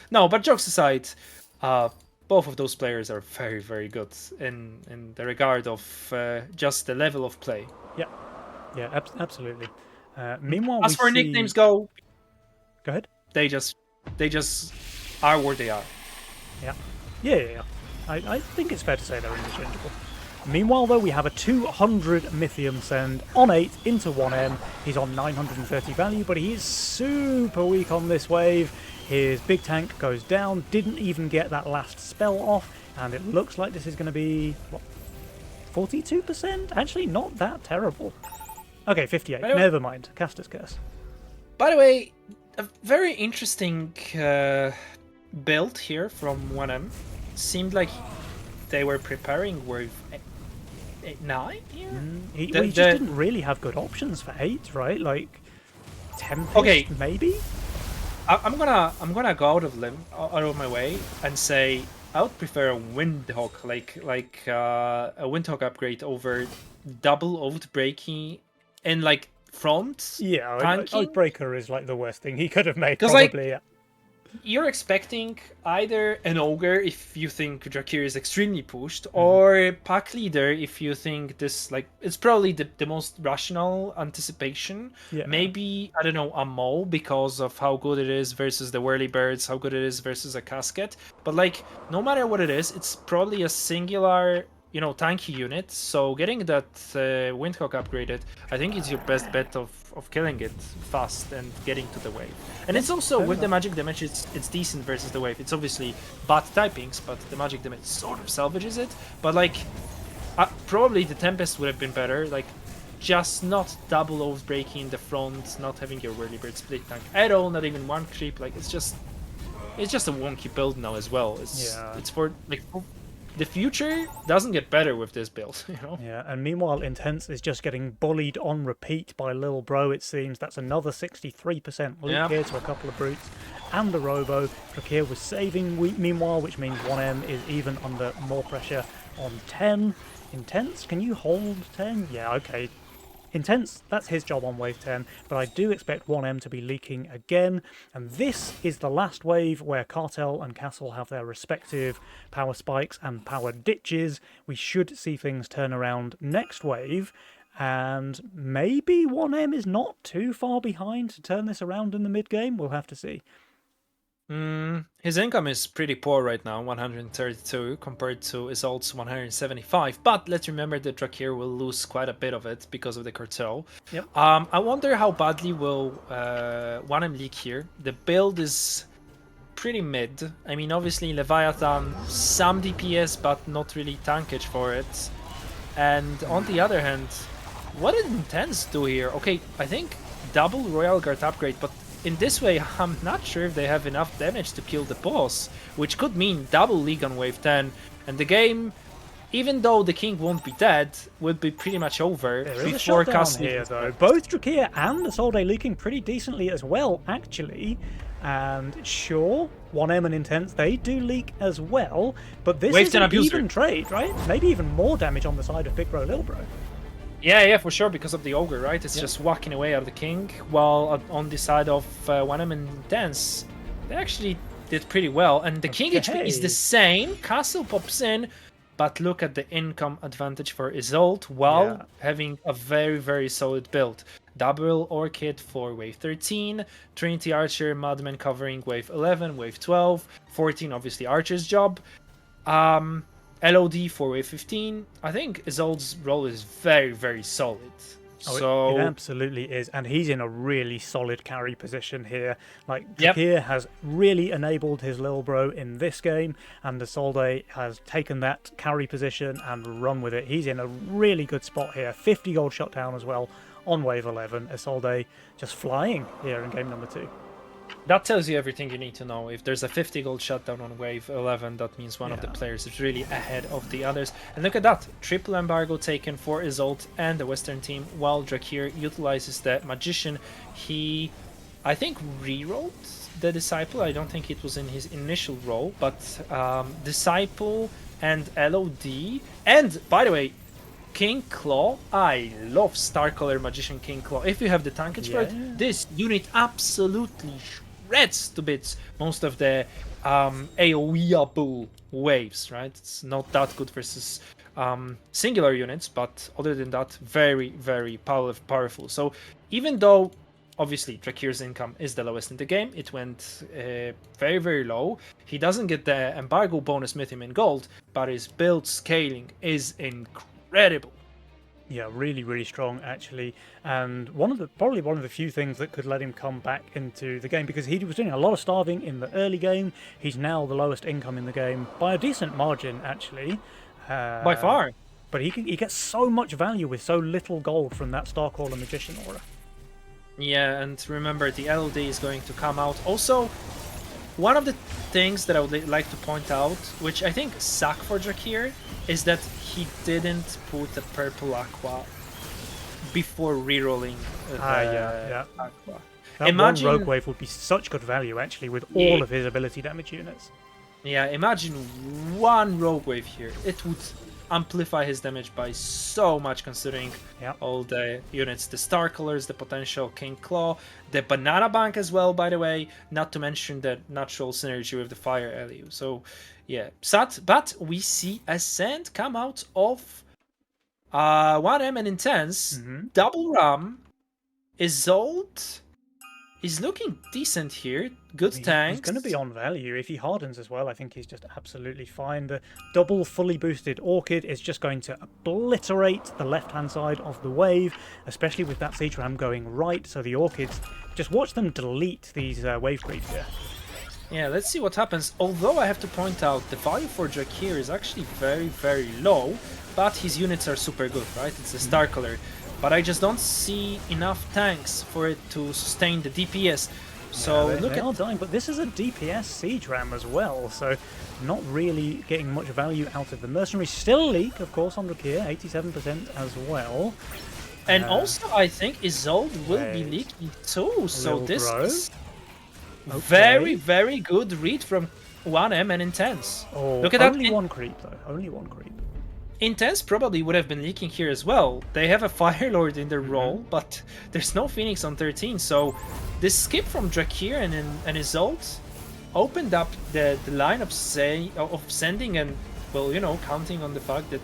No, but jokes aside, both of those players are very, very good in the regard of just the level of play. Yeah, absolutely. Meanwhile, as for nicknames go ahead. They just are where they are. Yeah. I think it's fair to say they're interchangeable. Meanwhile, though, we have a 200 Mythium send on 8 into 1M. He's on 930 value, but he is super weak on this wave. His big tank goes down, didn't even get that last spell off, and it looks like this is going to be, what, 42%? Actually, not that terrible. Okay, 58. Never mind. Caster's Curse. By the way, a very interesting build here from 1M. Seemed like they were preparing with 9 here. He just didn't really have good options for 8, right? Like 10 maybe. I'm gonna go out of my way and say I would prefer a Windhawk, like a Windhawk upgrade over double Oathbreaking and like front. Yeah, Oathbreaker is like the worst thing he could have made. Probably. Like, you're expecting either an Ogre if you think Drakir is extremely pushed, or Pack Leader if you think this, like, it's probably the most rational anticipation. Yeah. Maybe, I don't know, a Mole because of how good it is versus the Whirlybirds, how good it is versus a Casket. But, like, no matter what it is, it's probably a singular, you know, tanky unit. So getting that Windhawk upgraded, I think it's your best bet of killing it fast and getting to the wave. And it's also, with the magic damage, it's decent versus the wave. It's obviously bad typings, but the magic damage sort of salvages it. But like, probably the Tempest would have been better. Like, just not double Oathbreaking in the front, not having your Whirlybird split tank at all, not even one creep. Like, it's just a wonky build now as well. It's for like. The future doesn't get better with this build, you know? Yeah, and meanwhile, Intense is just getting bullied on repeat by Lil Bro, it seems. That's another 63% loot here to a couple of brutes and the Robo. Drakir was saving meanwhile, which means 1M is even under more pressure on 10. Intense, can you hold 10? Yeah, okay. Intense, that's his job on wave 10, but I do expect 1M to be leaking again, and this is the last wave where Cartel and Castle have their respective power spikes and power ditches. We should see things turn around next wave, and maybe 1M is not too far behind to turn this around in the mid-game. We'll have to see. His income is pretty poor right now, 132 compared to Isolde's 175. But let's remember that Drakir will lose quite a bit of it because of the cartel. Yep. I wonder how badly will 1M leak here. The build is pretty mid. I mean, obviously Leviathan, some DPS, but not really tankage for it. And on the other hand, what did Intense do here? Okay, I think double Royal Guard upgrade, but in this way, I'm not sure if they have enough damage to kill the boss, which could mean double League on wave 10, and the game, even though the king won't be dead, will be pretty much over before Castle here, though. Both Drakir and Isolde leaking pretty decently as well, actually. And sure, 1M and Intense, they do leak as well, but this is an even trade, right? Maybe even more damage on the side of Big Bro, Lil Bro. Yeah, for sure, because of the Ogre, right? It's just walking away at the king, while on the side of 1M and Intense, they actually did pretty well. And the king HP is the same, Castle pops in, but look at the income advantage for Isolde, while having a very, very solid build. Double Orchid for wave 13, Trinity Archer, Madman covering wave 11, wave 12, 14 obviously Archer's job. LOD for wave 15. I think Isolde's role is very, very solid. So it absolutely is, and he's in a really solid carry position here. Like, Yep. Drakir has really enabled his little bro in this game, and Isolde has taken that carry position and run with it. He's in a really good spot here. 50 gold shot down as well on wave 11. Isolde just flying here in game number 2. that tells you everything you need to know. If there's a 50 gold shutdown on wave 11, that means one of the Yeah. players is really ahead of the others. And look at that, triple embargo taken for Isolde and the Western team, while Drakir utilizes the Magician. He, I think, rerolled the Disciple. I don't think it was in his initial role, but Disciple and LOD. And, by the way, King Claw, I love Starcaller Magician King Claw. If you have the tankage for Yeah. it, this unit absolutely shreds to bits most of the AoE-able waves, right? It's not that good versus singular units, but other than that, very, very powerful. So even though obviously Drakir's income is the lowest in the game, it went very, very low. He doesn't get the embargo bonus with him in gold, but his build scaling is incredible. Yeah, really, really strong actually, and probably one of the few things that could let him come back into the game, because he was doing a lot of starving in the early game. He's now the lowest income in the game by a decent margin actually. By far. But he gets so much value with so little gold from that Starcaller Magician aura. Yeah, and remember the LOD is going to come out. Also, one of the things that I would like to point out, which I think suck for Drakir, is that he didn't put the purple aqua before rerolling the Yeah. aqua. That Imagine- one rogue wave would be such good value actually with all Yeah. of his ability damage units. Yeah, imagine one rogue wave here. It would amplify his damage by so much, considering Yeah. all the units, the Star Colors, the potential King Claw, the Banana Bank as well, by the way, not to mention the natural synergy with the Fire LU. So yeah, sad, but we see Ascent come out of 1M and Intense. Double Ram, Isolde is looking decent here. Good tanks. He's going to be on value. If he hardens as well, I think he's just absolutely fine. The double fully boosted Orchid is just going to obliterate the left-hand side of the wave, especially with that Siege Ram going right. So the Orchids, just watch them delete these wave creeps here. Yeah, let's see what happens. Although I have to point out, the value for Drakir is actually very, very low, but his units are super good, right? It's a Star Color. But I just don't see enough tanks for it to sustain the DPS. So Yeah, look they at are dying, but this is a DPS Siege Ram as well, so not really getting much value out of the Mercenary. Still leak, of course, on Drakir, 87% as well. And also, I think Isolde will be wait. leaking too. So Lil this Bro? is Okay. very, very good read from 1M and Intense. Oh, Look at that. only one creep, though. Only one creep. Intense probably would have been leaking here as well. They have a Fire Lord in their role, but there's no Phoenix on 13. So this skip from Drakir and Isolde opened up the line of sending and, well, you know, counting on the fact that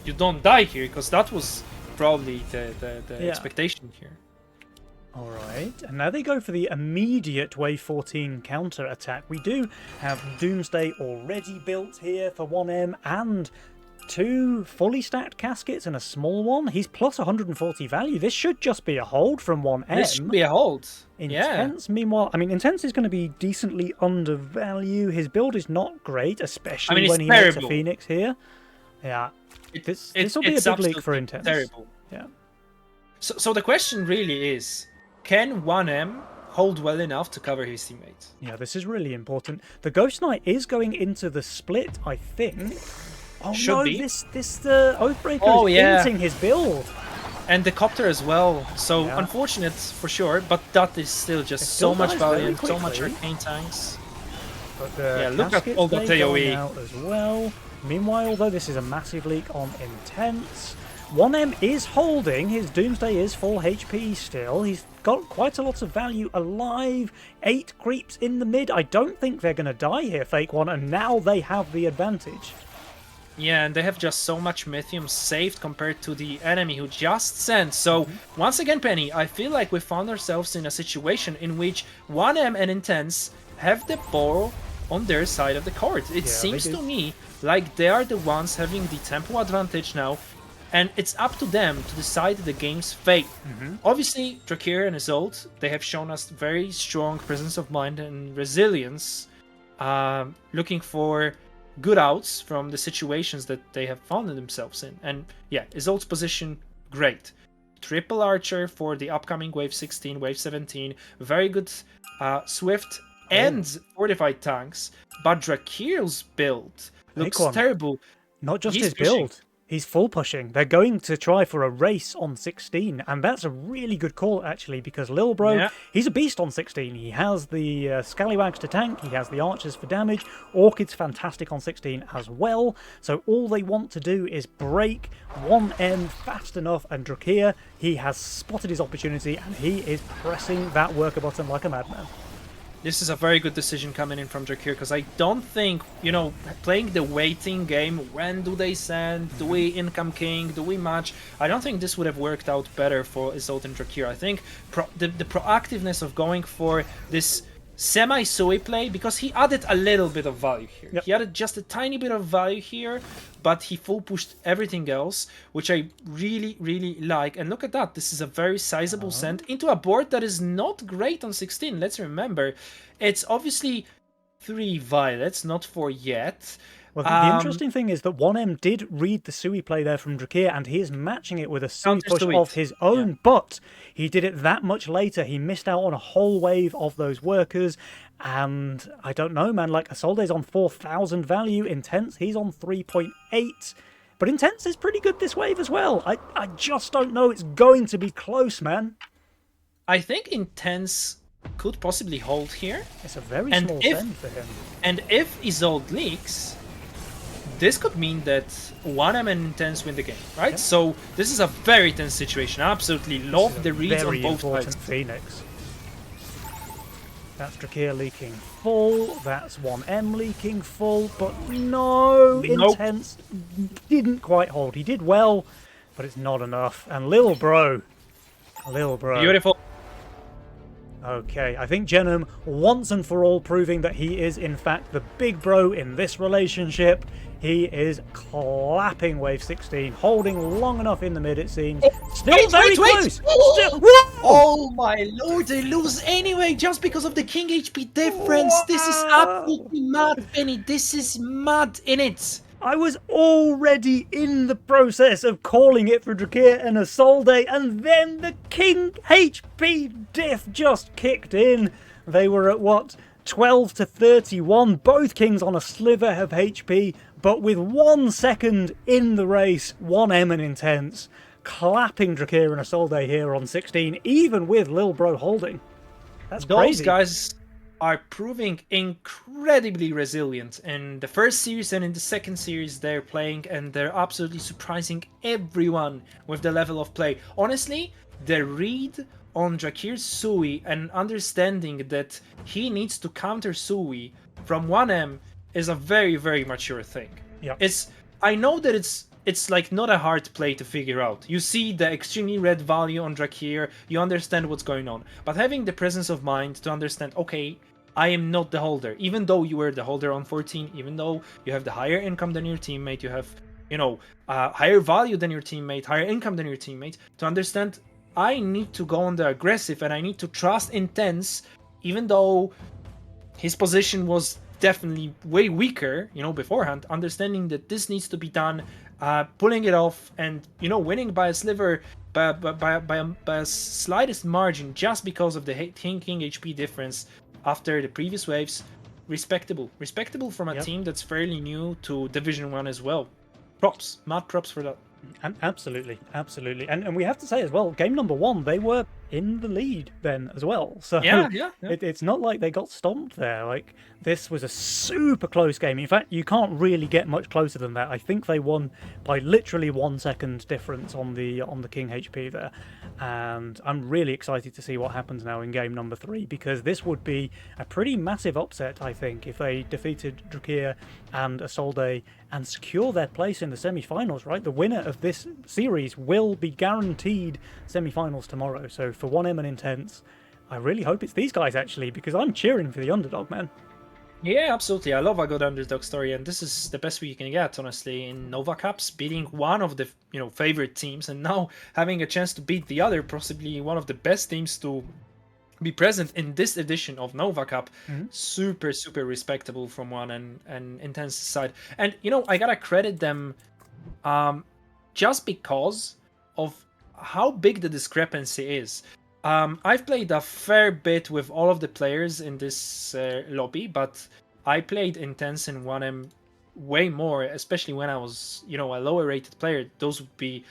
you don't die here, because that was probably the Yeah. expectation here. Alright, and now they go for the immediate Wave 14 counter attack. We do have Doomsday already built here for 1M and 2 fully stacked caskets and a small one. He's plus 140 value. This should just be a hold from 1M. This should be a hold. Yeah. Intense, meanwhile, I mean, Intense is going to be decently undervalue. His build is not great, especially it's when he makes a terrible. Phoenix here. Yeah, this will be a It's big leak for absolutely Intense. Terrible. Yeah. So the question really is, can 1M hold well enough to cover his teammates? Yeah, this is really important. The Ghost Knight is going into the split, I think. Oh Should no, be. this Oathbreaker Oh, is yeah. hinting his build. And the Copter as well. So Yeah. unfortunate for sure, but that is still just It so still much dies value very and so much quickly. arcane tanks. But the Yeah, look at caskets, all the they going AoE. out as well. Meanwhile, though, this is a massive leak on Intense. 1M is holding. His Doomsday is full HP still. He's got quite a lot of value alive. 8 creeps in the mid. I don't think they're going to die here, Fake One, and now they have the advantage. Yeah, and they have just so much Mythium saved compared to the enemy who just sent. So, once again, Penny, I feel like we found ourselves in a situation in which 1M and Intense have the ball on their side of the court. It Yeah, seems they do. to me like they are the ones having the tempo advantage now. and it's up to them to decide the game's fate. Obviously, Drakir and Isolde, they have shown us very strong presence of mind and resilience, looking for good outs from the situations that they have found themselves in. And yeah, Isolde's position, great. Triple Archer for the upcoming Wave 16, Wave 17, very good Swift and fortified tanks, but Drakir's build looks Acorn. terrible. Not just He's his pushing. build, he's full pushing. They're going to try for a race on 16, and that's a really good call, actually, because Lil Bro, Yeah. he's a beast on 16. He has the Scallywags to tank, he has the archers for damage, Orchid's fantastic on 16 as well, so all they want to do is break 1M fast enough, and Drakir, he has spotted his opportunity, and he is pressing that worker button like a madman. This is a very good decision coming in from Drakir, because I don't think, playing the waiting game, when do they send, do we income king, do we match, I don't think this would have worked out better for Isolde and Drakir. I think the proactiveness of going for this semi-Sui play, because he added a little bit of value here. Yep. He added just a tiny bit of value here, but he full pushed everything else, which I really, really like. And look at that, this is a very sizable send into a board that is not great on 16. Let's remember, it's obviously 3 violets, not 4 yet. Well, the interesting thing is that 1M did read the Sui play there from Drakir, and he is matching it with a Sui push Counter-Sui. of his own, but he did it that much later. He missed out on a whole wave of those workers, and I don't know, man, like Isolde's on 4,000 value, Intense, he's on 3.8, but Intense is pretty good this wave as well. I just don't know, it's going to be close, man. I think Intense could possibly hold here. It's a very And small if- send for him. And if Isolde leaks, this could mean that 1M and Intense win the game, right? Yep. So this is a very tense situation. I absolutely love the reads on Very both important sides. Phoenix. That's Drakir leaking full, that's 1M leaking full, but no, Nope. Intense didn't quite hold. He did well, but it's not enough. And Lil Bro. Beautiful. Okay, I think Genum once and for all proving that he is in fact the big bro in this relationship. He is clapping wave 16, holding long enough in the mid it seems. Still Wait, very wait, wait! close! Still, whoa! Oh my lord, they lose anyway just because of the king HP difference. This is absolutely mad, Penny. This is mad in it. I was already in the process of calling it for Drakir and Isolde, and then the King HP diff just kicked in. They were at what? 12 to 31, both kings on a sliver of HP, but with 1 second in the race, 1M and Intense, clapping Drakir and Isolde here on 16, even with Lil Bro holding. That's Those crazy. guys are proving incredibly resilient in the first series, and in the second series they're playing, and they're absolutely surprising everyone with the level of play. Honestly, the read on Drakir's Sui and understanding that he needs to counter Sui from 1M is a very, very mature thing. Yep. I know that it's like not a hard play to figure out. You see the extremely red value on Drakir, you understand what's going on. But having the presence of mind to understand, okay, I am not the holder. Even though you were the holder on 14, even though you have the higher income than your teammate, you have, higher value than your teammate, higher income than your teammate, to understand I need to go on the aggressive and I need to trust Intense, even though his position was definitely way weaker, beforehand, understanding that this needs to be done, pulling it off, and winning by a sliver, by a slightest margin, just because of the King HP difference after the previous waves. Respectable from a team that's fairly new to Division 1 as well. Mad props for that. And absolutely. And we have to say as well, game number 1, they were in the lead then as well. So Yeah. it's not like they got stomped there. Like, this was a super close game. In fact, you can't really get much closer than that. I think they won by literally 1 second difference on the King HP there. And I'm really excited to see what happens now in game number 3, because this would be a pretty massive upset, I think, if they defeated Drakir and Isolde and secure their place in the semi-finals, right? The winner of this series will be guaranteed semi-finals tomorrow. So for 1M and Intense, I really hope it's these guys, actually, because I'm cheering for the underdog, man. Yeah, absolutely. I love a good underdog story, and this is the best we can get, honestly, in Nova Cups, beating one of the favorite teams, and now having a chance to beat the other, possibly one of the best teams to be present in this edition of Nova Cup. Super, super respectable from one and intense side. And I gotta credit them just because of how big the discrepancy is. I've played a fair bit with all of the players in this lobby, but I played Intense and 1M way more, especially when I was, a lower rated player. Those would be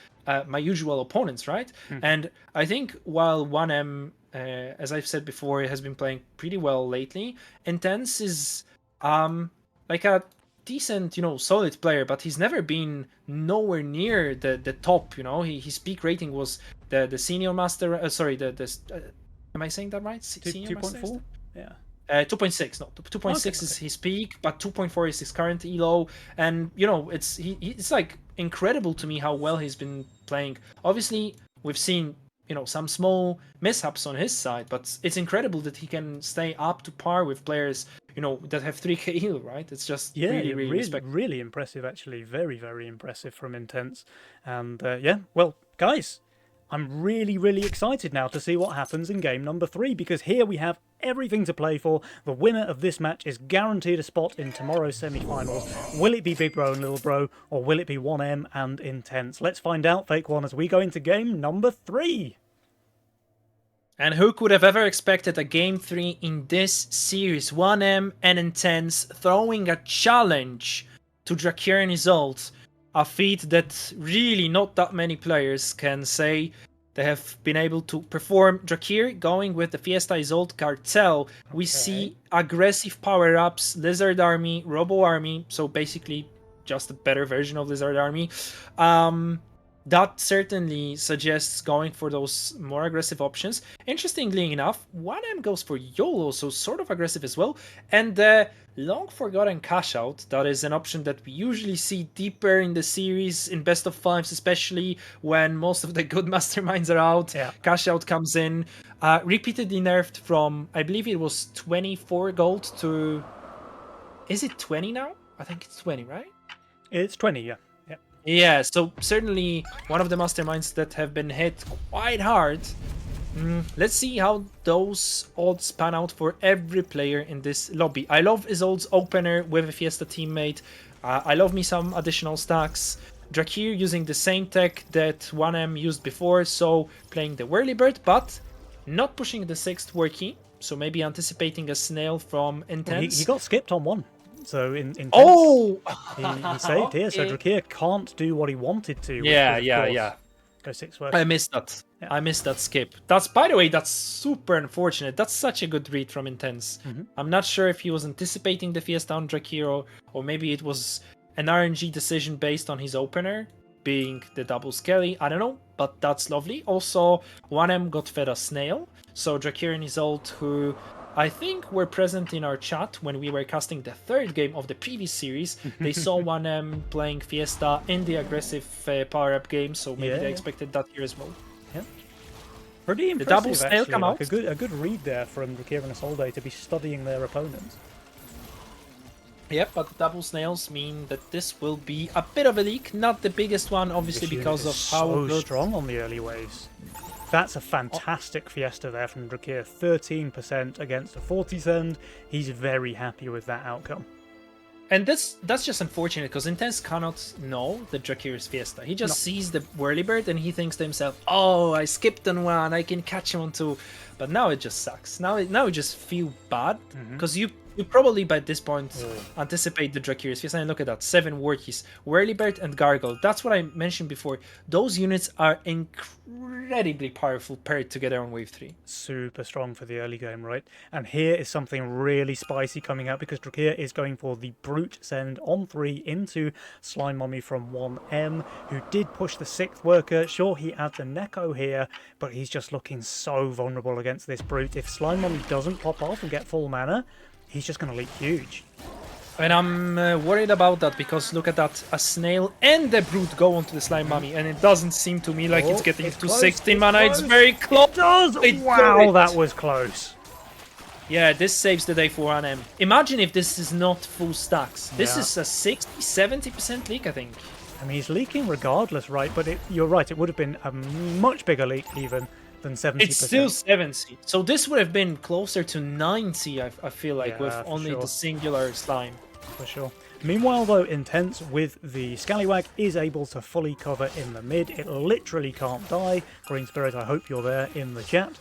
my usual opponents, right? And I think while 1M, as I've said before, has been playing pretty well lately, Intense is like a decent, solid player, but he's never been nowhere near the top. His peak rating was the senior master. Sorry, am I saying that right? Senior 2.4. Yeah. 2.6. No, 2.6 is his peak, but 2.4 is his current elo. And it's like incredible to me how well he's been playing. Obviously, we've seen some small mishaps on his side, but it's incredible that he can stay up to par with players that have 3k heal, right? It's just really impressive, actually. Very, very impressive from Intense. And well, guys, I'm really, really excited now to see what happens in game number 3, because here we have everything to play for. The winner of this match is guaranteed a spot in tomorrow's semi-finals. Will it be Big Bro and Little Bro, or will it be 1M and Intense? Let's find out, Fake One, as we go into game number 3. And who could have ever expected a game 3 in this series? 1M and Intense throwing a challenge to Drakir and Isolde. A feat that really not that many players can say. They have been able to perform. Drakir going with the Fiesta Isolde Cartel. We see aggressive power-ups, Lizard Army, Robo Army, so basically just a better version of Lizard Army. That certainly suggests going for those more aggressive options. Interestingly enough, 1M goes for YOLO, so sort of aggressive as well. And the long forgotten cash out, that is an option that we usually see deeper in the series, in best of fives, especially when most of the good masterminds are out. Yeah. Cash out comes in. Repeatedly nerfed from, I believe it was 24 gold to... Is it 20 now? I think it's 20, right? It's 20, yeah. Yeah, so certainly one of the masterminds that have been hit quite hard. Let's see how those odds pan out for every player in this lobby. I love Isolde's opener with a Fiesta teammate. I love me some additional stacks. Drakir using the same tech that 1M used before, so playing the Whirlybird, but not pushing the 6th Worky, so maybe anticipating a snail from Intense. Well, he got skipped on one. So in Intense, he saved here. So Drakir can't do what he wanted to. Yeah. Go 6 work. I missed that. Yeah. I missed that skip. That's, by the way, that's super unfortunate. That's such a good read from Intense. I'm not sure if he was anticipating the Fiesta on Drakir, or maybe it was an RNG decision based on his opener being the double Skelly. I don't know, but that's lovely. Also, 1M got fed a snail. So Drakir and Isolde, who I think were present in our chat when we were casting the 3rd game of the previous series. They saw 1M playing Fiesta in the aggressive power-up game, so maybe they expected that here as well. Yeah. Pretty impressive, the double snail actually. Come out. A good read there from Drakir and Isolde to be studying their opponents. Yep, but the double snails mean that this will be a bit of a leak. Not the biggest one, obviously, because of how so strong on the early waves. That's a fantastic Fiesta there from Drakir. 13% against a 40 send. He's very happy with that outcome. And that's just unfortunate, because Intense cannot know that Drakir is Fiesta. He just sees the Whirlybird and he thinks to himself, oh, I skipped on one, I can catch him on 2. But now it just sucks. Now you just feel bad, because you probably by this point anticipate the Drakir is Fiesta. And look at that, 7 Workies, Whirlybird and Gargle. That's what I mentioned before. Those units are incredibly powerful paired together on wave 3. Super strong for the early game, right? And here is something really spicy coming out, because Drakir is going for the Brute send on 3 into Slime Mummy from 1M, who did push the 6th worker. Sure, he adds a Neko here, but he's just looking so vulnerable against this Brute. If Slime Mummy doesn't pop off and get full mana, he's just going to leak huge. And I'm worried about that, because look at that, a snail and the Brute go onto the Slime Mummy, and it doesn't seem to me like it's getting to 16 mana. It's very close. It does! Wow, that was close. Yeah, this saves the day for 1M. Imagine if this is not full stacks. This Yeah. is a 60-70% leak, I think. I mean, he's leaking regardless, right? But you're right, it would have been a much bigger leak even than 70%. It's still 70. So this would have been closer to 90, I feel like, with Yeah, for only sure. the singular slime. For sure. Meanwhile, though, Intense with the Scallywag is able to fully cover in the mid. It literally can't die. Green Spirit, I hope you're there in the chat.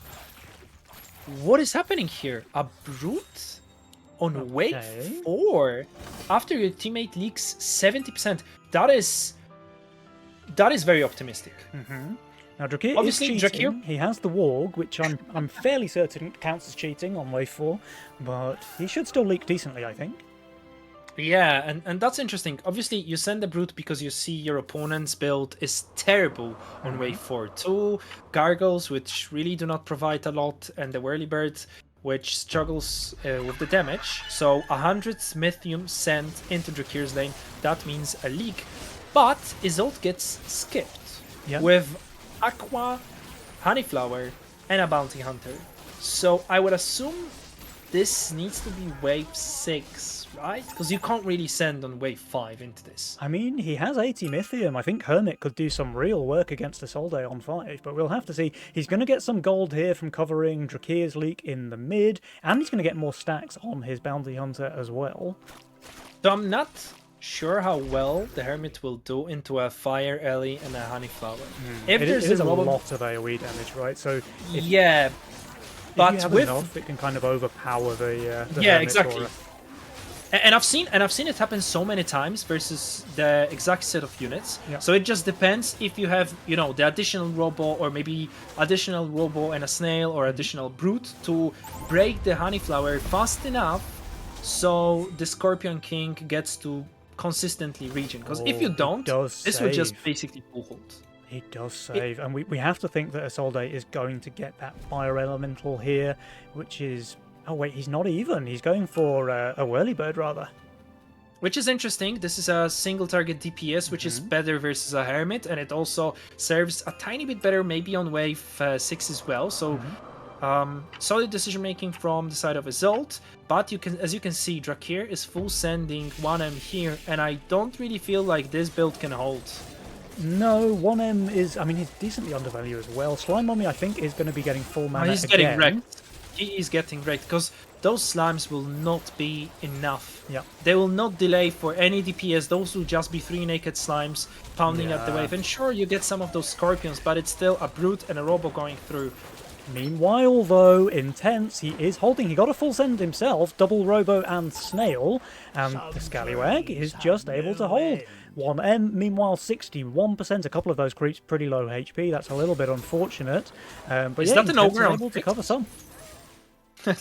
What is happening here? A Brute on wave Okay. 4 after your teammate leaks 70%. That is very optimistic. Now, Drakir is Obviously, cheating. Drakir- He has the Warg, which I'm fairly certain counts as cheating on wave 4, but he should still leak decently, I think. Yeah, and that's interesting. Obviously, you send the Brute because you see your opponent's build is terrible on wave 4. 2 Gargles, which really do not provide a lot, and the Whirlybird, which struggles with the damage. So 100 Smithium sent into Drakir's lane, that means a leak. But Isolde gets skipped Yeah. with Aqua, Honeyflower, and a Bounty Hunter. So I would assume this needs to be wave 6, right? Because you can't really send on wave 5 into this. I mean, he has 80 Mythium. I think Hermit could do some real work against Isolde on 5, but we'll have to see. He's going to get some gold here from covering Drakir's leak in the mid, and he's going to get more stacks on his Bounty Hunter as well. So I'm not sure how well the Hermit will do into a Fire Ellie and a Honeyflower. If It there's is a Robo- lot of AoE damage, right? So if yeah, you but have with enough, it can kind of overpower the yeah, Hermit's exactly. aura. And I've seen it happen so many times versus the exact set of units. Yeah. So it just depends if you have, the additional Robo or maybe additional Robo and a Snail or additional Brute to break the Honeyflower fast enough so the Scorpion King gets to consistently regen. Because if you Oh, he don't, does this will just save. basically full hold. He does save, and we have to think that Isolde is going to get that Fire Elemental here, which is... Oh wait, he's not even. He's going for a Whirlybird, rather. Which is interesting. This is a single target DPS, which is better versus a Hermit, and it also serves a tiny bit better maybe on wave 6 as well. So solid decision making from the side of Isolde, but as you can see, Drakir is full sending 1M here, and I don't really feel like this build can hold. No, 1M is... I mean, he's decently undervalued as well. Slime Mummy, I think, is going to be getting full mana He's again. getting wrecked. He is getting wrecked because those slimes will not be enough. Yeah. They will not delay for any DPS. Those will just be 3 naked slimes pounding at the Yeah. wave. And sure, you get some of those scorpions, but it's still a brute and a robo going through. Meanwhile, though, Intense, he is holding. He got a full send himself, double Robo and Snail, and the Scallywag is just able to hold. 1M, meanwhile, 61%. A couple of those creeps pretty low HP. That's a little bit unfortunate. But Is yeah, that an Intense is over on able to 6? cover some.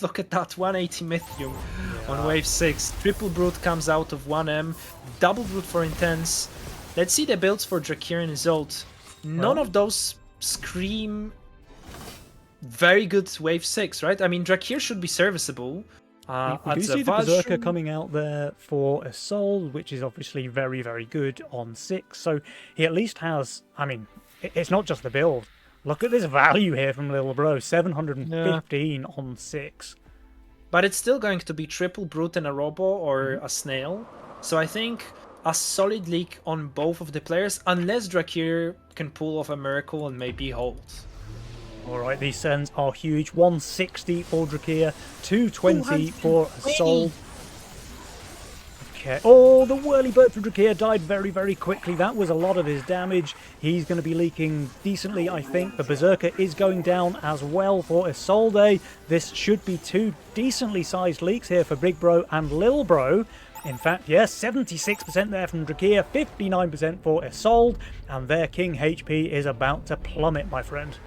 Look at that, 180 Mythium on wave 6. Triple Brute comes out of 1M. Double Brute for Intense. Let's see the builds for Drakir and Isolde. None of those scream very good wave 6, right? I mean, Drakir should be serviceable. We At do see the Zavashri- Berserker coming out there for Isolde, which is obviously very, very good on 6. So he at least has... I mean, it's not just the build. Look at this value here from Little Bro, 715 on 6. But it's still going to be triple Brute and a Robo or a Snail. So I think a solid leak on both of the players, unless Drakir can pull off a miracle and maybe hold. Alright, these sends are huge. 160 for Drakir, 220 for Isolde. Okay. Oh, the Whirlybird for Drakir died very, very quickly. That was a lot of his damage. He's going to be leaking decently, I think. The Berserker is going down as well for Isolde. This should be 2 decently sized leaks here for Big Bro and Lil Bro. In fact, yes, 76% there from Drakir, 59% for Isolde, and their King HP is about to plummet, my friend.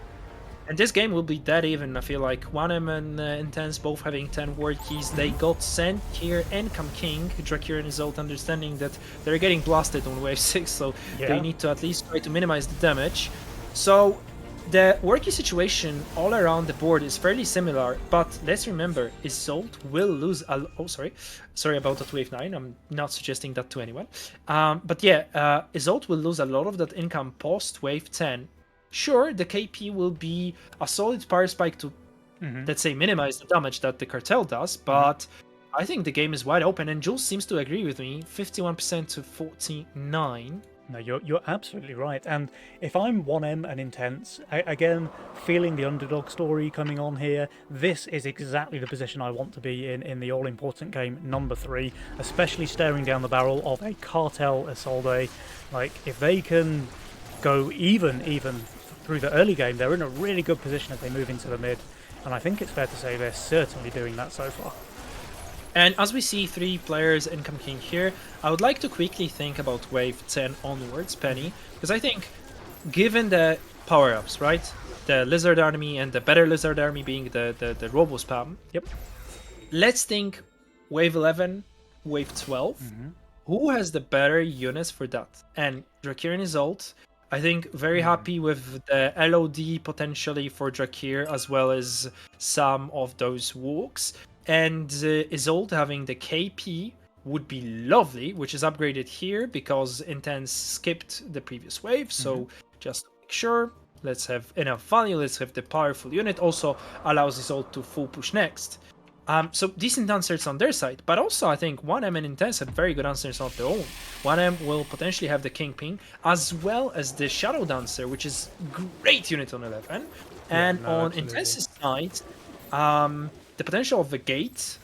And this game will be dead even, I feel like. 1M and Intense both having 10 ward keys. They got sent here and come King. Drakir and Isolde understanding that they're getting blasted on wave 6, so they need to at least try to minimize the damage. So the worky situation all around the board is fairly similar, but let's remember, Isolde will lose sorry about that wave 9, I'm not suggesting that to anyone. But yeah, Isolde will lose a lot of that income post wave 10. Sure, the KP will be a solid power spike to let's say, minimize the damage that the cartel does. But I think the game is wide open, and Jules seems to agree with me. 51% to 49. No, you're absolutely right. And if I'm 1M and Intense, again, feeling the underdog story coming on here, this is exactly the position I want to be in the all-important game number 3, especially staring down the barrel of a Cartel Isolde. Like, if they can go even through the early game, they're in a really good position as they move into the mid. And I think it's fair to say they're certainly doing that so far. And as we see 3 players income king here, I would like to quickly think about wave 10 onwards, Penny, because I think, given the power-ups, right? The Lizard Army and the better Lizard Army being the Robo Spam. Yep. Let's think wave 11, wave 12. Who has the better units for that? And Drakir is ult. I think very happy with the LOD potentially for Drakir, as well as some of those walks. And Isolde having the KP would be lovely, which is upgraded here because Intense skipped the previous wave. So just to make sure, let's have enough value, let's have the powerful unit. Also allows Isolde to full push next. So decent answers on their side, but also I think 1M and Intense have very good answers of their own. 1M will potentially have the Kingpin, as well as the Shadow Dancer, which is great unit on 11. And on Intense's side, the potential of the gate,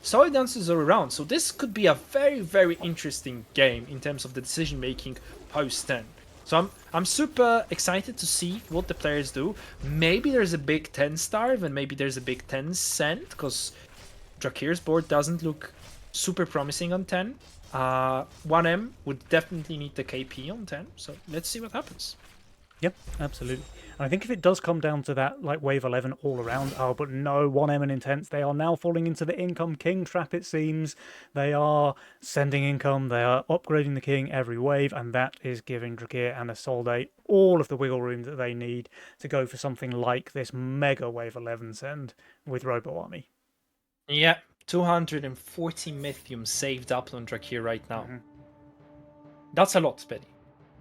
solid answers are around. So this could be a very, very interesting game in terms of the decision making post 10. So I'm super excited to see what the players do. Maybe there's a big 10 starve and maybe there's a big 10 send, because Drakir's board doesn't look super promising on 10. 1M would definitely need the KP on 10. So let's see what happens. Yep, absolutely. And I think if it does come down to that, like wave 11 all around, but no, 1M and Intense, they are now falling into the income king trap, it seems. They are sending income, they are upgrading the king every wave, and that is giving Drakir and Isolde all of the wiggle room that they need to go for something like this mega wave 11 send with Robo Army. Yeah, 240 Mythium saved up on Drakir right now. That's a lot, Benny.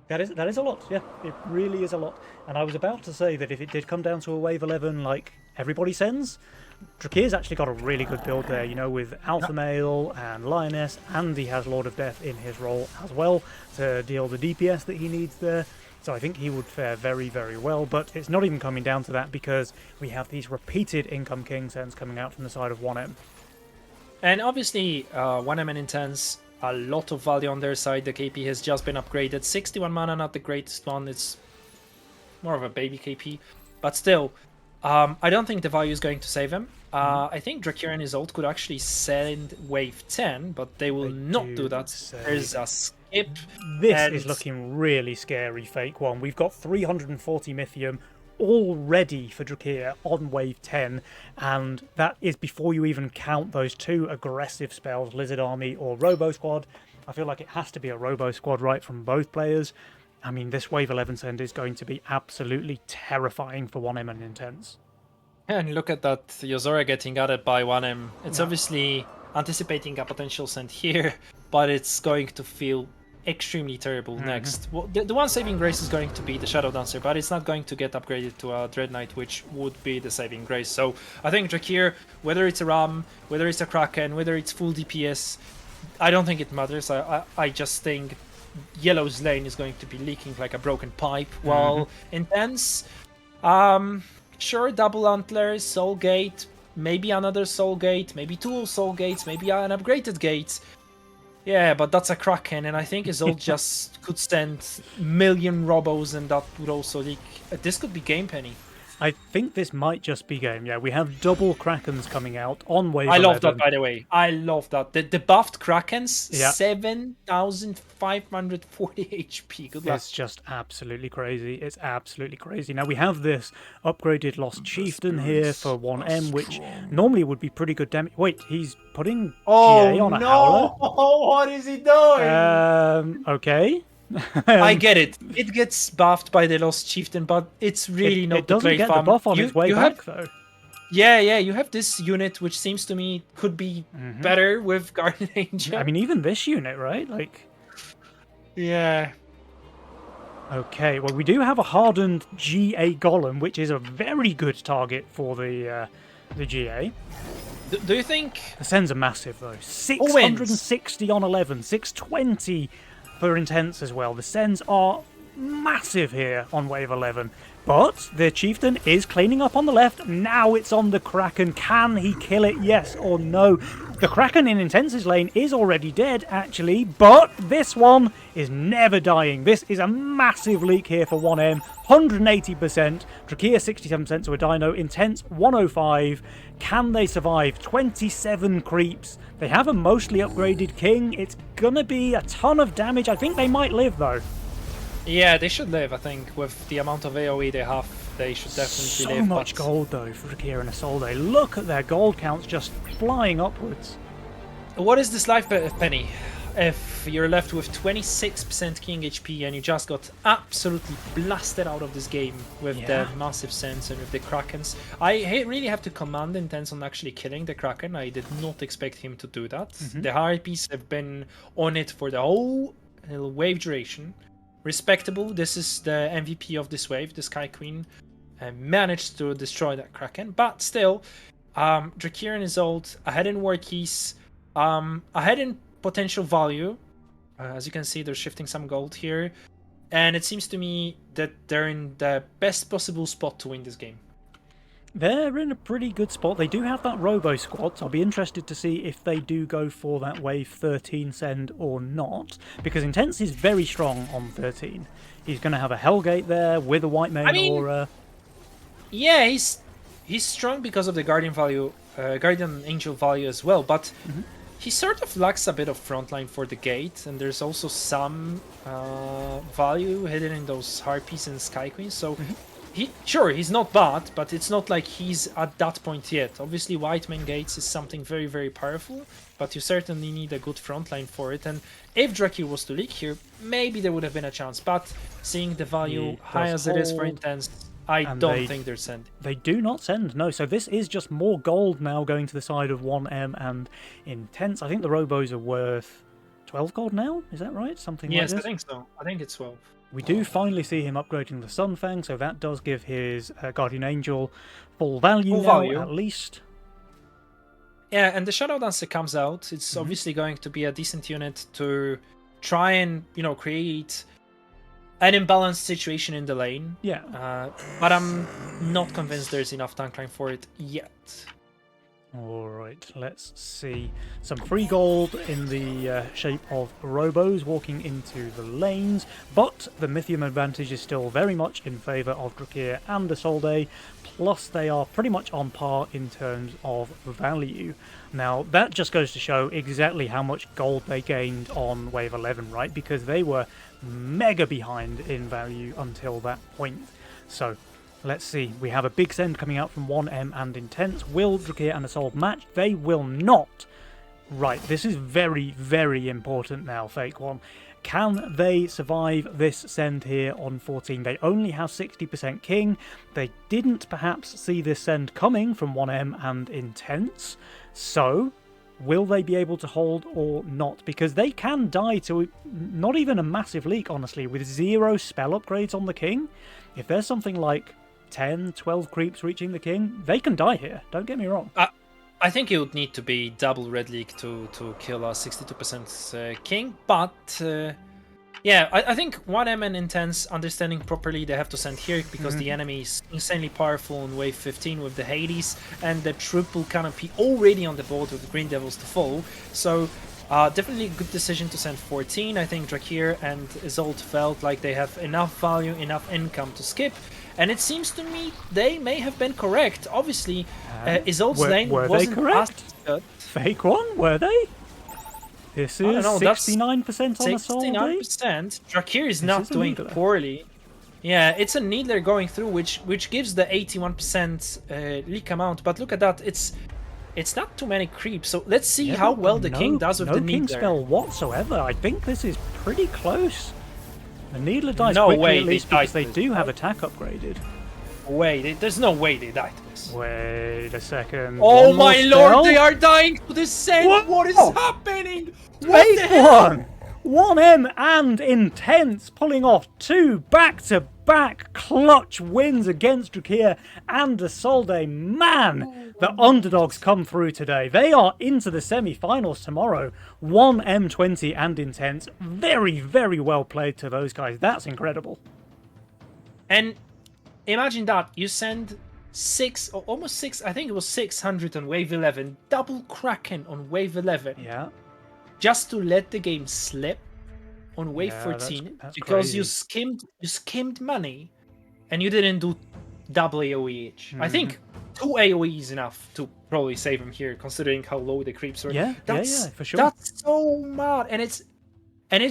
That is a lot, yeah. It really is a lot. And I was about to say that if it did come down to a wave 11, like everybody sends, Drakir's actually got a really good build there, you know, with Alpha Male and Lioness, and he has Lord of Death in his role as well to deal the DPS that he needs there. So I think he would fare very, very well, but it's not even coming down to that because we have these repeated income king sends coming out from the side of 1M. And obviously, 1M and Intense, a lot of value on their side. The KP has just been upgraded. 61 mana, not the greatest one. It's more of a baby KP. But still, I don't think the value is going to save him. I think Drakir and his ult could actually send wave 10, but they will not do that. There's a skip. This is looking really scary, Fake One. We've got 340 Mythium all ready for Drakir on wave 10, and that is before you even count those 2 aggressive spells, Lizard Army or Robo Squad. I feel like it has to be a Robo Squad, right, from both players. I mean, this wave 11 send is going to be absolutely terrifying for 1M and Intense. And look at that, Yozora getting added by 1M. It's obviously anticipating a potential send here, but it's going to feel extremely terrible next. Well, the one saving grace is going to be the Shadow Dancer, but it's not going to get upgraded to a Dread Knight, which would be the saving grace. So I think Drakir, whether it's a Ram, whether it's a Kraken, whether it's full DPS, I don't think it matters. I just think Yellow's lane is going to be leaking like a broken pipe, while Intense, sure, double antlers, Soul Gate, maybe another Soul Gate, maybe 2 Soul Gates, maybe an upgraded gate. Yeah, but that's a Kraken, and I think Isolde just could send million Robos, and that would also leak. This could be game, Penny. I think this might just be game, yeah. We have double Krakens coming out on wave 11. I love that, by the way. I love that. The buffed Krakens, yeah. 7,540 HP. Good luck. It's just absolutely crazy. It's absolutely crazy. Now, we have this upgraded Lost Chieftain here for 1M, which normally would be pretty good damage. Wait, he's putting GA on a Howler? Oh, what is he doing? Okay. I get it. It gets buffed by the Lost Chieftain, but it's really not it doesn't get the buff on its way back, though. Yeah, you have this unit, which seems to me could be better with Guardian Angel. I mean, even this unit, right? Like, yeah. Okay, well, we do have a hardened GA Golem, which is a very good target for the GA. Do you think... The Sens are massive, though. Who wins? 660 on 11, 620 for Intense as well. The Sens are massive here on wave 11. But the Chieftain is cleaning up on the left. Now it's on the Kraken. Can he kill it? Yes or no? The Kraken in Intense's lane is already dead, actually. But this one is never dying. This is a massive leak here for 1M. 180%. Drakir 67% to a Dino. Intense 105. Can they survive? 27 creeps. They have a mostly upgraded King. It's gonna be a ton of damage. I think they might live, though. Yeah, they should live, I think. With the amount of AoE they have, they should definitely live. So much gold, though, for Drakir and Isolde. Look at their gold counts just flying upwards. What is this life penny? If you're left with 26% King HP and you just got absolutely blasted out of this game with the massive Sens and with the Krakens. I really have to commend Intense on actually killing the Kraken. I did not expect him to do that. The Harpies have been on it for the whole wave duration. Respectable. This is the MVP of this wave, the Sky Queen, managed to destroy that Kraken. But still, Drakir and Isolde ahead in war keys, ahead in potential value. As you can see, they're shifting some gold here. And it seems to me that they're in the best possible spot to win this game. They're in a pretty good spot. They do have that Robo Squad, so I'll be interested to see if they do go for that Wave 13 send or not, because Intense is very strong on 13. He's going to have a Hellgate there with a White Mane Aura. Yeah, he's strong because of the Guardian value, Guardian Angel value as well, but he sort of lacks a bit of frontline for the gate, and there's also some value hidden in those Harpies and Sky Queens, so... He's not bad, but it's not like he's at that point yet. Obviously, White Mane Gates is something very, very powerful, but you certainly need a good frontline for it. And if Drakir was to leak here, maybe there would have been a chance. But seeing the value high as it is for Intense, I don't think they're sending. They do not send, no. So this is just more gold now going to the side of 1M and Intense. I think the Robos are worth 12 gold now. Is that right? Something like this? Yes, I think so. I think it's 12. We do finally see him upgrading the Sunfang, so that does give his Guardian Angel full value at least. Yeah, and the Shadow Dancer comes out. It's obviously going to be a decent unit to try and, create an imbalanced situation in the lane. Yeah. But I'm not convinced there's enough tank line for it yet. Alright, let's see. Some free gold in the shape of Robos walking into the lanes, but the Mythium advantage is still very much in favour of Drakir and Isolde, plus they are pretty much on par in terms of value. Now, that just goes to show exactly how much gold they gained on Wave 11, right? Because they were mega behind in value until that point. So, let's see, we have a big send coming out from 1M and Intense. Will Drakir and Isolde match? They will not. Right, this is very, very important now, Fake One. Can they survive this send here on 14? They only have 60% King. They didn't perhaps see this send coming from 1M and Intense. So, will they be able to hold or not? Because they can die to not even a massive leak, honestly, with 0 spell upgrades on the King. If there's something like 10, 12 creeps reaching the King, they can die here, don't get me wrong. I think it would need to be double Red League to kill a 62% King, but yeah, I think 1M and Intense understanding properly they have to send here because the enemy is insanely powerful in wave 15 with the Hades and the triple canopy already on the board with the Green Devils to follow, so definitely a good decision to send 14. I think Drakir and Isolde felt like they have enough value, enough income to skip. And it seems to me they may have been correct. Obviously, Isolde's lane wasn't correct. Fake One, were they? This is 69% on Isolde. 69%. Drakir is not doing poorly. Yeah, it's a Needler going through, which gives the 81% leak amount. But look at that, it's not too many creeps. So let's see how well the King does with the Needler. No King spell whatsoever. I think this is pretty close. The Needler dies quickly at least because they do have attack upgraded. There's no way they died to this. Wait a second. Oh my lord, they are dying to this send! What is happening? Fake One! 1M and Intense pulling off 2 back-to-back clutch wins against Drakir and Isolde. Man, the underdogs come through today. They are into the semi-finals tomorrow. 1M20 and Intense. Very, very well played to those guys. That's incredible. And imagine that. You send 6 or almost 6, I think it was 600 on wave 11, double Kraken on wave 11. Yeah. Just to let the game slip on wave Yeah, 14 that's because crazy. you skimmed money and you didn't do double AoE each. I think Mm-hmm. 2 AoE is enough to probably save him here, considering how low the creeps are. Yeah, That's for sure. That's so mad, and it's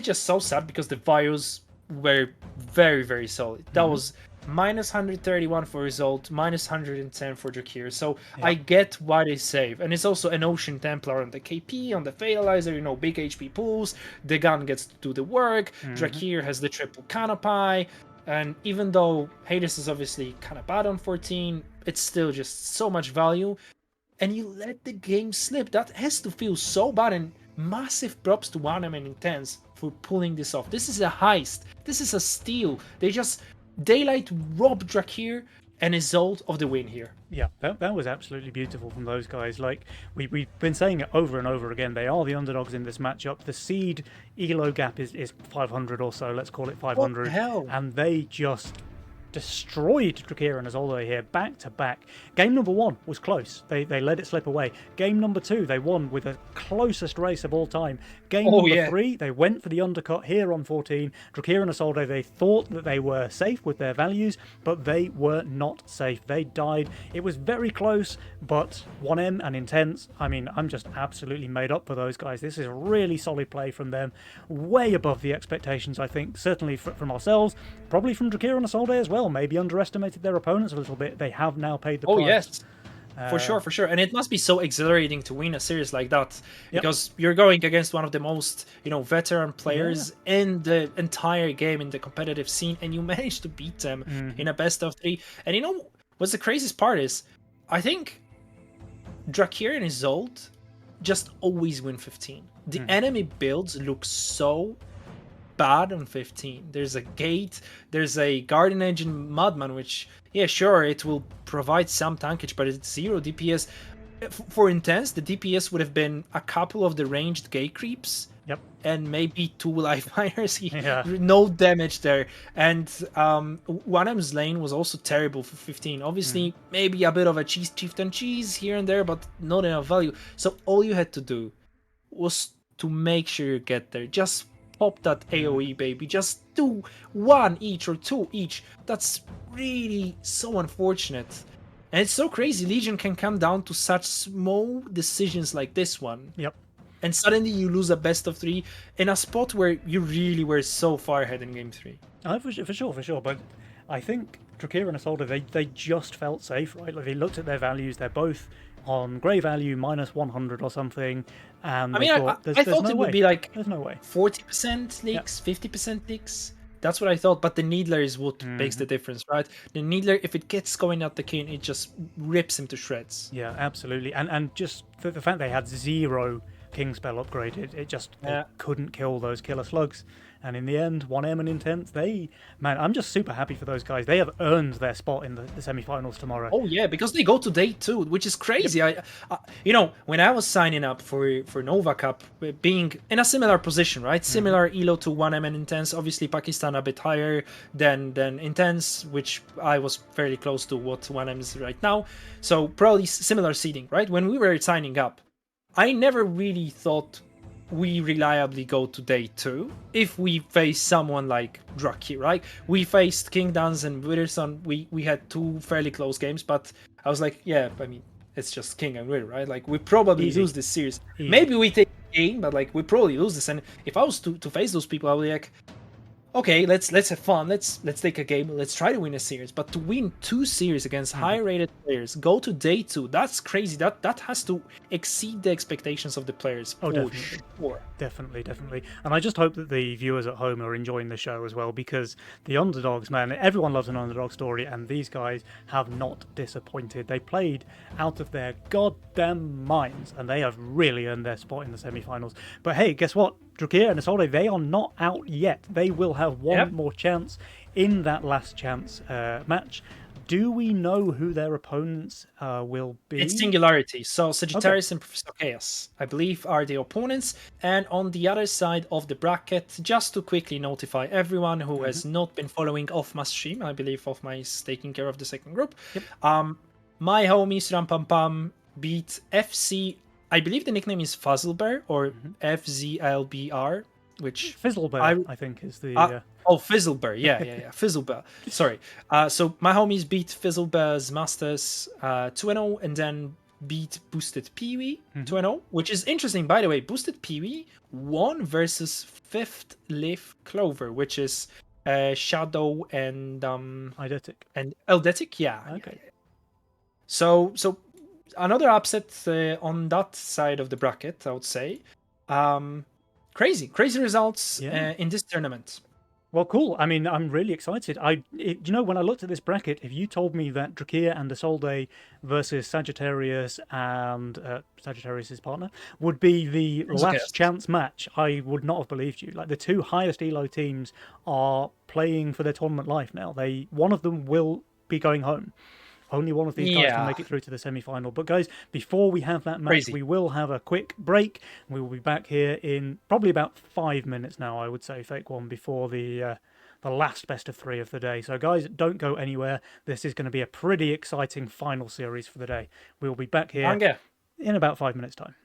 just so sad because the values were very, very solid. That Mm-hmm. was minus 131 for Result, minus 110 for Drakir. So Yeah. I get why they save. And it's also an Ocean Templar on the KP, on the Fatalizer, you know, big HP pools. The gun gets to do the work. Drakir has the triple Canopy. And even though Hades is obviously kind of bad on 14, it's still just so much value. And you let the game slip. That has to feel so bad. And massive props to 1M and Intense for pulling this off. This is a heist. This is a steal. Daylight robbed Drakir and Isolde of the win here. Yeah, that was absolutely beautiful from those guys. Like, we've been saying it over and over again, they are the underdogs in this matchup. The seed elo gap is 500 or so, let's call it 500. What the hell? And they just destroyed Drakir and Isolde here back to back. Game number 1 was close. They let it slip away. Game number 2, they won with the closest race of all time. Game number 3, they went for the undercut here on 14. Drakir and Isolde, they thought that they were safe with their values, but they were not safe. They died. It was very close, but 1M and Intense, I mean, I'm just absolutely made up for those guys. This is a really solid play from them. Way above the expectations, I think. Certainly from ourselves, probably from Drakir and Isolde as well. Maybe underestimated their opponents a little bit. They have now paid the price. Oh, yes. For sure. And it must be so exhilarating to win a series like that because you're going against one of the most, veteran players in the entire game, in the competitive scene, and you manage to beat them in a best of 3. And what's the craziest part is, I think Drakir and Isolde just always win 15. The enemy builds look so bad on 15. There's a gate, there's a Guardian Engine Mudman, which, yeah, sure, it will provide some tankage, but it's 0 DPS. For Intense, the DPS would have been a couple of the ranged gate creeps. Yep. And maybe 2 life miners. Yeah. No damage there. And 1M's lane was also terrible for 15. Obviously, maybe a bit of a chieftain cheese here and there, but not enough value. So all you had to do was to make sure you get there. Just pop that AoE, baby. Just do 1 each or 2 each. That's really so unfortunate. And it's so crazy. Legion can come down to such small decisions like this one. Yep. And suddenly you lose a best of 3 in a spot where you really were so far ahead in game 3. For sure. But I think Drakir and Isolde, they just felt safe, right? Like, they looked at their values. They're both on grey value minus 100 or something. And I mean, I thought it would be like there's no way. 40% leaks, 50% leaks. That's what I thought. But the Needler is what makes the difference, right? The Needler, if it gets going at the king, it just rips him to shreds. Yeah, absolutely. And just the fact they had 0 King spell upgraded, it just they couldn't kill those killer slugs. And in the end, 1M and Intense, I'm just super happy for those guys. They have earned their spot in the semi-finals tomorrow. Oh yeah, because they go to day 2, which is crazy. Yep. When I was signing up for Nova Cup, being in a similar position, right? Similar elo to 1M and Intense. Obviously, Pakistan a bit higher than Intense, which I was fairly close to what 1M is right now. So probably similar seeding, right? When we were signing up, I never really thought we reliably go to day 2 if we face someone like Drakir, right? We faced King Dance and Witherson. We had 2 fairly close games, but I was like, yeah, I mean, it's just King and Wither, right? Like, we probably lose this series. Easy. Maybe we take a game, but like, we probably lose this. And if I was to face those people, I would be like, okay, let's have fun. Let's take a game. Let's try to win a series. But to win 2 series against high-rated players, go to day 2. That's crazy. That has to exceed the expectations of the players. Oh, for definitely. sure. Definitely. And I just hope that the viewers at home are enjoying the show as well, because the underdogs, man, everyone loves an underdog story, and these guys have not disappointed. They played out of their goddamn minds, and they have really earned their spot in the semi-finals. But hey, guess what? Drakir and Isolde, they are not out yet. They will have one Yep. more chance in that last chance match. Do we know who their opponents will be? It's Singularity. So Sagittarius and Professor Chaos, I believe, are the opponents. And on the other side of the bracket, just to quickly notify everyone who has not been following Offma's stream, I believe Offma is taking care of the second group. Yep. My homies Rampampam beat FC. I believe the nickname is Fuzzlebear or FZLBR, which Fizzlebear, I think, is the. Oh, Fizzlebear. Yeah. Fizzlebear. Sorry. So my homies beat Fizzlebear's Masters 2-0 and then beat Boosted Peewee 2-0, which is interesting, by the way. Boosted Peewee won versus Fifth Leaf Clover, which is Shadow and Eidetic. and Eldetic. Yeah. Okay. Yeah. So another upset on that side of the bracket, I would say. Crazy results in this tournament. Well, cool. I mean, I'm really excited. When I looked at this bracket, if you told me that Drakir and Isolde versus Sagittarius and Sagittarius's partner would be the last chance match, I would not have believed you. Like, the two highest elo teams are playing for their tournament life now. One of them will be going home. Only one of these guys can make it through to the semi-final. But guys, before we have that match, we will have a quick break. We will be back here in probably about 5 minutes now, I would say, Fake One, before the last best of three of the day. So guys, don't go anywhere. This is going to be a pretty exciting final series for the day. We will be back here in about 5 minutes' time.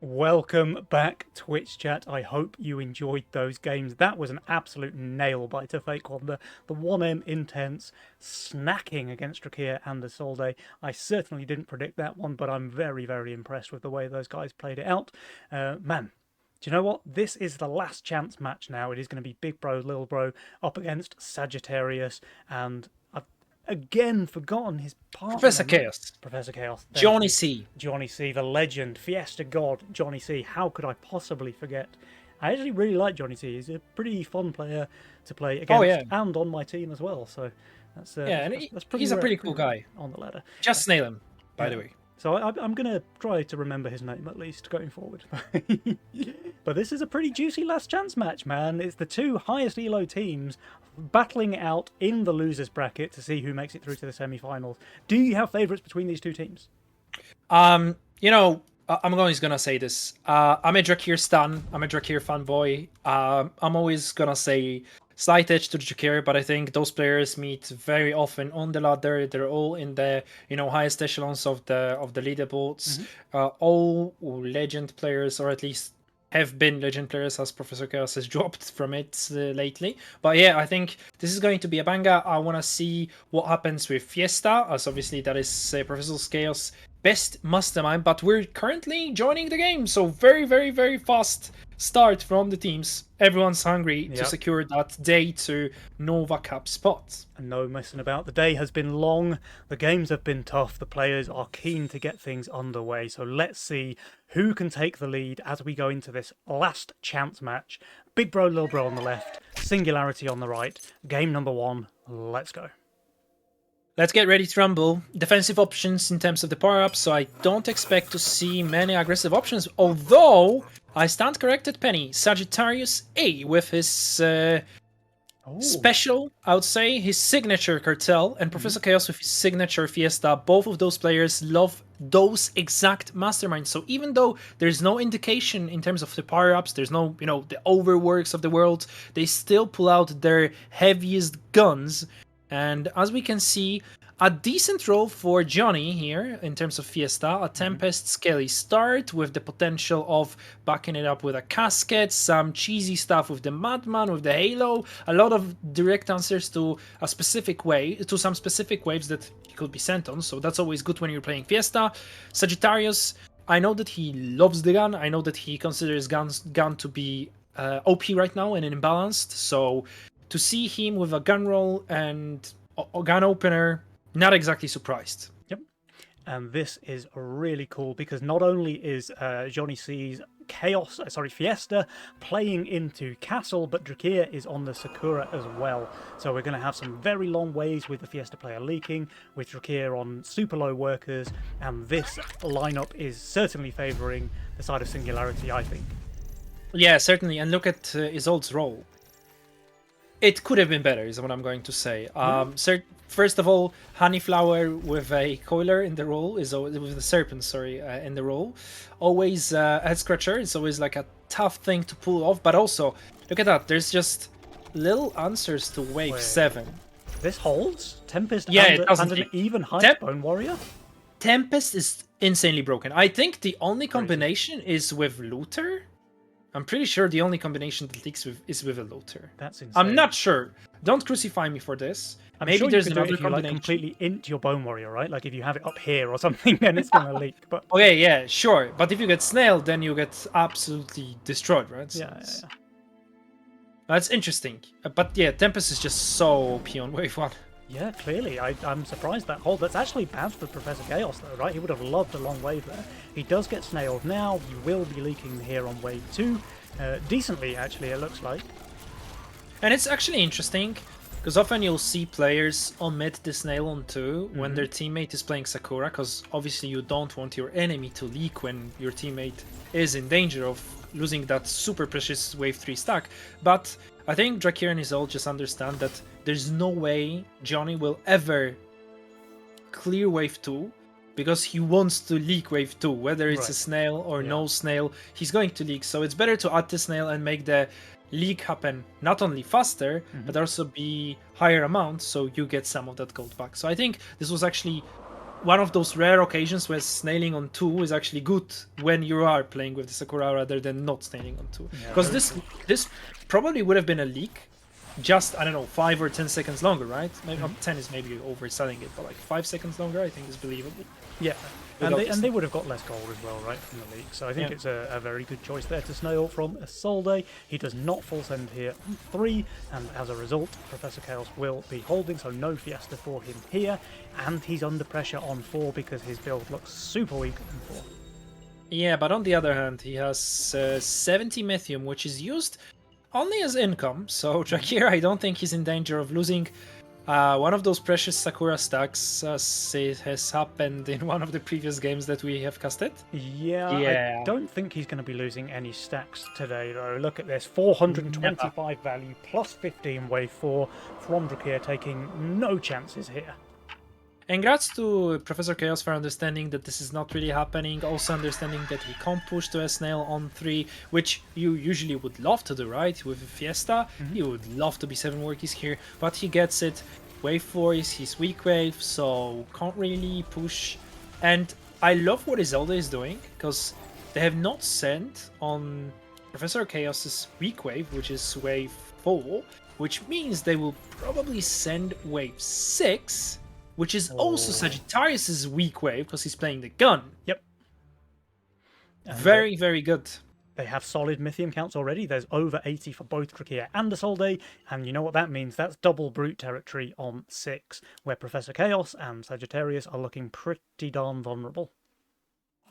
Welcome back, Twitch chat. I hope you enjoyed those games. That was an absolute nail biter, Fake Wonder. The 1M Intense snacking against Drakir and Isolde. I certainly didn't predict that one, but I'm very, very impressed with the way those guys played it out. Man, do you know what? This is the last chance match now. It is going to be Big Bro, Little Bro up against Sagittarius, and I've again forgotten his partner. Professor Chaos. Professor Chaos. Thank Johnny you. C. Johnny C, the legend, Fiesta God, Johnny C. How could I possibly forget? I actually really like Johnny C. He's a pretty fun player to play against and on my team as well. So that's that's pretty he's a rare, pretty cool guy on the ladder. Just nail him, by the way. So I'm going to try to remember his name at least going forward. But this is a pretty juicy last chance match, man. It's the two highest elo teams battling it out in the losers bracket to see who makes it through to the semi-finals. Do you have favourites between these two teams? You know, I'm always gonna say this. I'm a Drakir stan. I'm a Drakir fanboy. I'm always gonna say slight edge to Drakir, but I think those players meet very often on the ladder. They're all in the highest echelons of the leaderboards. All legend players, or at least have been legend players, as Professor Chaos has dropped from it lately. But yeah, I think this is going to be a banger. I want to see what happens with Fiesta, as obviously that is Professor Chaos' best mastermind, but we're currently joining the game, so very, very, very fast start from the teams. Everyone's hungry to secure that day to Nova Cup spot. And no messing about. The day has been long, the games have been tough, the players are keen to get things underway, so let's see who can take the lead as we go into this last chance match. Big Bro, Little Bro on the left, Singularity on the right. Game number 1, let's go. Let's get ready to rumble. Defensive options in terms of the power-ups, so I don't expect to see many aggressive options, although I stand corrected, Penny. Sagittarius A with his special, I would say, his signature Cartel, and Professor Chaos with his signature Fiesta. Both of those players love those exact masterminds. So even though there's no indication in terms of the power-ups, there's no, the overworks of the world, they still pull out their heaviest guns. And as we can see, a decent role for Johnny here in terms of Fiesta. A Tempest Skelly start with the potential of backing it up with a Casket, some cheesy stuff with the Madman, with the Halo, a lot of direct answers to a specific way, to some specific waves that he could be sent on. So that's always good when you're playing Fiesta. Sagittarius, I know that he loves the gun. I know that he considers gun to be OP right now and imbalanced. So to see him with a gun roll and a gun opener, not exactly surprised. Yep. And this is really cool because not only is Johnny C's Fiesta playing into Castle, but Drakir is on the Sakura as well. So we're going to have some very long waves with the Fiesta player leaking, with Drakir on super low workers, and this lineup is certainly favouring the side of Singularity, I think. Yeah, certainly. And look at Isolde's role. It could have been better, is what I'm going to say. First of all, Honeyflower with a coiler in the role with the serpent, in the role. Always head scratcher. It's always like a tough thing to pull off. But also, look at that. There's just little answers to wave 7. This holds? Tempest and an even height Bone Warrior? Tempest is insanely broken. I think the only combination is with Looter. I'm pretty sure the only combination that leaks is with a Looter. That's insane. I'm not sure. Don't crucify me for this. Maybe sure there's you another if you combination. Completely int your Bone Warrior, right? Like if you have it up here or something, then it's gonna leak. But okay, yeah, sure. But if you get snailed, then you get absolutely destroyed, right? So yeah. That's interesting. But yeah, Tempest is just so OP on wave 1. Yeah, clearly. I'm surprised that hold. That's actually bad for Professor Chaos, though, right? He would have loved a long wave there. He does get snailed now. He will be leaking here on wave 2. Decently, actually, it looks like. And it's actually interesting, because often you'll see players omit the snail on 2 when their teammate is playing Sakura, because obviously you don't want your enemy to leak when your teammate is in danger of losing that super precious wave 3 stack. But I think Drakir and Isolde just understand that there's no way Johnny will ever clear wave 2, because he wants to leak wave 2, whether it's a snail or no snail, he's going to leak. So it's better to add the snail and make the leak happen not only faster, but also be higher amount, so you get some of that gold back. So I think this was actually one of those rare occasions where snailing on 2 is actually good when you are playing with the Sakura rather than not snailing on 2. Yeah, Because very this probably would have been a leak just, I don't know, 5 or 10 seconds longer, right? Maybe not 10 is maybe overselling it, but like 5 seconds longer I think is believable. Yeah, Without and this they would have got less gold as well, right, from the league. So I think Yeah. it's a very good choice there to snail from Isolde. He does not full send here on 3, and as a result, Professor Chaos will be holding, so no Fiesta for him here. And he's under pressure on 4 because his build looks super weak on 4. Yeah, but on the other hand, he has 70 Mythium, which is used only as income. So Drakir, I don't think he's in danger of losing one of those precious Sakura stacks, as it has happened in one of the previous games that we have casted. Yeah, Yeah. I don't think he's going to be losing any stacks today, though. Look at this, 425 value plus 15 wave 4 from Drakir, taking no chances here. And congrats to Professor Chaos for understanding that this is not really happening, also understanding that we can't push to a snail on 3, which you usually would love to do, right? With Fiesta, you would love to be 7 workies here, but he gets it. Wave 4 is his weak wave, so can't really push. And I love what Isolde is doing, because they have not sent on Professor Chaos's weak wave, which is wave 4, which means they will probably send wave 6, which is also Sagittarius's weak wave because he's playing the gun. Yep. And Very, very good. they have solid Mythium counts already. There's over 80 for both Drakir and Isolde, and you know what that means. That's double brute territory on 6, where Professor Chaos and Sagittarius are looking pretty darn vulnerable.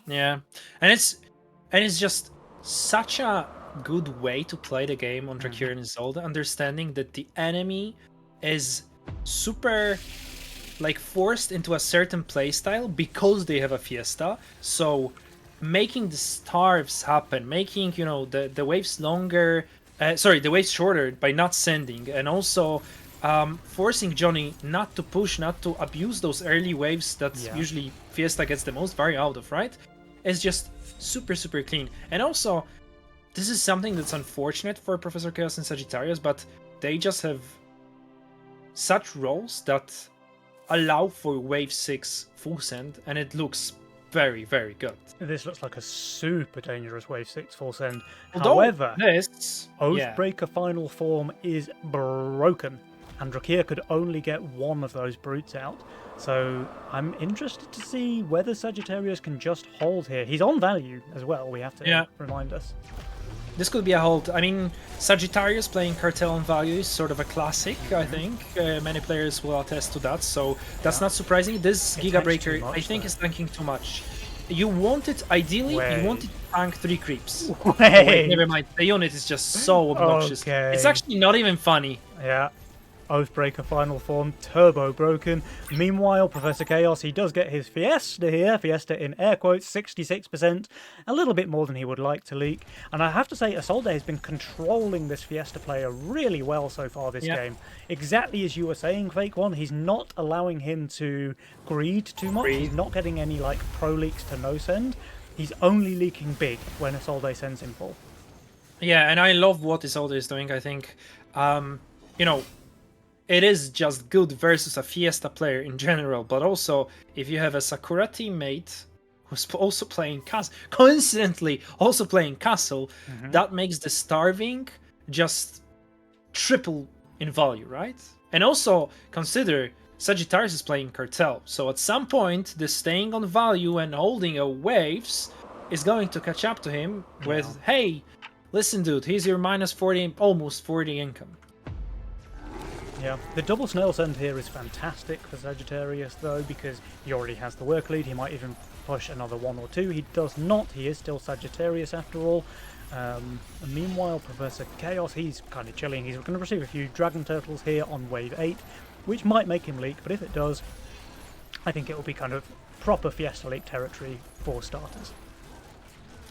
Yeah, and it's just such a good way to play the game on Drakir and Isolde, understanding that the enemy is super like forced into a certain playstyle because they have a Fiesta. So making the starves happen, making, you know, the waves longer, the waves shorter by not sending, and also forcing Johnny not to push, not to abuse those early waves that usually Fiesta gets the most value out of, right? It's just super, super clean. And also, this is something that's unfortunate for Professor Chaos and Sagittarius, but they just have such roles that allow for wave 6 full send, and it looks very, very good. This looks like a super dangerous wave 6 full send. Although However, this Oathbreaker final form is broken, and Drakir could only get one of those brutes out. So I'm interested to see whether Sagittarius can just hold here. He's on value as well, we have to remind us. This could be a hold. I mean, Sagittarius playing Cartel on value is sort of a classic, I think. Many players will attest to that, so that's not surprising. This Giga Breaker, I think, is tanking too much. You want it, ideally, you want it to tank 3 creeps. Wait, never mind. The unit is just so obnoxious. It's actually not even funny. Yeah. Oathbreaker final form, turbo broken. Meanwhile, Professor Chaos, he does get his Fiesta here. Fiesta in air quotes, 66%. A little bit more than he would like to leak. And I have to say, Isolde has been controlling this Fiesta player really well so far this game. Exactly as you were saying, Fake One, he's not allowing him to greed too much. He's not getting any, like, pro leaks to no send. He's only leaking big when Isolde sends him full. Yeah, and I love what Isolde is doing. I think, you know, it is just good versus a Fiesta player in general, but also if you have a Sakura teammate who's also playing Castle, coincidentally also playing Castle, that makes the starving just triple in value, right? And also consider Sagittarius is playing Cartel, so at some point the staying on value and holding a waves is going to catch up to him with, hey, listen dude, here's your minus 40, almost 40 income. Yeah, the double snail send here is fantastic for Sagittarius though, because he already has the work lead. He might even push another 1 or 2. He does not. He is still Sagittarius after all. Meanwhile, Professor Chaos, he's kind of chilling. He's going to receive a few Dragon Turtles here on wave 8, which might make him leak, but if it does, I think it will be kind of proper Fiesta leak territory for starters.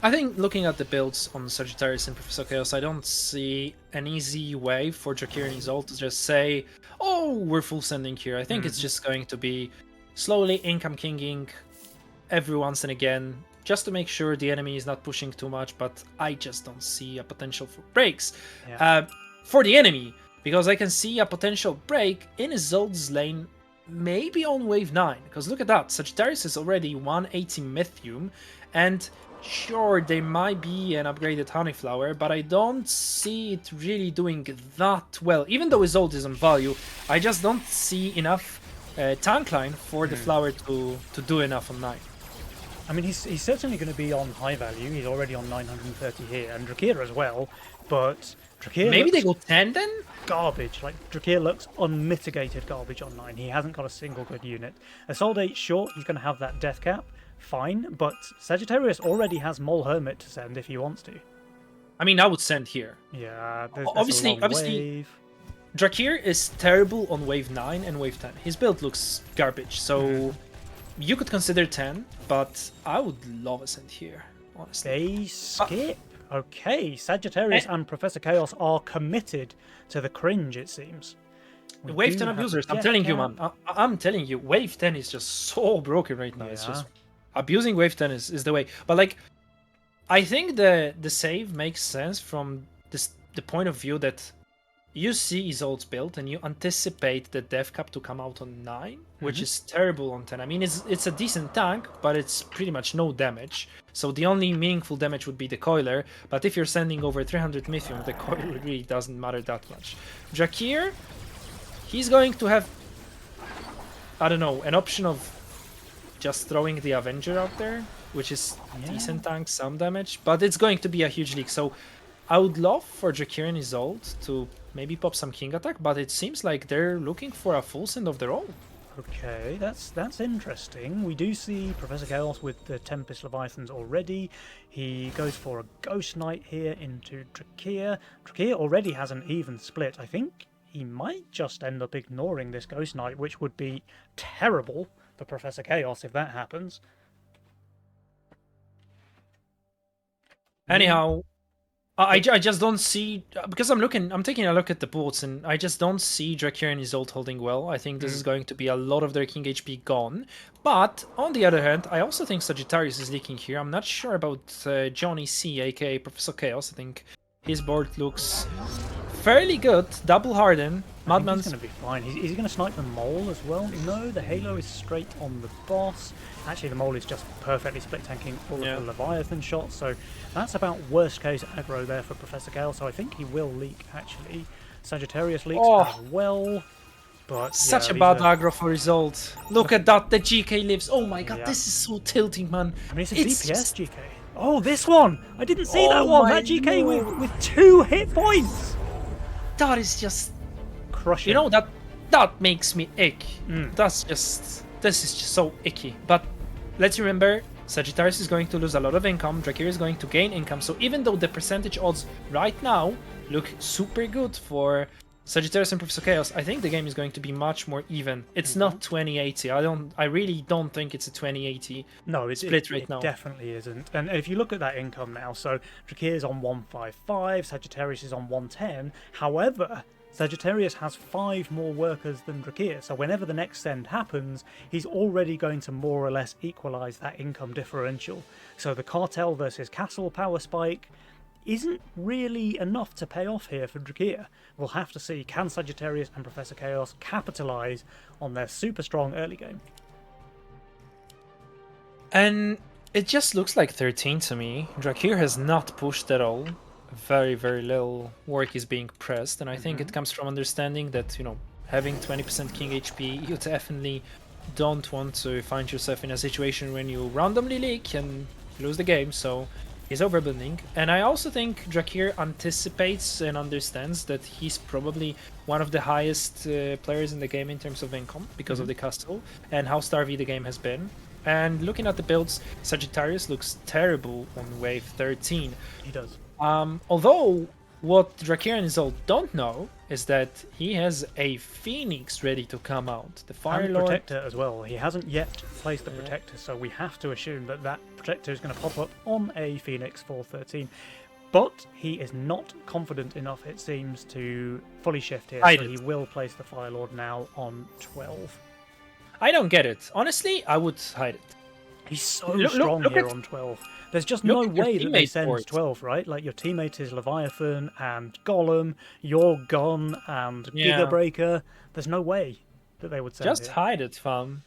I think looking at the builds on Sagittarius and Professor Chaos, I don't see an easy way for Drakir and Isolde to just say, oh, we're full sending here. I think it's just going to be slowly income kinging every once and again, just to make sure the enemy is not pushing too much, but I just don't see a potential for breaks for the enemy, because I can see a potential break in Isolde's lane maybe on wave 9, because look at that. Sagittarius is already 180 Mythium, and sure, there might be an upgraded Honeyflower, but I don't see it really doing that well. Even though his ult is on value, I just don't see enough tank line for the flower to do enough on 9. I mean, he's certainly going to be on high value. He's already on 930 here, and Drakir as well. But Drakir Maybe they looks go 10 then? garbage. Like, Drakir looks unmitigated garbage on 9. He hasn't got a single good unit. Assault 8, sure, he's going to have that death cap. Fine, but Sagittarius already has Mole Hermit to send if he wants to. I mean, I would send here. Yeah, there's Obviously- a long wave. Drakir is terrible on wave 9 and wave 10. His build looks garbage, so you could consider 10, but I would love a send here, honestly. They skip. Okay, Sagittarius and Professor Chaos are committed to the cringe, it seems. We Wave do 10 have abusers, I'm death telling you, cap. man. I'm telling you, wave 10 is just so broken right now. It's just abusing wave 10 is the way. But like, I think the save makes sense from the point of view that you see his ult's build and you anticipate the death cap to come out on 9, which is terrible on 10. I mean, it's a decent tank, but it's pretty much no damage. So the only meaningful damage would be the coiler, but if you're sending over 300 Mythium, the coiler really doesn't matter that much. Drakir, he's going to have, I don't know, an option of just throwing the Avenger out there, which is decent tank, some damage, but it's going to be a huge leak. So I would love for Drakir and his ult to maybe pop some king attack, but it seems like they're looking for a full send of their own. Okay, that's interesting. We do see Professor Chaos with the Tempest Leviathans already. He goes for a Ghost Knight here into Drakir. Drakir already has an even split. I think he might just end up ignoring this Ghost Knight, which would be terrible for Professor Chaos if that happens. Anyhow, I just don't see, because I'm taking a look at the boards and I just don't see Drakir and his ult holding well. I think this is going to be a lot of their King HP gone. But on the other hand, I also think Sagittarius is leaking here. I'm not sure about Johnny C, aka Professor Chaos. I think his board looks fairly good. Double Harden. Madman's going to be fine. Is he going to snipe the Mole as well? No, the Halo is straight on the boss. Actually, the Mole is just perfectly split tanking all of the Leviathan shots. So that's about worst case aggro there for Professor Gale. So I think he will leak, actually. Sagittarius leaks as well. But such yeah, a bad aggro for his ult. Look at that. The GK lives. Oh my god, this is so tilting, man. I mean, it's a DPS GK. Oh, this one! I didn't see that Oh one! my That GK with 2 hit points! That is just... Crushing. You know, that makes me ick. This is just so icky. But let's remember, Sagittarius is going to lose a lot of income, Drakir is going to gain income, so even though the percentage odds right now look super good for Sagittarius and Professor Chaos, I think the game is going to be much more even. It's not 20-80. I really don't think it's a 20-80 split right now. It definitely isn't. And if you look at that income now, so Drakir is on 155, Sagittarius is on 110. However, Sagittarius has 5 more workers than Drakir, so whenever the next send happens, he's already going to more or less equalise that income differential. So the Cartel versus Castle power spike isn't really enough to pay off here for Drakir. We'll have to see, can Sagittarius and Professor Chaos capitalise on their super strong early game? And it just looks like 13 to me. Drakir has not pushed at all. Very, very little work is being pressed, and I think it comes from understanding that, you know, having 20% King HP, you definitely don't want to find yourself in a situation when you randomly leak and lose the game, so he's overbuilding. And I also think Drakir anticipates and understands that he's probably one of the highest players in the game in terms of income because of the castle and how starvy the game has been. And looking at the builds, Sagittarius looks terrible on wave 13. He does. Although what Drakir and his ult don't know is that he has a Phoenix ready to come out. The Fire And Lord Protector as well. He hasn't yet placed the Protector, so we have to assume that that Protector is going to pop up on a Phoenix for 13. But he is not confident enough, it seems, to fully shift here, so he will place the Fire Lord now on 12. I don't get it. Honestly, I would hide it. He's so strong here on 12. There's just no way that they send 12, right? Like, your teammate is Leviathan and Golem, you're Gon and Giga Breaker. There's no way. that they would send Just here. hide it, fam.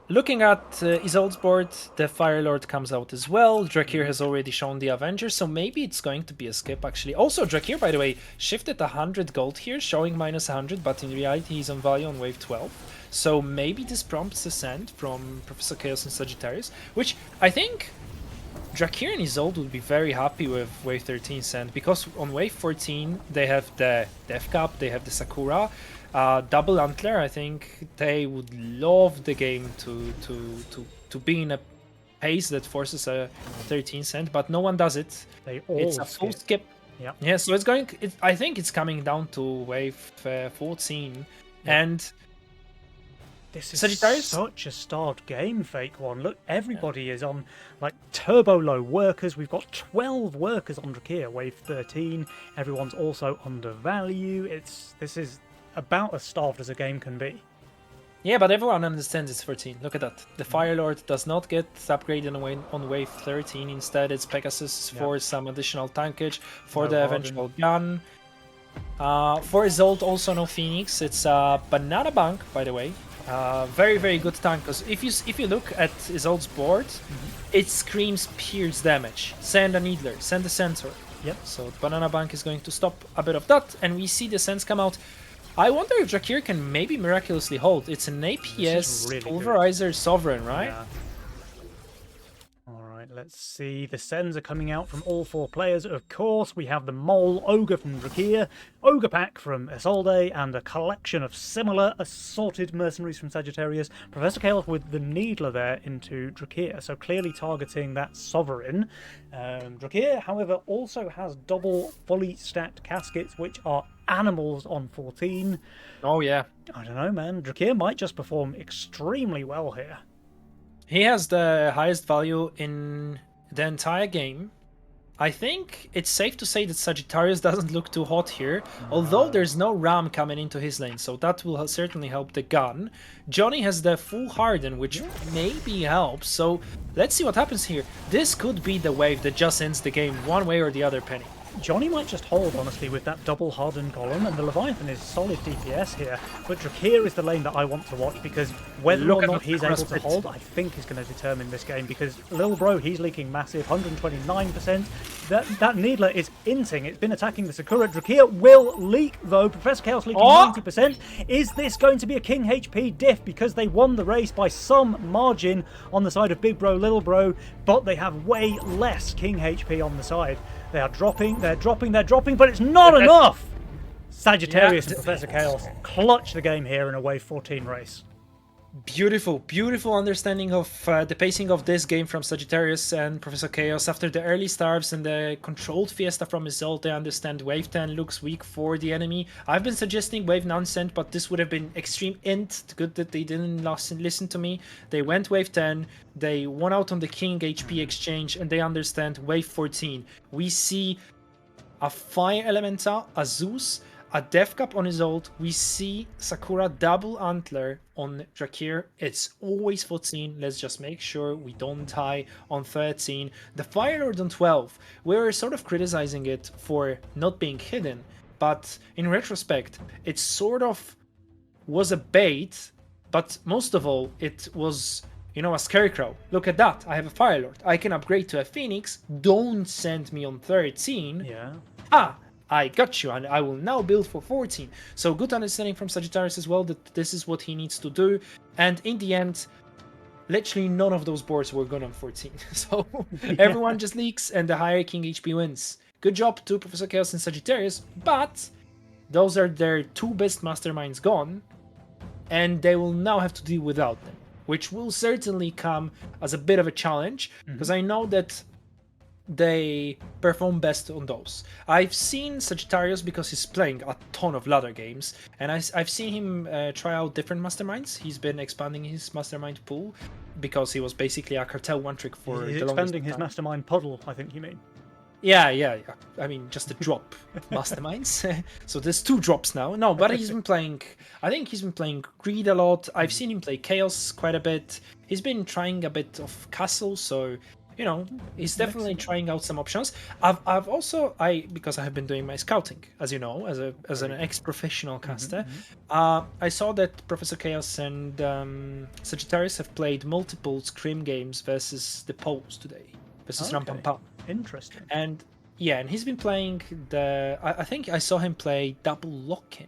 Looking at Isolde's board, the Fire Lord comes out as well. Drakir has already shown the Avenger, so maybe it's going to be a skip, actually. Also, Drakir, by the way, shifted 100 gold here, showing minus 100, but in reality he's on value on wave 12. So maybe this prompts a send from Professor Chaos and Sagittarius, which I think Drakir and Isolde would be very happy with wave 13 send, because on wave 14 they have the Death Cap, they have the Sakura, Double Antler. I think they would love the game to be in a pace that forces a 13 cent, but no one does it. They all It's a full skip. Yeah. Yeah, so it's going. I think it's coming down to wave 14, and this is Sagittarius? such a starved game, Fake One. Look, everybody is on like turbo low workers. We've got 12 workers on Drakir, wave 13. Everyone's also undervalue. This is about as starved as a game can be. Yeah, but everyone understands it's 14. Look at that. The Fire Lord does not get upgraded on wave 13. Instead, it's Pegasus for some additional tankage, for the eventual gun. For Isolde, also no Phoenix. It's a Banana Bank, by the way. Very, very good tank, because if you look at Isolde's board, it screams pierce damage. Send a Needler, send a Centaur. Yep. So Banana Bank is going to stop a bit of that, and we see the Sens come out. I wonder if Drakir can maybe miraculously hold. It's an APS really Pulverizer Sovereign, right? Yeah. Alright, let's see. The Sens are coming out from all four players. Of course, we have the Mole Ogre from Drakir, Ogre Pack from Isolde, and a collection of similar assorted mercenaries from Sagittarius. Professor Chaos with the Needler there into Drakir, so clearly targeting that Sovereign. Drakir, however, also has double fully stacked caskets, which are animals on 14. Oh, yeah. I don't know, man. Drakir might just perform extremely well here. He has the highest value in the entire game. I think it's safe to say that Sagittarius doesn't look too hot here, although there's no Ram coming into his lane, so that will certainly help the gun. Johnny has the full Harden, which maybe helps, so let's see what happens here. This could be the wave that just ends the game one way or the other, Penny. Johnny might just hold, honestly, with that double hardened column, and the Leviathan is solid DPS here, but Drakir is the lane that I want to watch, because whether or not he's able to hold, I think is going to determine this game, because Lil Bro, he's leaking massive, 129%. That Needler is inting, it's been attacking the Sakura. Drakir will leak, though. Professor Chaos leaking 90%. Is this going to be a King HP diff, because they won the race by some margin on the side of Big Bro, Little Bro, but they have way less King HP on the side. They are dropping, they're dropping, but it's not enough! Sagittarius and Professor Chaos clutch the game here in a wave 14 race. Beautiful understanding of the pacing of this game from Sagittarius and Professor Chaos. After the early starves and the controlled Fiesta from Isolde, they understand wave 10 looks weak for the enemy. I've been suggesting wave 9 sent, but this would have been extreme int. Good that they didn't listen to me. They went wave 10, they won out on the King HP exchange, and they understand wave 14. We see a Fire Elemental, a Zeus, a Death Cap on Isolde. We see Sakura double Antler on Drakir. It's always 14. Let's just make sure we don't die on 13. The Fire Lord on 12. We're sort of criticizing it for not being hidden, but in retrospect, it sort of was a bait, but most of all, it was, you know, a Scarecrow. Look at that. I have a Fire Lord. I can upgrade to a Phoenix. Don't send me on 13. Yeah. Ah! I got you, and I will now build for 14. So good understanding from Sagittarius as well that this is what he needs to do. And in the end, literally none of those boards were good on 14. So everyone just leaks and the higher King HP wins. Good job to Professor Chaos and Sagittarius, but those are their two best masterminds gone, and they will now have to deal without them, which will certainly come as a bit of a challenge, because I know that they perform best on those. I've seen Sagittarius because he's playing a ton of ladder games, and I've seen him try out different masterminds. He's been expanding his mastermind pool because he was basically a cartel one trick for He's the expanding his time. mastermind puddle, I think you mean. Yeah. I mean, just a drop masterminds. So there's 2 drops now. No, but he's been playing. I think he's been playing Greed a lot. I've seen him play Chaos quite a bit. He's been trying a bit of Castle, so you know, he's definitely trying out some options. I've also because I have been doing my scouting, as you know, as an ex-professional caster. I saw that Professor Chaos and Sagittarius have played multiple Scrim games versus the Poles today, versus Okay. Rampam. Interesting. And yeah, and he's been playing the. I think I saw him play double lock-in.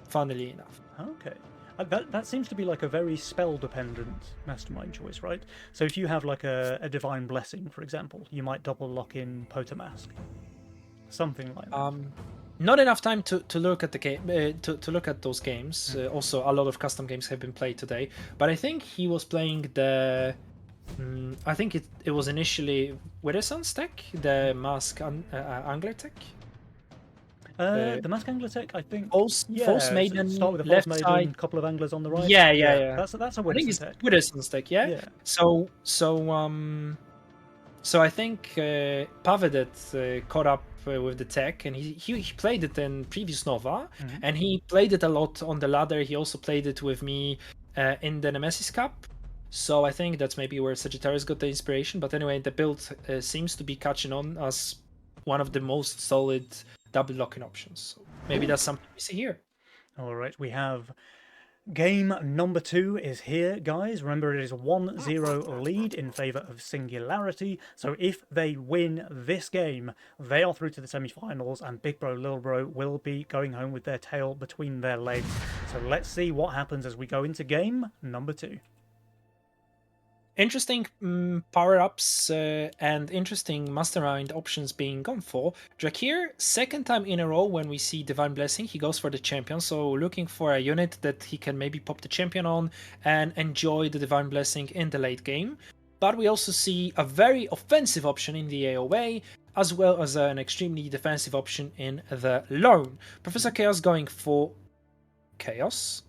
Funnily enough. Okay. That seems to be like a very spell-dependent mastermind choice, right? So if you have like a divine blessing, for example, you might double lock in Potamask, something like that. Not enough time to look at the game to look at those games. Also, a lot of custom games have been played today, but I think he was playing the. I think it was initially Widdeson's deck, the Mask Angler tech. The Mask Angler tech, I think. False Maiden, Start with a False left Maiden, side. couple of anglers on the right. Yeah. That's a I think Widdowson it's tech. Widdeson's deck, yeah. Yeah. So I think Pavedet caught up with the tech, and he played it in previous Nova, and he played it a lot on the ladder. He also played it with me in the Nemesis Cup. So I think that's maybe where Sagittarius got the inspiration. But anyway, the build seems to be catching on as one of the most solid double locking options. So maybe that's something we see here. All right, we have game number 2 is here, guys. Remember, it is 1-0 lead in favor of Singularity. So if they win this game, they are through to the semi-finals, and Big Bro, Little Bro will be going home with their tail between their legs. So let's see what happens as we go into game number 2. Interesting power-ups and interesting mastermind options being gone for. Drakir, second time in a row when we see Divine Blessing, he goes for the champion. So looking for a unit that he can maybe pop the champion on and enjoy the Divine Blessing in the late game. But we also see a very offensive option in the AOA, as well as an extremely defensive option in the lone. Professor Chaos going for Chaos.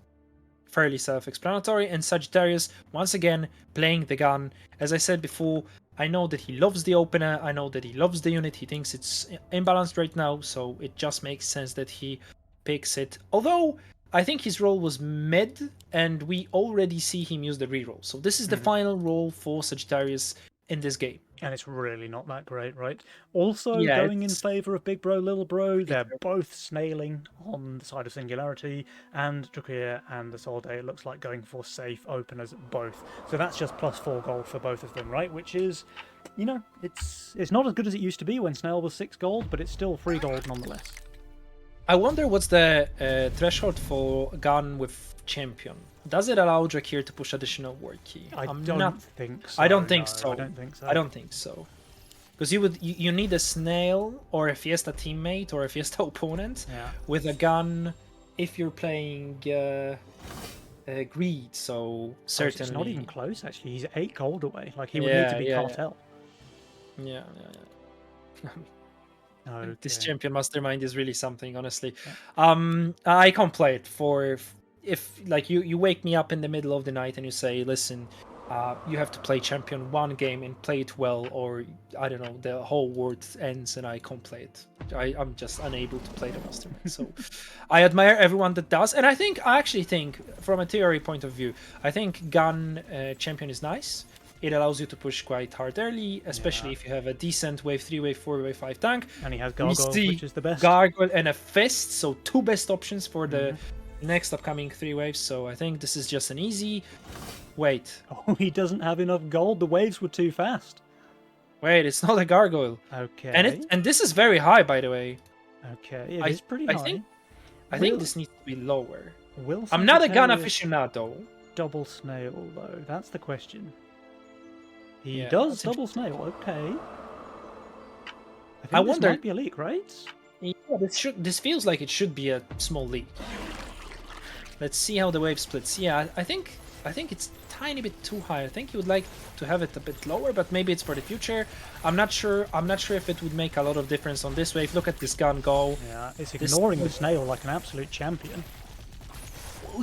Fairly self-explanatory, and Sagittarius once again playing the gun. As I said before, I know that he loves the opener, I know that he loves the unit, he thinks it's imbalanced right now, so it just makes sense that he picks it. Although I think his roll was mid, and we already see him use the reroll. So this is the final roll for Sagittarius in this game. And it's really not that great, right? Also, Yeah, going in favour of Big Bro, Little Bro, they're both snailing on the side of Singularity, and Drakir and the Solday looks like going for safe openers both. So that's just +4 gold for both of them, right? Which is, you know, it's not as good as it used to be when Snail was 6 gold, but it's still 3 gold nonetheless. I wonder what's the threshold for gun with champion. Does it allow Drakir to push additional word key? I don't think so. I don't think so. I don't think so. I don't think so. Because you need a snail or a Fiesta teammate or a Fiesta opponent with a gun if you're playing greed. So certainly it's not even close. Actually, he's 8 gold away. Like he would need to be cartel. Yeah. Okay. This champion mastermind is really something, honestly. I can't play it for if like you wake me up in the middle of the night and you say, listen, you have to play champion one game and play it well, or I don't know, the whole world ends and I can't play it. I'm just unable to play the mastermind. So I admire everyone that does, and I actually think from a theory point of view, I think gun champion is nice. It allows you to push quite hard early, especially if you have a decent wave 3, wave 4, wave 5 tank. And he has Gargoyle, which is the best. Gargoyle and a Fist, so 2 best options for the next upcoming 3 waves. So I think this is just an easy... Wait. Oh, he doesn't have enough gold. The waves were too fast. Wait, it's not a Gargoyle. Okay. And this is very high, by the way. Okay, it is pretty high. I think this needs to be lower. Will I'm not a gun aficionado. Double snail, though. That's the question. He does double snail, okay. I wonder, this might be a leak, right? Yeah, this feels like it should be a small leak. Let's see how the wave splits. Yeah, I think it's a tiny bit too high. I think you would like to have it a bit lower, but maybe it's for the future. I'm not sure if it would make a lot of difference on this wave. Look at this gun go. Yeah, it's ignoring the snail like an absolute champion.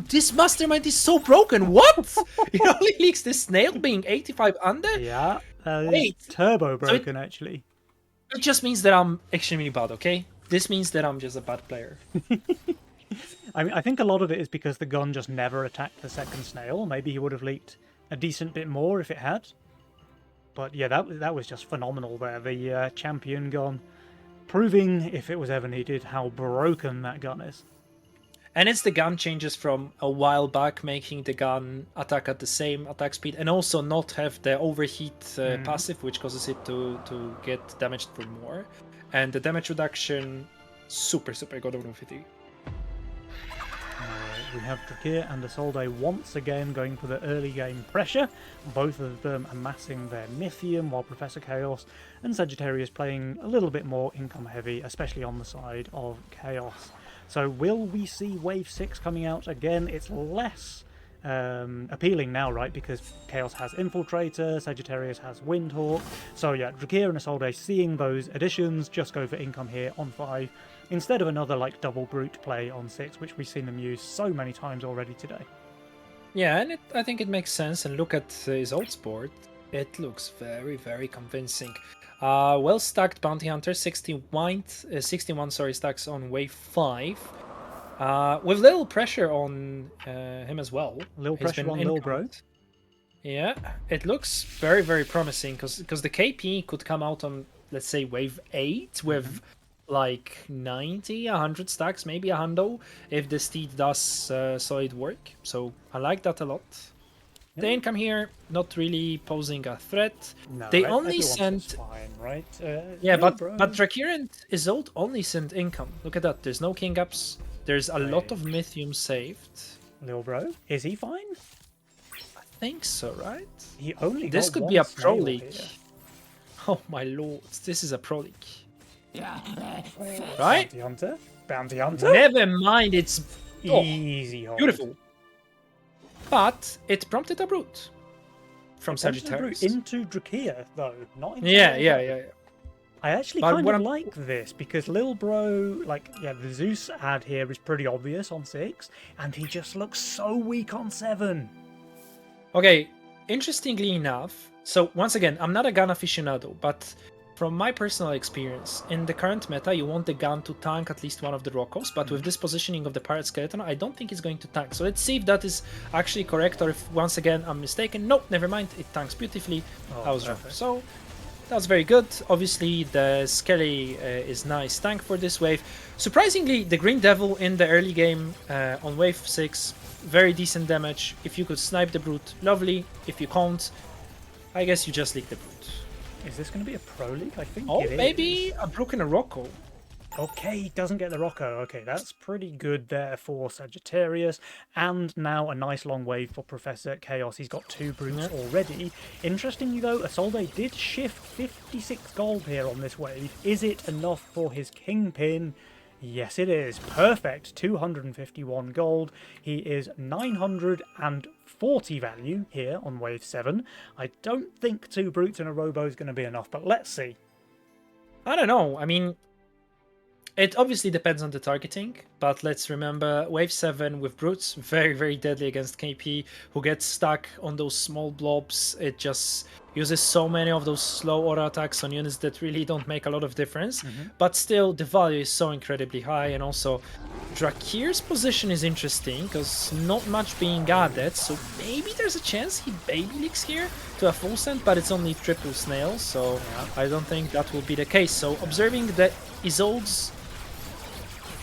This mastermind is so broken. What? It only leaks the snail being 85 under? Yeah, it's turbo broken, actually. It just means that I'm extremely bad, okay? This means that I'm just a bad player. I mean, I think a lot of it is because the gun just never attacked the second snail. Maybe he would have leaked a decent bit more if it had. But yeah, that was just phenomenal there. The champion gun, proving, if it was ever needed, how broken that gun is. And it's the gun changes from a while back, making the gun attack at the same attack speed and also not have the overheat passive, which causes it to get damaged for more. And the damage reduction, super good on Infinity. We have Drakir and Isolde once again going for the early game pressure, both of them amassing their Mythium, while Professor Chaos and Sagittarius playing a little bit more income heavy, especially on the side of Chaos. So will we see Wave 6 coming out again? It's less appealing now, right? Because Chaos has Infiltrator, Sagittarius has Windhawk. So yeah, Drakir and Isolde seeing those additions just go for income here on 5, instead of another like double brute play on 6, which we've seen them use so many times already today. Yeah, and I think it makes sense. And look at his old sport. It looks very convincing. Well stacked Bounty Hunter, 61 stacks on wave 5. With little pressure on him as well. Little pressure on Lil Bro. Yeah, it looks very promising because the KP could come out on, let's say, wave 8 with like 90, 100 stacks, maybe 100 if the steed does solid work. So I like that a lot. The income here not really posing a threat. No, they only sent fine, right? yeah, but Drakir and Isolde only sent income. Look at that. There's no king ups. There's a lot of Mythium saved. Lil Bro, is he fine? I think so, right? He only this got could one be a pro snail league. here. Oh my lord, this is a pro league. Right? Bounty Hunter. Bounty Hunter. Never mind, it's Easy hold. beautiful. But it prompted a brute from Sagittarius. Into Drakir, though, not into Yeah. I actually But kind what of I'm- like this because Lil Bro, like, yeah, the Zeus ad here is pretty obvious on 6, and he just looks so weak on 7. Okay, interestingly enough, so once again, I'm not a gun aficionado, but from my personal experience, in the current meta, you want the gun to tank at least one of the Rokos, but with this positioning of the Pirate Skeleton, I don't think it's going to tank. So let's see if that is actually correct, or if once again I'm mistaken. Nope, never mind, it tanks beautifully. I was wrong. So that's very good. Obviously, the Skelly is nice tank for this wave. Surprisingly, the Green Devil in the early game on wave 6, very decent damage. If you could snipe the Brute, lovely. If you can't, I guess you just leak the Brute. Is this going to be a pro league? I think Oh, it is. maybe a broken Rocco. Okay, he doesn't get the Rocco. Okay, that's pretty good there for Sagittarius. And now a nice long wave for Professor Chaos. He's got 2 brutes already. Interestingly, though, Isolde did shift 56 gold here on this wave. Is it enough for his Kingpin? Yes, it is. Perfect. 251 gold. He is 940 value here on wave 7. I don't think 2 brutes and a robo is going to be enough, but let's see. I don't know. I mean, it obviously depends on the targeting, but let's remember wave 7 with brutes, very deadly against KP, who gets stuck on those small blobs. It just uses so many of those slow aura attacks on units that really don't make a lot of difference, but still the value is so incredibly high. And also Drakir's position is interesting because not much being added, so maybe there's a chance he baby leaks here to a full send, but it's only triple snail, so I don't think that will be the case. So observing that Isolde's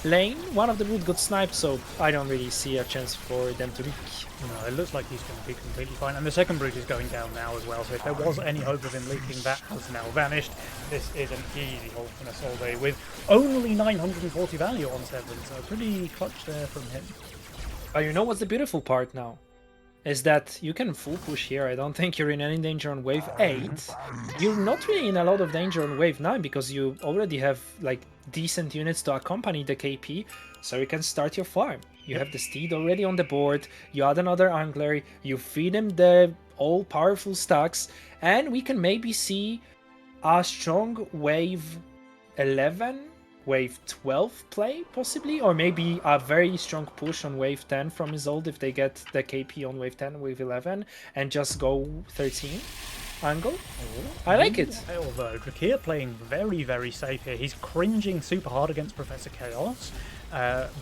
lane, one of the brute got sniped, so I don't really see a chance for them to leak. No, it looks like he's going to be completely fine. And the second brute is going down now as well, so if there was any hope of him leaking, that has now vanished. This is an easy hold from Isolde with only 940 value on 7, so pretty clutch there from him. But you know what's the beautiful part now? Is that you can full push here. I don't think you're in any danger on wave 8. You're not really in a lot of danger on wave 9 because you already have like decent units to accompany the KP, so you can start your farm. You have the steed already on the board, you add another angler, you feed him the all-powerful stacks, and we can maybe see a strong wave 11, wave 12 play, possibly, or maybe a very strong push on wave 10 from Isolde if they get the KP on wave 10, wave 11, and just go 13 angle. I like it. Although Drakir playing very safe here. He's cringing super hard against Professor Chaos,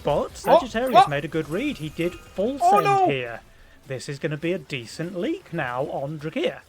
but Sagittarius made a good read. He did full send here. This is going to be a decent leak now on Drakir.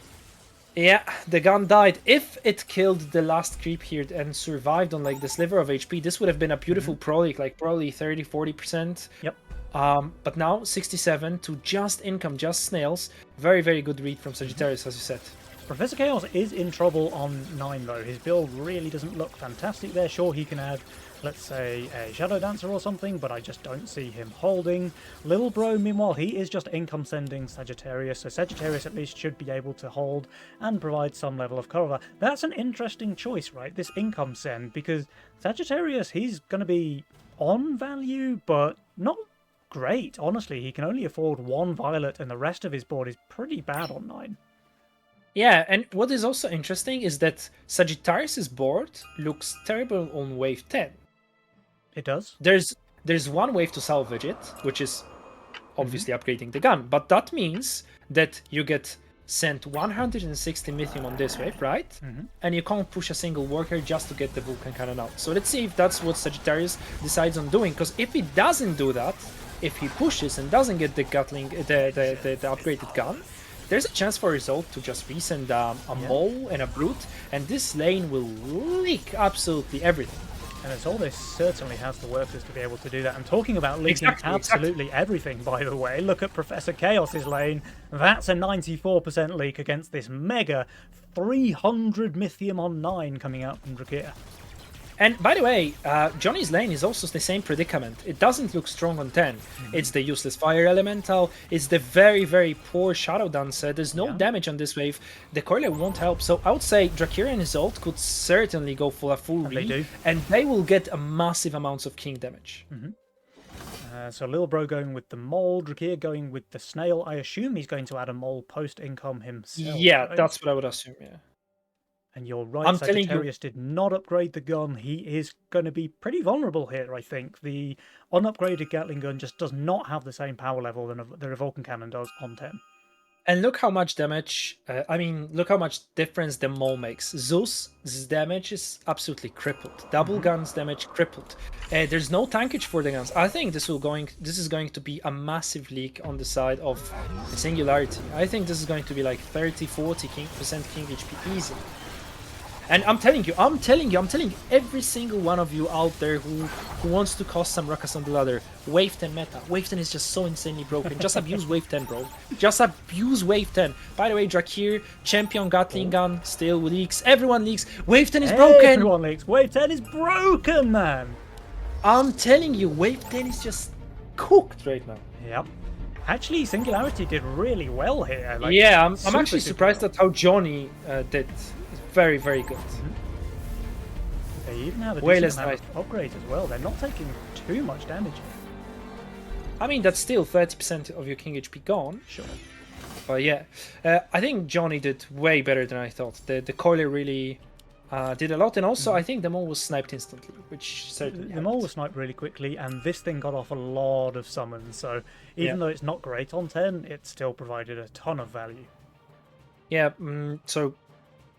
Yeah, the gun died. If it killed the last creep here and survived on like the sliver of HP, this would have been a beautiful pro league, like probably 30-40%. Yep. But now 67 to just income, just snails. Very, very good read from Sagittarius, as you said. Professor Chaos is in trouble on 9 though. His build really doesn't look fantastic there. Sure, he can add, let's say, a Shadow Dancer or something, but I just don't see him holding. Little Bro, meanwhile, he is just income sending Sagittarius, so Sagittarius at least should be able to hold and provide some level of cover. That's an interesting choice, right? This income send, because Sagittarius, he's going to be on value, but not great. Honestly, he can only afford 1 Violet, and the rest of his board is pretty bad on 9. Yeah, and what is also interesting is that Sagittarius's board looks terrible on wave 10. It does. There's one wave to salvage it, which is obviously upgrading the gun, but that means that you get sent 160 Mythium on this wave, right? And you can't push a single worker just to get the Vulcan Cannon out. So let's see if that's what Sagittarius decides on doing, because if he doesn't do that, if he pushes and doesn't get the Gatling, the upgraded gun, there's a chance for Result to just resend a Mole and a Brute, and this lane will leak absolutely everything. And Azaldis certainly has the workers to be able to do that. And talking about leaking absolutely everything, by the way, look at Professor Chaos's lane. That's a 94% leak against this mega 300 Mythium on 9 coming out from Drakir. And by the way, Johnny's lane is also the same predicament. It doesn't look strong on 10. It's the useless Fire Elemental, it's the very, very poor Shadow Dancer. There's no damage on this wave. The Coiler won't help. So I would say Drakir and his ult could certainly go for a full read, and they will get a massive amounts of king damage. So Lil Bro going with the Mole, Drakir going with the Snail. I assume he's going to add a Mole post-income himself. Yeah, right? that's what I would assume, yeah. And you're right, Sagittarius did not upgrade the gun. He is going to be pretty vulnerable here, I think. The unupgraded Gatling gun just does not have the same power level than the Vulcan Cannon does on 10. And look how much damage, look how much difference the Mole makes. Zeus's damage is absolutely crippled. Double guns damage crippled. There's no tankage for the guns. I think this is going to be a massive leak on the side of Singularity. I think this is going to be like 30-40% king HP easy. And I'm telling every single one of you out there who wants to cause some ruckus on the ladder, Wave 10 meta. Wave 10 is just so insanely broken. Just abuse Wave 10, bro. Just abuse Wave 10. By the way, Drakir, champion Gatling gun, still leaks. Everyone leaks. Wave 10 is broken. Everyone leaks. Wave 10 is broken, man. I'm telling you, Wave 10 is just cooked right now. Yep. Actually, Singularity did really well here. Like, yeah, I'm actually surprised at how Johnny did. Very, very good. They even have a decent amount of upgrades as well. They're not taking too much damage. I mean, that's still 30% of your king HP gone. Sure. But yeah, I think Johnny did way better than I thought. The Coiler really did a lot, and also I think the Mole was sniped instantly, which certainly the Mole was sniped really quickly, and this thing got off a lot of summons. So even though it's not great on 10, it still provided a ton of value. Yeah. So.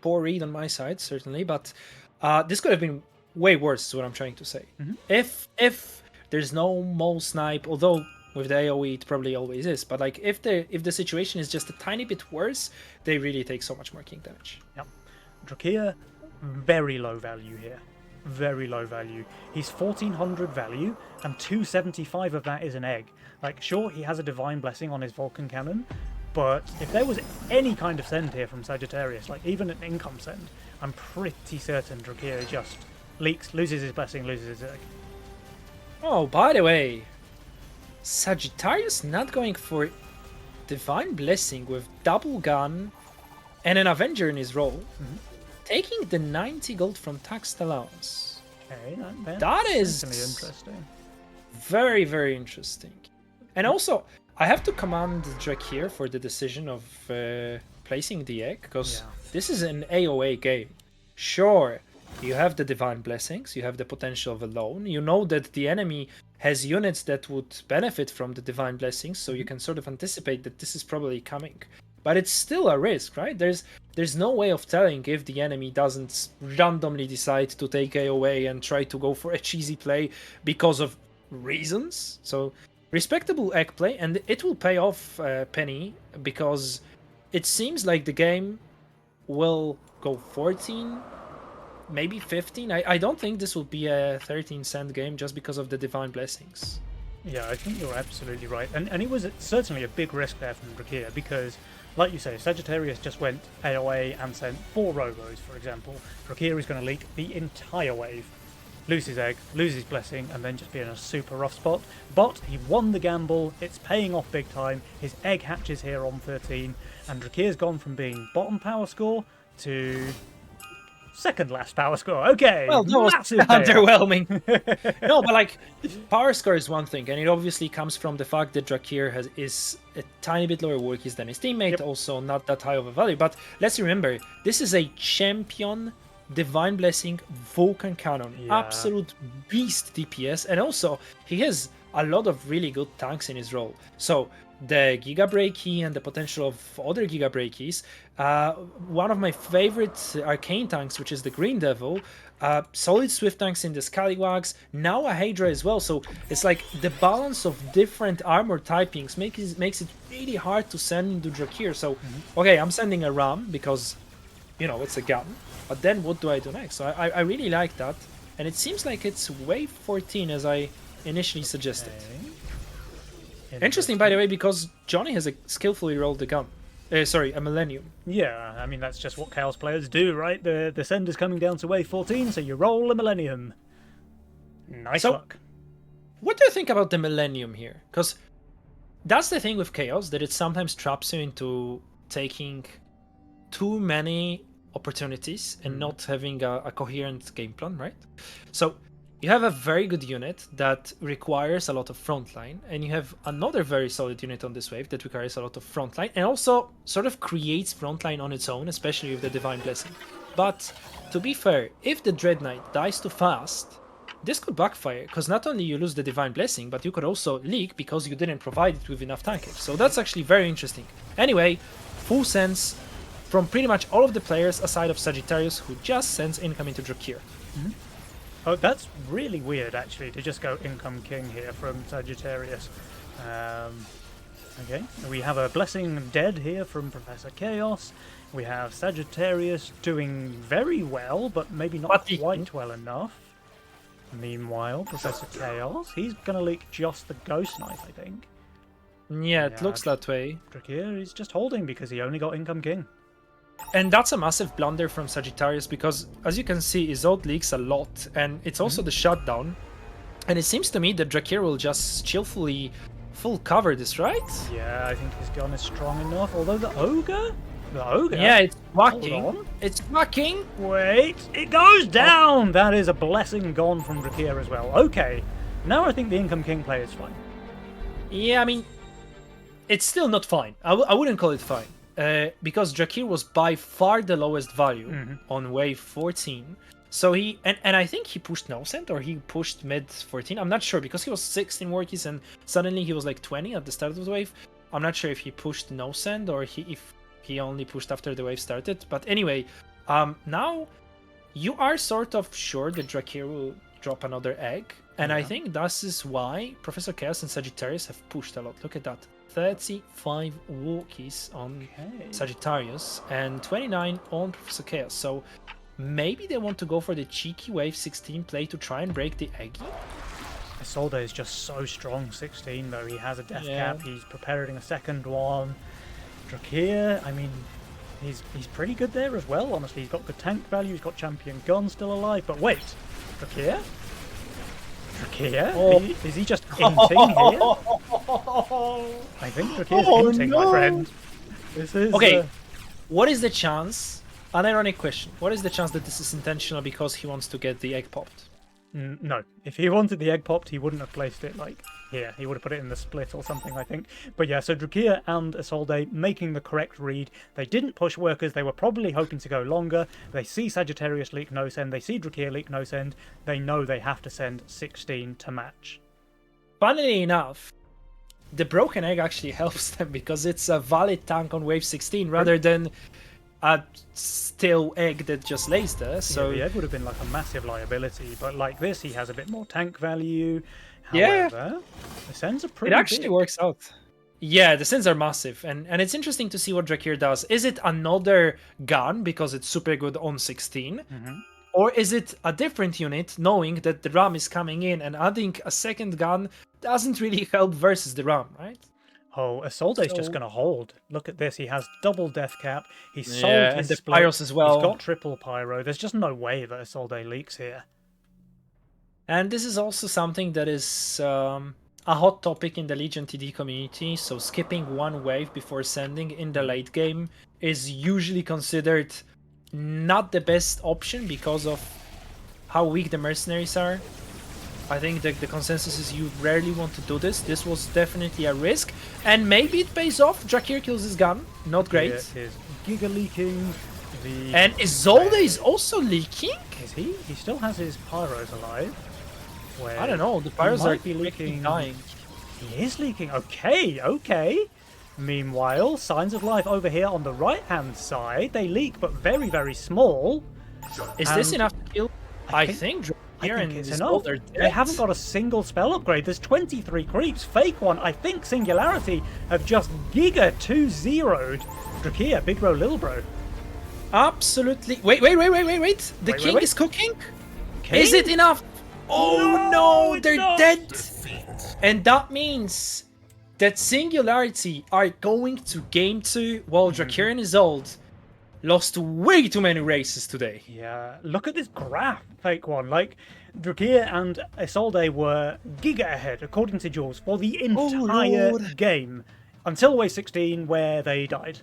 Poor read on my side, certainly, but this could have been way worse, is what I'm trying to say. If there's no Mole snipe, although with the AoE it probably always is, but like if the situation is just a tiny bit worse, they really take so much more king damage. Yep. Drakir, very low value here. Very low value. He's 1400 value, and 275 of that is an egg. Like, sure, he has a Divine Blessing on his Vulcan Cannon, but if there was any kind of send here from Sagittarius, like even an income send, I'm pretty certain Drakir just leaks, loses his blessing, loses his egg. Oh, by the way, Sagittarius not going for Divine Blessing with double gun and an Avenger in his role, taking the 90 gold from taxed allowance. Okay, that is interesting. Very, very interesting. And also, I have to commend Drakir for the decision of placing the egg, because this is an AoA game. Sure, you have the Divine Blessings, you have the potential of Alone, you know that the enemy has units that would benefit from the Divine Blessings, so you can sort of anticipate that this is probably coming. But it's still a risk, right? There's no way of telling if the enemy doesn't randomly decide to take AoA and try to go for a cheesy play because of reasons. So respectable egg play, and it will pay off, Penny, because it seems like the game will go 14, maybe 15. I don't think this will be a 13-cent game just because of the Divine Blessings. Yeah, I think you're absolutely right. And it was certainly a big risk there from Drakir because, like you say, Sagittarius just went AoA and sent 4 Robos, for example. Drakir is going to leak the entire wave, lose his egg, lose his blessing, and then just be in a super rough spot. But he won the gamble, it's paying off big time. His egg hatches here on 13, and Drakir's gone from being bottom power score to second last power score. Okay, Well, that was massive payoff. underwhelming. No, but like, power score is one thing, and it obviously comes from the fact that Drakir is a tiny bit lower workies than his teammate, Yep. also not that high of a value. But let's remember, this is a champion Divine Blessing Vulcan Cannon, Yeah. absolute beast DPS, and also he has a lot of really good tanks in his role. So the Giga Breaky and the potential of other Giga Breakies. One of my favorite arcane tanks, which is the Green Devil, solid Swift tanks in the Scallywags, now a Hydra as well. So it's like the balance of different armor typings makes it really hard to send into Drakir. So, okay, I'm sending a Ram because, you know, it's a gun. But then what do I do next? So I really like that. And it seems like it's wave 14 as I initially suggested. Okay. Interesting, by the way, because Johnny has skillfully rolled the gun. Sorry, a Millennium. Yeah, I mean, that's just what Chaos players do, right? The sender's coming down to wave 14, so you roll a Millennium. Nice So- luck. What do you think about the Millennium here? Because that's the thing with Chaos, that it sometimes traps you into taking too many opportunities and not having a coherent game plan, right? So you have a very good unit that requires a lot of frontline, and you have another very solid unit on this wave that requires a lot of frontline, and also sort of creates frontline on its own, especially with the Divine Blessing. But to be fair, if the Dread Knight dies too fast, this could backfire, because not only you lose the Divine Blessing, but you could also leak because you didn't provide it with enough tankage. So that's actually very interesting. Anyway, full sense from pretty much all of the players aside of Sagittarius, who just sends income into Drakir. Oh, that's really weird, actually, to just go Income King here from Sagittarius. Okay, we have a Blessing dead here from Professor Chaos. We have Sagittarius doing very well, but maybe not But he- quite well enough. Meanwhile, Professor Chaos, he's going to leak just the Ghost Knight, I think. Yeah, it Yeah, looks that way. Drakir is just holding because he only got Income King. And that's a massive blunder from Sagittarius because, as you can see, Isolde leaks a lot, and it's also the shutdown. And it seems to me that Drakir will just chillfully full cover this, right? Yeah, I think his gun is strong enough, although the Ogre? The Ogre? Yeah, it's Hold whacking. on. It's whacking. Wait, it goes down! That is a blessing gone from Drakir as well. Okay, now I think the Income King play is fine. Yeah, I mean, it's still not fine. I wouldn't call it fine. Because Drakir was by far the lowest value on wave 14. So he, and I think he pushed no cent or he pushed mid 14. I'm not sure because he was 16 workies and suddenly he was like 20 at the start of the wave. I'm not sure if he pushed no cent or if he only pushed after the wave started. But anyway, now you are sort of sure that Drakir will drop another egg. And I think this is why Professor Chaos and Sagittarius have pushed a lot. Look at that. 35 walkies on Sagittarius and 29 on Professor Chaos. So maybe they want to go for the cheeky wave 16 play to try and break the eggy. Isolde is just so strong, 16 though. He has a death Yeah. cap, he's preparing a second one. Drakir, I mean, he's pretty good there as well, honestly. He's got good tank value, he's got champion gun still alive. But wait, Drakir? Drakir? Oh. Is he just inting here? I think Drakir's inting, my friend. This is Okay, what is the chance? An ironic question. What is the chance that this is intentional because he wants to get the egg popped? No, if he wanted the egg popped, he wouldn't have placed it like here. He would have put it in the split or something, I think. But yeah, so Drakir and Isolde making the correct read. They didn't push workers. They were probably hoping to go longer. They see Sagittarius leak no send. They see Drakir leak no send. They know they have to send 16 to match. Funnily enough, the broken egg actually helps them because it's a valid tank on wave 16 rather than a still egg that just lays there. So Yeah, the egg would have been like a massive liability, but like this, he has a bit more tank value. Yeah. However, the sends are it pretty actually big. works out. Yeah, the sins are massive, and it's interesting to see what Drakir does. Is it another gun because it's super good on 16? Hmm. Or is it a different unit knowing that the RAM is coming in and adding a second gun doesn't really help versus the RAM, right? Oh, Isolde's just So going to hold. Look at this. He has double death cap. He's sold yeah, and his the Pyros split. as He's well. got triple pyro. There's just no way that Isolde leaks here. And this is also something that is a hot topic in the Legion TD community. So skipping one wave before sending in the late game is usually considered not the best option because of how weak the mercenaries are. I think the consensus is you rarely want to do this. This was definitely a risk, and maybe it pays off. Drakir kills his gun, not great. Here is Giga leaking. And Isolde is also leaking? Is he? He still has his pyros alive. I don't know, the Pyros might are be leaking. dying. He is leaking. Okay, okay. Meanwhile, signs of life over here on the right-hand side. They leak, but very, very small. Is this And enough to kill? I think Drakir and it's Isolde enough. are dead. They haven't got a single spell upgrade. There's 23 creeps. Fake one. I think Singularity have just Giga 2-0'd Drakir, Big Bro, Little Bro. Absolutely. Wait. The Wait, king wait. is cooking? King? Is it enough? Oh no, it's they're not. dead. And that means that Singularity are going to game 2 while Drakir and Isolde lost way too many races today. Yeah, look at this graph, Fake one. Like, Drakir and Isolde were giga ahead, according to Jules, for the entire Lord. game. Until wave 16, where they died.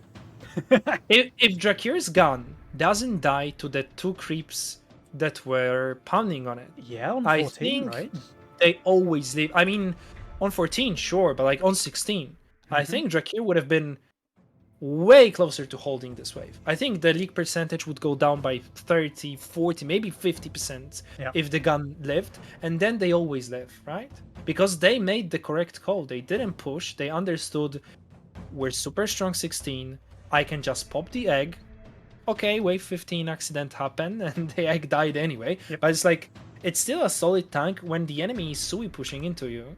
If Drakir's gun doesn't die to the 2 creeps that were pounding on it, Yeah, on I 14, think right? they always leave. I mean, on 14, sure, but like on 16, I think Drakir would have been way closer to holding this wave. I think the leak percentage would go down by 30, 40, maybe 50% Yeah. if the gun lived, and then they always live, right? Because they made the correct call. They didn't push, they understood we're super strong 16, I can just pop the egg. Okay, wave 15 accident happened and the egg died anyway, but it's like, it's still a solid tank when the enemy is Sui pushing into you.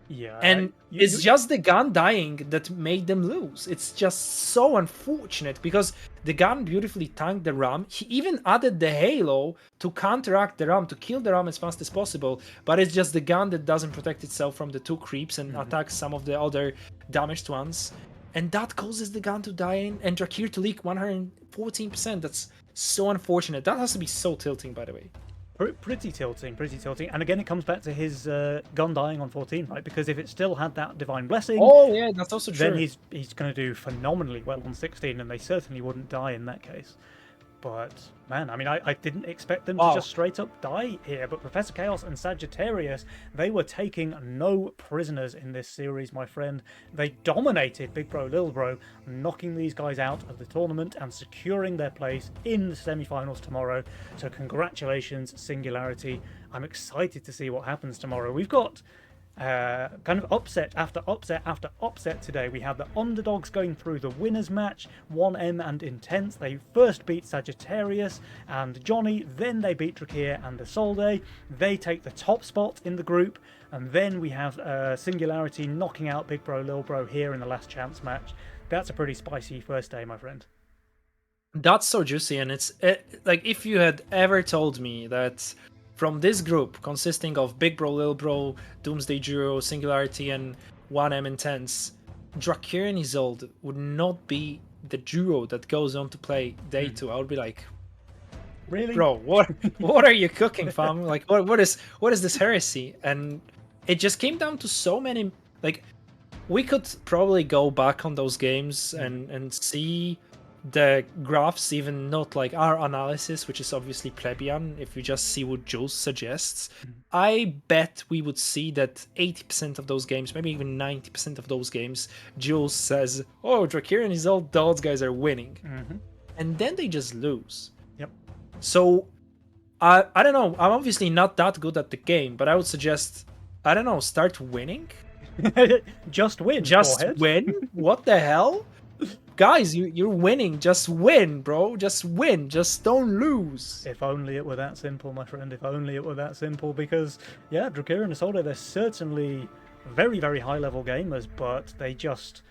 Yeah. And it's just the gun dying that made them lose. It's just so unfortunate because the gun beautifully tanked the ram. He even added the halo to counteract the ram, to kill the ram as fast as possible. But it's just the gun that doesn't protect itself from the 2 creeps and attacks some of the other damaged ones. And that causes the gun to die and Drakir to leak 114%. That's so unfortunate. That has to be so tilting, by the way. Pretty tilting, pretty tilting. And again, it comes back to his gun dying on 14, right? Because if it still had that Divine Blessing, Oh, yeah, that's also true. then he's going to do phenomenally well on 16, and they certainly wouldn't die in that case. But, man, I mean, I didn't expect them to Wow. just straight up die here. But Professor Chaos and Sagittarius, they were taking no prisoners in this series, my friend. They dominated Big Bro, Little Bro, knocking these guys out of the tournament and securing their place in the semi-finals tomorrow. So congratulations, Singularity. I'm excited to see what happens tomorrow. We've got kind of upset after upset after upset today. We have the underdogs going through the winners match, 1M and Intense. They first beat Sagittarius and Johnny, then they beat Drakir and Isolde. They take the top spot in the group, and then we have Singularity knocking out Big Bro, Lil Bro here in the last chance match. That's a pretty spicy first day, my friend. That's so juicy, and it's like if you had ever told me that from this group consisting of Big Bro, Lil Bro, Doomsday Duo, Singularity, and 1M Intense, Drakir and Isolde would not be the duo that goes on to play Day 2, I would be like, Really? bro, what are you cooking, fam? Like, what is this heresy? And it just came down to so many. Like, we could probably go back on those games and see the graphs, even not like our analysis, which is obviously plebeian. If you just see what Jules suggests, I bet we would see that 80% of those games, maybe even 90% of those games, Jules says, "Oh, Drakir and Isolde, those guys are winning," and then they just lose. Yep. So, I don't know. I'm obviously not that good at the game, but I would suggest, I don't know, start winning. Just win. Just forehead. win. What the hell, guys? You're winning. Just win, bro. Just win. Just don't lose. If only it were that simple, my friend. If only it were that simple. Because, yeah, Drakir and Isolde, they're certainly very, very high level gamers, but they just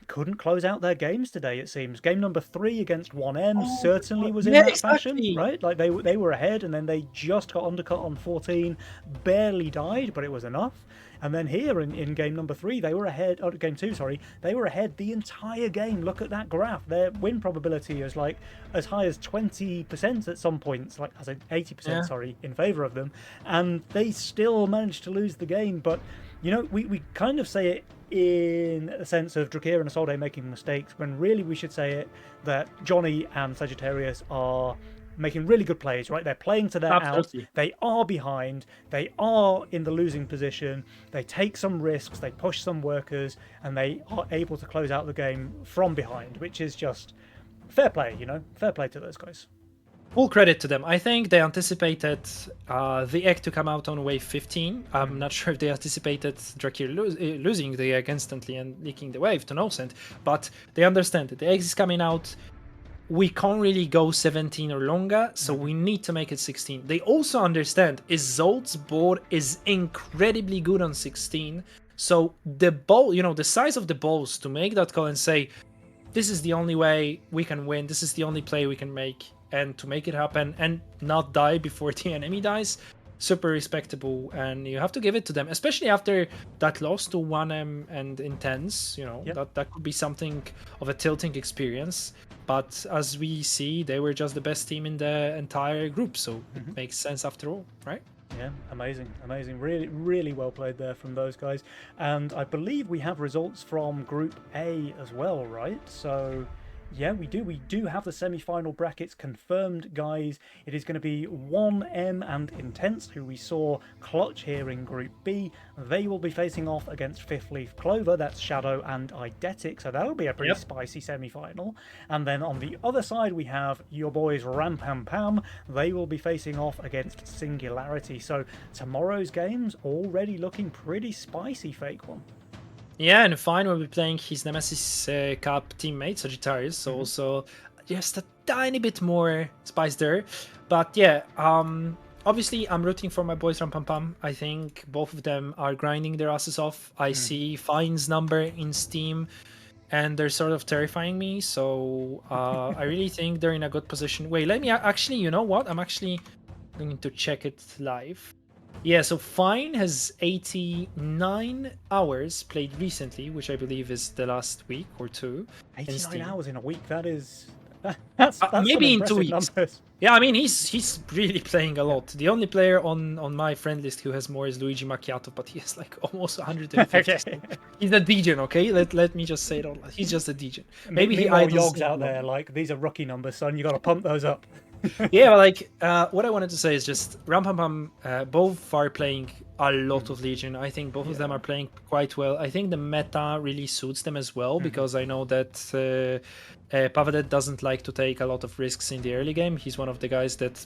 couldn't close out their games today, it seems. Game number 3 against 1M Oh my certainly God. was in Yeah, that fashion, exactly. right? Like they were ahead and then they just got undercut on 14, barely died, but it was enough. And then here in game number 3, they were ahead, oh, game 2, sorry, they were ahead the entire game. Look at that graph. Their win probability is like as high as 20% at some points, like as in 80%, Yeah. sorry, in favor of them. And they still managed to lose the game. But, you know, we kind of say it in a sense of Drakir and Isolde making mistakes, when really we should say it that Johnny and Sagittarius are making really good plays, right? They're playing to their Absolutely. out. They are behind. They are in the losing position. They take some risks. They push some workers, and they are able to close out the game from behind, which is just fair play, you know? Fair play to those guys. Full credit to them. I think they anticipated the egg to come out on wave 15. I'm not sure if they anticipated Drakir losing the egg instantly and leaking the wave to Nocent, but they understand that the egg is coming out. We can't really go 17 or longer, so we need to make it 16. They also understand Isolde's board is incredibly good on 16, so the ball, you know, the size of the balls to make that call and say, this is the only way we can win, this is the only play we can make, and to make it happen and not die before the enemy dies, super respectable, and you have to give it to them, especially after that loss to 1M and Intense. You know, that could be something of a tilting experience, but as we see, they were just the best team in the entire group, so it makes sense after all, right? Yeah, amazing, amazing. Really, really well played there from those guys. And I believe we have results from Group A as well, right? So yeah, we do. We do have the semi-final brackets confirmed, guys. It is going to be 1M and Intense, who we saw clutch here in Group B. They will be facing off against Fifth Leaf Clover. That's Shadow and Eidetic, so that'll be a pretty spicy semi-final. And then on the other side, we have your boys Ram Pam Pam. They will be facing off against Singularity. So tomorrow's games already looking pretty spicy, Fake One. Yeah, and Fine will be playing his Nemesis Cup teammate, Sagittarius, so also just a tiny bit more spice there. But yeah, obviously I'm rooting for my boys from Pam Pam. I think both of them are grinding their asses off. I see Fine's number in Steam, and they're sort of terrifying me, so I really think they're in a good position. Wait, let me actually, you know what? I'm actually going to check it live. Yeah, so Fine has 89 hours played recently, which I believe is the last week or two. 89 hours in a week, that's maybe in 2 weeks. Numbers. Yeah, I mean, he's really playing a lot. The only player on my friend list who has more is Luigi Macchiato, but he has like almost 150. Okay. So he's a degen, okay? Let me just say it all. He's just a degen. Maybe he idles Yogs out there, like, these are rookie numbers, son. You got to pump those up. Yeah, but like what I wanted to say is just Ram Pam Pam, both are playing a lot of Legion. I think both of them are playing quite well. I think the meta really suits them as well, because I know that Pavadet doesn't like to take a lot of risks in the early game. He's one of the guys that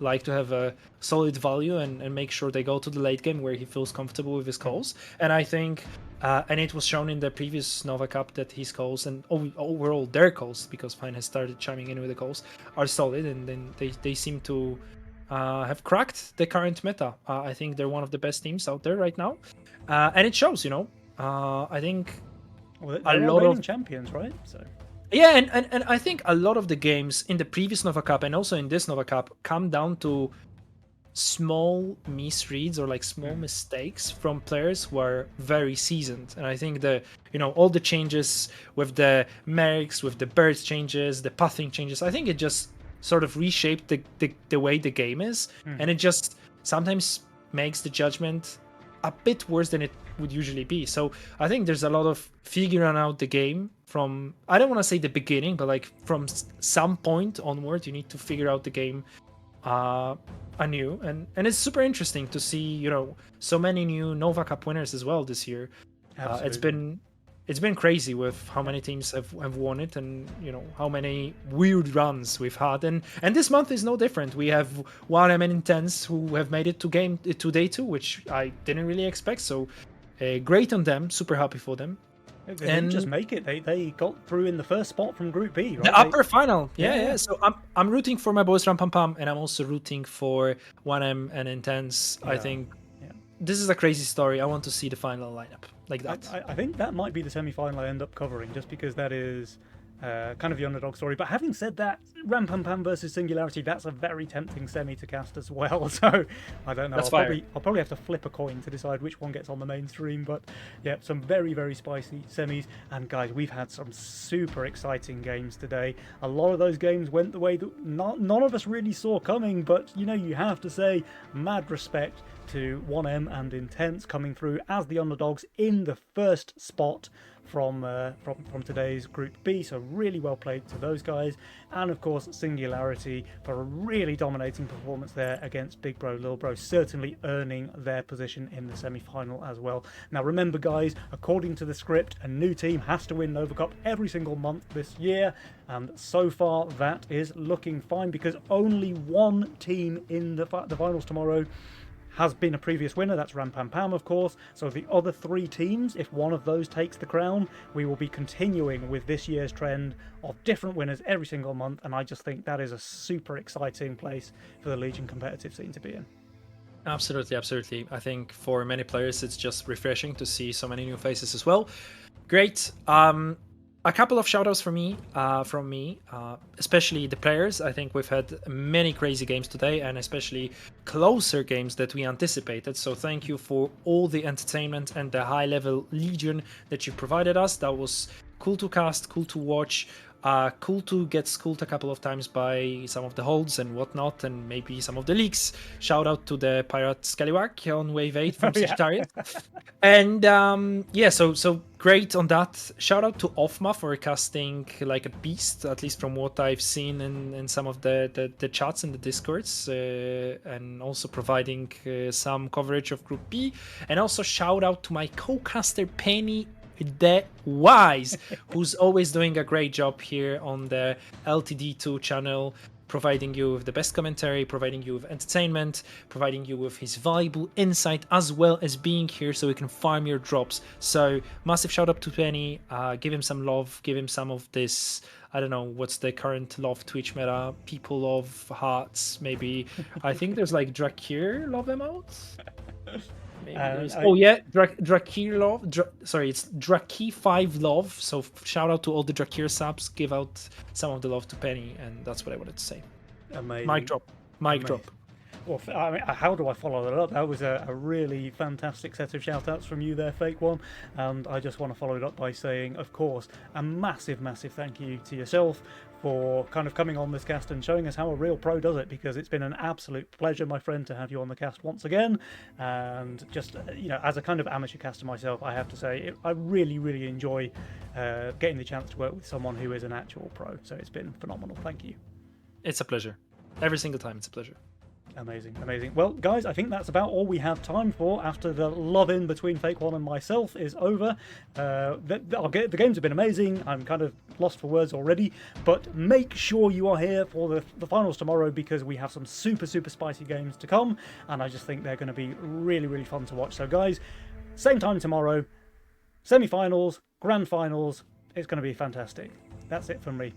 like to have a solid value and make sure they go to the late game where he feels comfortable with his calls. And I think and it was shown in the previous Nova Cup that his calls and overall their calls, because Fine has started chiming in with the calls, are solid, and then they seem to have cracked the current meta. I think they're one of the best teams out there right now, and it shows. You know, I think a lot of champions, right? So. Yeah, and I think a lot of the games in the previous Nova Cup and also in this Nova Cup come down to small misreads or like small mistakes from players who are very seasoned. And I think all the changes with the mercs, with the birds changes, the pathing changes, I think it just sort of reshaped the way the game is, and it just sometimes makes the judgment a bit worse than it would usually be. So I think there's a lot of figuring out the game from, I don't want to say the beginning, but like from some point onward, you need to figure out the game anew, and it's super interesting to see so many new Nova Cup winners as well this year. It's been crazy with how many teams have won it, and how many weird runs we've had, and this month is no different. We have 1M and Intense who have made it to day 2, which I didn't really expect, so great on them, super happy for them. They didn't just make it. They got through in the first spot from Group B, right? The upper final. Yeah. So I'm rooting for my boys Ram Pam Pam, and I'm also rooting for 1M and Intense. I think this is a crazy story. I want to see the final lineup. like that. I think that might be the semi-final I end up covering, just because that is kind of the underdog story. But having said that, Ram Pam Pam versus Singularity, that's a very tempting semi to cast as well. So I don't know. That's I'll probably have to flip a coin to decide which one gets on the mainstream. But yeah, some very, very spicy semis. And guys, we've had some super exciting games today. A lot of those games went the way that none of us really saw coming. But you know, you have to say, mad respect to 1M and Intense coming through as the underdogs in the first spot from today's Group B, so really well played to those guys, and of course Singularity for a really dominating performance there against Big Bro Lil Bro, certainly earning their position in the semi-final as well. Now remember guys, according to the script, a new team has to win Nova Cup every single month this year, and so far that is looking fine because only one team in the finals tomorrow has been a previous winner. That's Ram Pam Pam, of course. So the other three teams, if one of those takes the crown, we will be continuing with this year's trend of different winners every single month. And I just think that is a super exciting place for the Legion competitive scene to be in. Absolutely, absolutely. I think for many players, it's just refreshing to see so many new faces as well. Great. A couple of shoutouts from me, especially the players. I think we've had many crazy games today, and especially closer games that we anticipated. So thank you for all the entertainment and the high-level Legion that you provided us. That was cool to cast, cool to watch, cool to get schooled a couple of times by some of the holds and whatnot, and maybe some of the leaks. Shout out to the Pirate Scallywag on Wave 8 from Sagittarius. And yeah, so great on that. Shout out to Offma for casting like a beast, at least from what I've seen in some of the chats and the discords, and also providing some coverage of Group B. And also shout out to my co-caster Penny the Wise, who's always doing a great job here on the LTD2 channel, providing you with the best commentary, providing you with entertainment, providing you with his valuable insight, as well as being here so we can farm your drops. So massive shout out to Penny. Give him some love, give him some of this, I don't know what's the current love Twitch meta, people of hearts maybe. I think there's like Drakir love emotes. Oh yeah, Drakir love. Sorry, it's Draki5 love. So shout out to all the Drakir subs. Give out some of the love to Penny, and that's what I wanted to say. Amazing. Mic drop. Mic drop. Well, I mean, how do I follow that up? That was a really fantastic set of shout-outs from you there, Fake One. And I just want to follow it up by saying, of course, a massive, massive thank you to yourself for kind of coming on this cast and showing us how a real pro does it, because it's been an absolute pleasure, my friend, to have you on the cast once again. And just, you know, as a kind of amateur caster myself, I have to say, I really, really enjoy getting the chance to work with someone who is an actual pro. So it's been phenomenal. Thank you. It's a pleasure. Every single time, it's a pleasure. Amazing, amazing. Well, guys, I think that's about all we have time for after the love-in between Fake One and myself is over. The games have been amazing. I'm kind of lost for words already, but make sure you are here for the finals tomorrow, because we have some super, super spicy games to come, and I just think they're going to be really, really fun to watch. So, guys, same time tomorrow, semi-finals, grand finals. It's going to be fantastic. That's it from me.